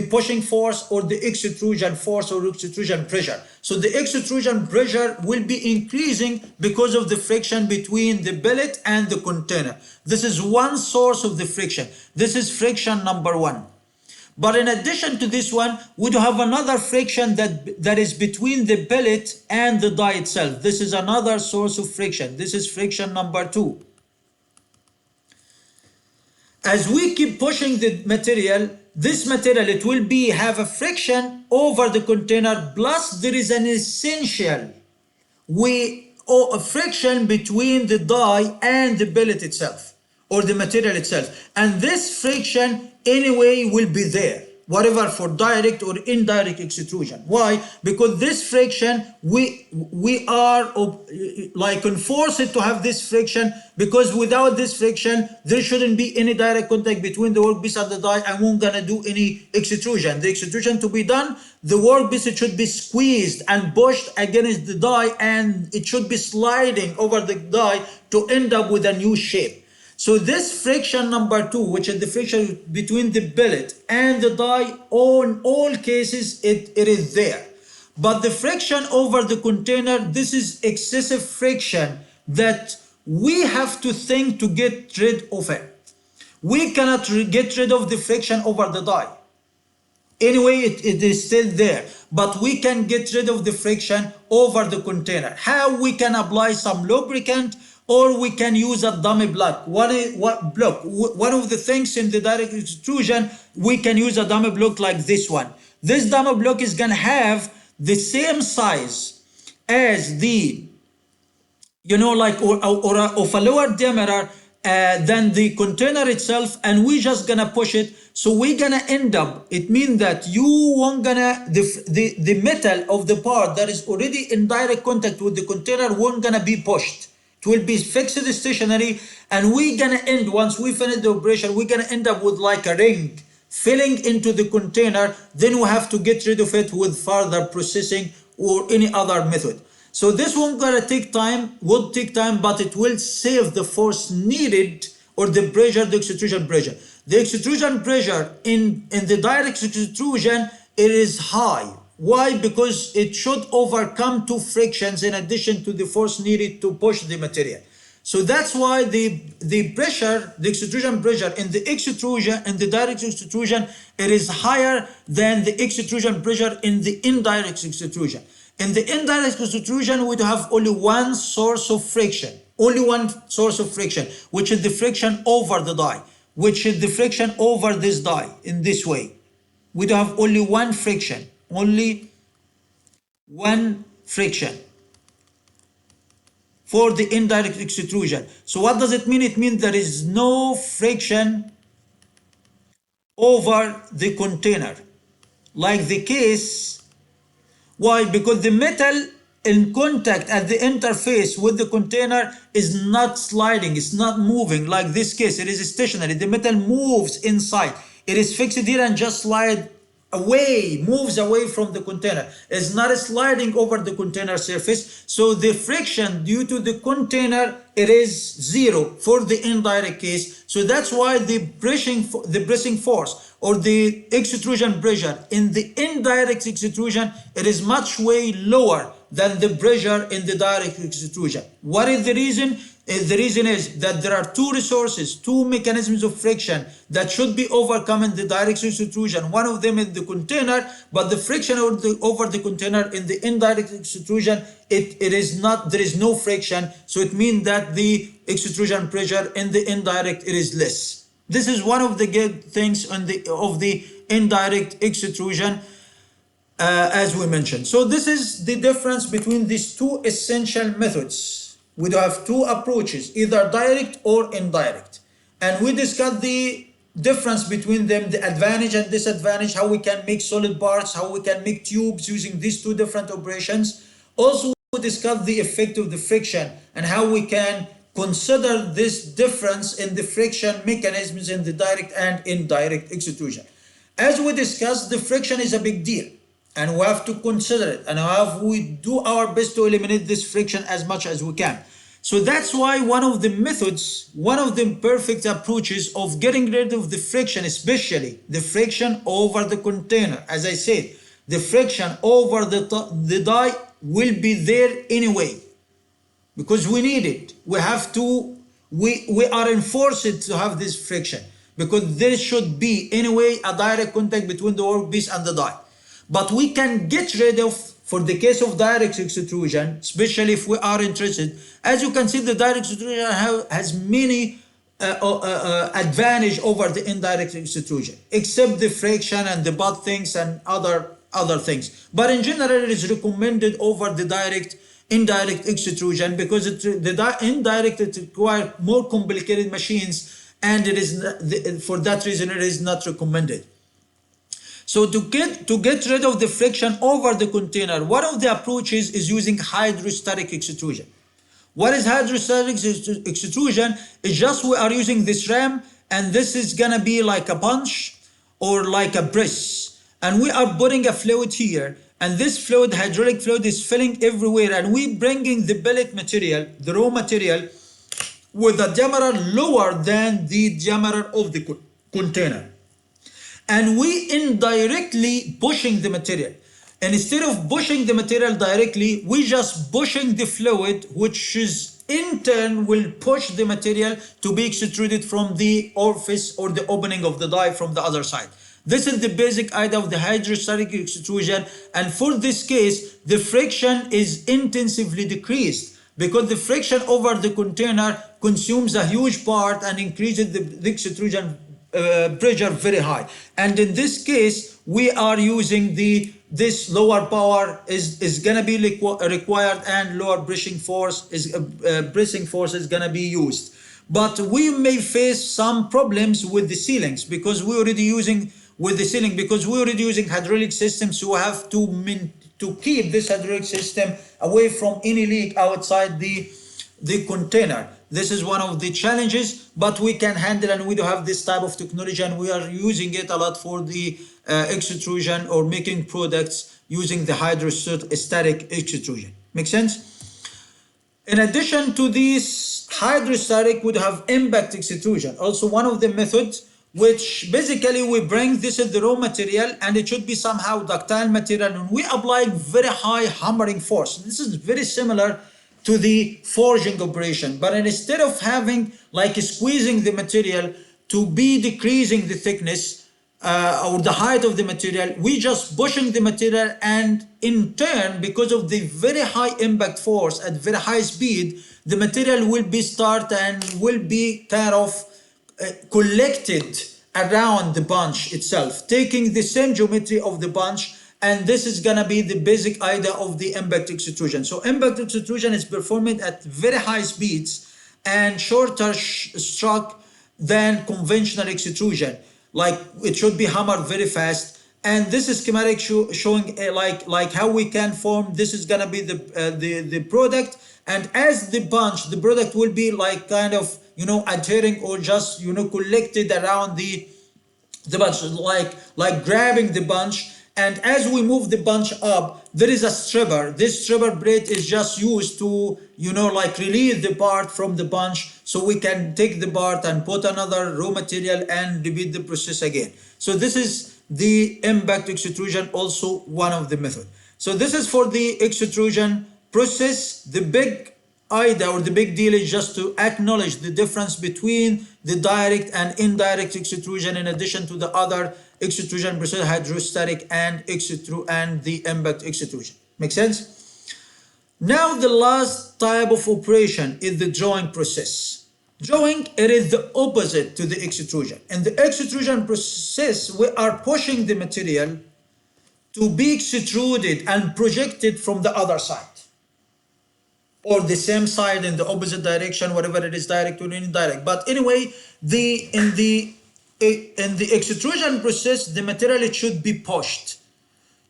pushing force or the extrusion force or extrusion pressure. So the extrusion pressure will be increasing because of the friction between the billet and the container. This is one source of the friction. This is friction number one. But in addition to this one, we do have another friction that is between the billet and the die itself. This is another source of friction. This is friction number two. As we keep pushing the material, this material, it will have a friction over the container, plus there is an essential a friction between the die and the billet itself, or the material itself. And this friction anyway will be there, whatever for direct or indirect extrusion. Why? Because this friction, we are like enforced to have this friction, because without this friction, there shouldn't be any direct contact between the workpiece and the die, and we're gonna do any extrusion. The extrusion to be done, the workpiece, it should be squeezed and pushed against the die, and it should be sliding over the die to end up with a new shape. So this friction number two, which is the friction between the billet and the die, in all cases, it is there. But the friction over the container, this is excessive friction that we have to think to get rid of it. We cannot get rid of the friction over the die. Anyway, it is still there, but we can get rid of the friction over the container. How? We can apply some lubricant, or we can use a dummy block. One of the things in the direct extrusion, we can use a dummy block like this one. This dummy block is gonna have the same size as the, like or of a lower diameter than the container itself, and we just gonna push it. So we're gonna end up, it means that you won't gonna, the metal of the part that is already in direct contact with the container won't gonna be pushed. It will be fixed stationary, and we're gonna end, once we finish the operation, we're gonna end up with like a ring filling into the container. Then we have to get rid of it with further processing or any other method. So this one would take time, but it will save the force needed, or the pressure, the extrusion pressure. The extrusion pressure in the direct extrusion, it is high. Why? Because it should overcome two frictions in addition to the force needed to push the material. So that's why the pressure, the extrusion pressure in the extrusion and the direct extrusion, it is higher than the extrusion pressure in the indirect extrusion. In the indirect extrusion, we have only one source of friction, which is the friction over the die, which is the friction over this die in this way. We have only one friction, for the indirect extrusion. So what does it mean? It means there is no friction over the container, like the case. Why? Because the metal in contact at the interface with the container is not sliding, it's not moving like this case. It is stationary. The metal moves inside. It is fixed here and just slide away, moves away from the container. It's not sliding over the container surface. So the friction due to the container, it is zero for the indirect case. So that's why the pressing force or the extrusion pressure in the indirect extrusion, it is much way lower than the pressure in the direct extrusion. What is the reason? The reason is that there are two mechanisms of friction that should be overcome in the direct extrusion. One of them is the container, but the friction over the container in the indirect extrusion, it is not, there is no friction. So it means that the extrusion pressure in the indirect, it is less. This is one of the good things of the indirect extrusion, as we mentioned. So this is the difference between these two essential methods. We do have two approaches, either direct or indirect. And we discussed the difference between them, the advantage and disadvantage, how we can make solid parts, how we can make tubes using these two different operations. Also, we discuss the effect of the friction and how we can consider this difference in the friction mechanisms in the direct and indirect extrusion. As we discussed, the friction is a big deal and we have to consider it, and we do our best to eliminate this friction as much as we can. So that's why one of the methods, one of the perfect approaches of getting rid of the friction, especially the friction over the container. As I said, the friction over the die will be there anyway because we need it. We have to, we are enforced to have this friction because there should be anyway a direct contact between the workpiece and the die. But we can get rid of, for the case of direct extrusion, especially if we are interested, as you can see, the direct extrusion has many advantage over the indirect extrusion, except the friction and the bad things and other things. But in general, it is recommended over the indirect extrusion because the indirect, it requires more complicated machines, and it is for that reason it is not recommended. So to get rid of the friction over the container, one of the approaches is using hydrostatic extrusion. What is hydrostatic extrusion? It's just we are using this ram, and this is gonna be like a punch or like a press, and we are putting a fluid here, and this fluid, hydraulic fluid, is filling everywhere, and we bringing the billet material, the raw material, with a diameter lower than the diameter of the container. And we indirectly pushing the material. And instead of pushing the material directly, we just pushing the fluid, which is in turn will push the material to be extruded from the orifice or the opening of the die from the other side. This is the basic idea of the hydrostatic extrusion. And for this case, the friction is intensively decreased because the friction over the container consumes a huge part and increases the extrusion pressure very high. And in this case, we are using this lower power is gonna be required, and lower pressing force is gonna be used. But we may face some problems with the ceilings because we're already using hydraulic systems. So we have to keep this hydraulic system away from any leak outside the container. This is one of the challenges, but we can handle, and we do have this type of technology, and we are using it a lot for the extrusion or making products using the hydrostatic extrusion. Make sense? In addition to this hydrostatic, we have impact extrusion, also one of the methods, which basically we bring this is the raw material, and it should be somehow ductile material, and we apply very high hammering force. This is very similar to the forging operation, but instead of having like squeezing the material to be decreasing the thickness or the height of the material, we just pushing the material, and in turn, because of the very high impact force at very high speed, the material will be and will be kind of collected around the bunch itself, taking the same geometry of the bunch. And this is gonna be the basic idea of the impact extrusion. So impact extrusion is performed at very high speeds and shorter stroke than conventional extrusion. Like it should be hammered very fast. And this is schematic showing like how we can form. This is gonna be the product. And as the product will be like kind of adhering or just collected around the bunch, like grabbing the bunch. And as we move the bunch up, there is a stripper. This stripper blade is just used to, like release the part from the bunch, so we can take the part and put another raw material and repeat the process again. So this is the impact extrusion, also one of the methods. So this is for the extrusion process. The big idea or the big deal is just to acknowledge the difference between the direct and indirect extrusion, in addition to the other extrusion process, hydrostatic and the impact extrusion. Make sense? Now the last type of operation is the drawing process. Drawing, it is the opposite to the extrusion. In the extrusion process, we are pushing the material to be extruded and projected from the other side, or the same side in the opposite direction, whatever it is, direct or indirect. But anyway, in the in the extrusion process, the material it should be pushed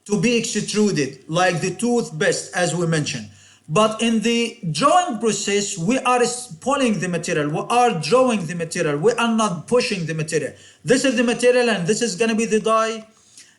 to be extruded like the toothpaste, as we mentioned. But in the drawing process, we are pulling the material, we are drawing the material, we are not pushing the material. This is the material and this is going to be the die,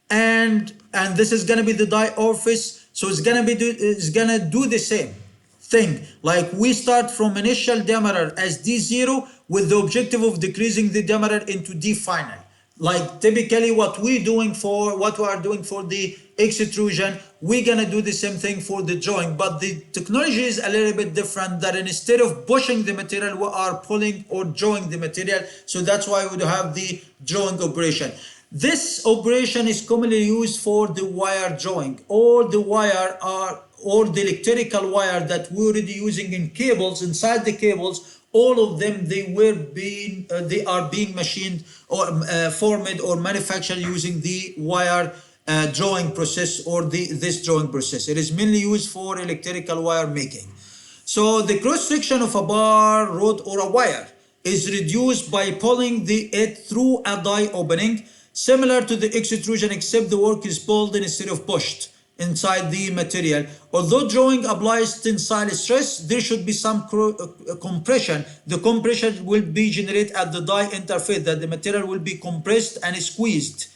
and this is going to be the die orifice. So it's going to do the same thing. Like we start from initial diameter as D0 with the objective of decreasing the diameter into D final. Like typically what we are doing for the extrusion, we're gonna do the same thing for the drawing, but the technology is a little bit different, that instead of pushing the material, we are pulling or drawing the material. So that's why we have the drawing operation. This operation is commonly used for the wire drawing, or the wire or the electrical wire that we're already using in cables. Inside the cables, all of them, they are being machined or formed or manufactured using the wire drawing process, or this drawing process. It is mainly used for electrical wire making. So the cross section of a bar, rod, or a wire is reduced by pulling it through a die opening, similar to the extrusion, except the work is pulled instead of pushed inside the material. Although drawing applies tensile stress, there should be some compression. The compression will be generated at the die interface, that the material will be compressed and squeezed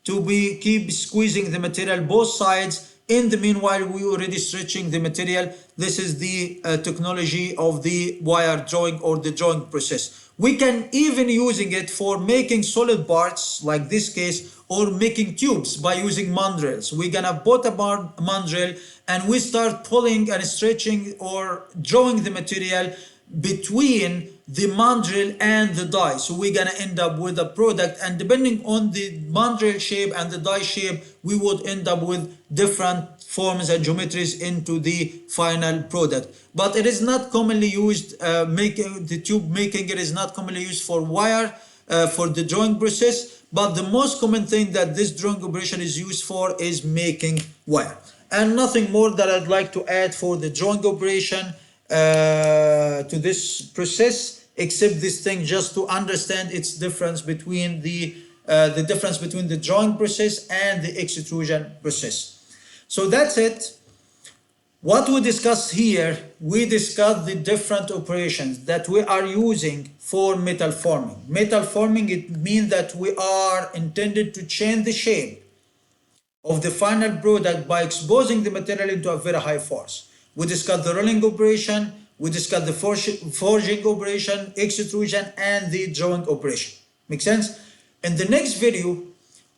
to keep squeezing the material both sides. In the meanwhile, we already stretching the material. This is the technology of the wire drawing or the drawing process. We can even using it for making solid parts, like this case, or making tubes by using mandrels. We're gonna put a mandrel and we start pulling and stretching or drawing the material between the mandrel and the die. So we're gonna end up with a product, and depending on the mandrel shape and the die shape, we would end up with different forms and geometries into the final product. But it is not commonly used, making the tube making, it is not commonly used for wire, for the drawing process. But the most common thing that this drawing operation is used for is making wire. And nothing more that I'd like to add for the drawing operation to this process, except this thing, just to understand its difference between the difference between the drawing process and the extrusion process. So that's it. What we discussed here, we discussed the different operations that we are using for metal forming. Metal forming, it means that we are intended to change the shape of the final product by exposing the material into a very high force. We discussed the rolling operation, we discussed the forging operation, extrusion, and the drawing operation. Make sense? In the next video,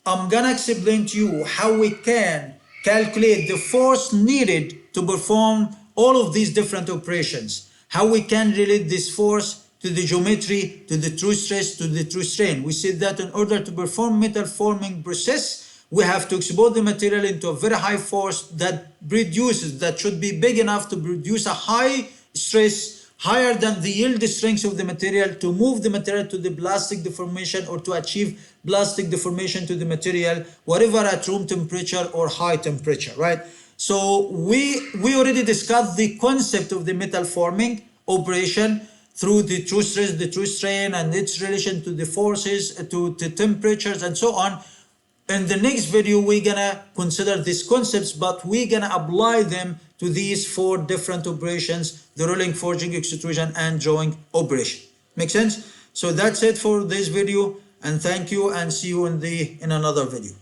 I'm gonna explain to you how we can calculate the force needed to perform all of these different operations, how we can relate this force to the geometry, to the true stress, to the true strain. We said that in order to perform metal forming process, we have to expose the material into a very high force that should be big enough to produce a high stress, higher than the yield strength of the material, to move the material to the plastic deformation, or to achieve plastic deformation to the material, whatever at room temperature or high temperature, right? So we already discussed the concept of the metal forming operation through the true stress, the true strain, and its relation to the forces, to the temperatures, and so on. In the next video, we're gonna consider these concepts, but we're gonna apply them to these 4 different operations: the rolling, forging, extrusion, and drawing operation. Make sense? So that's it for this video, and thank you, and see you in another video.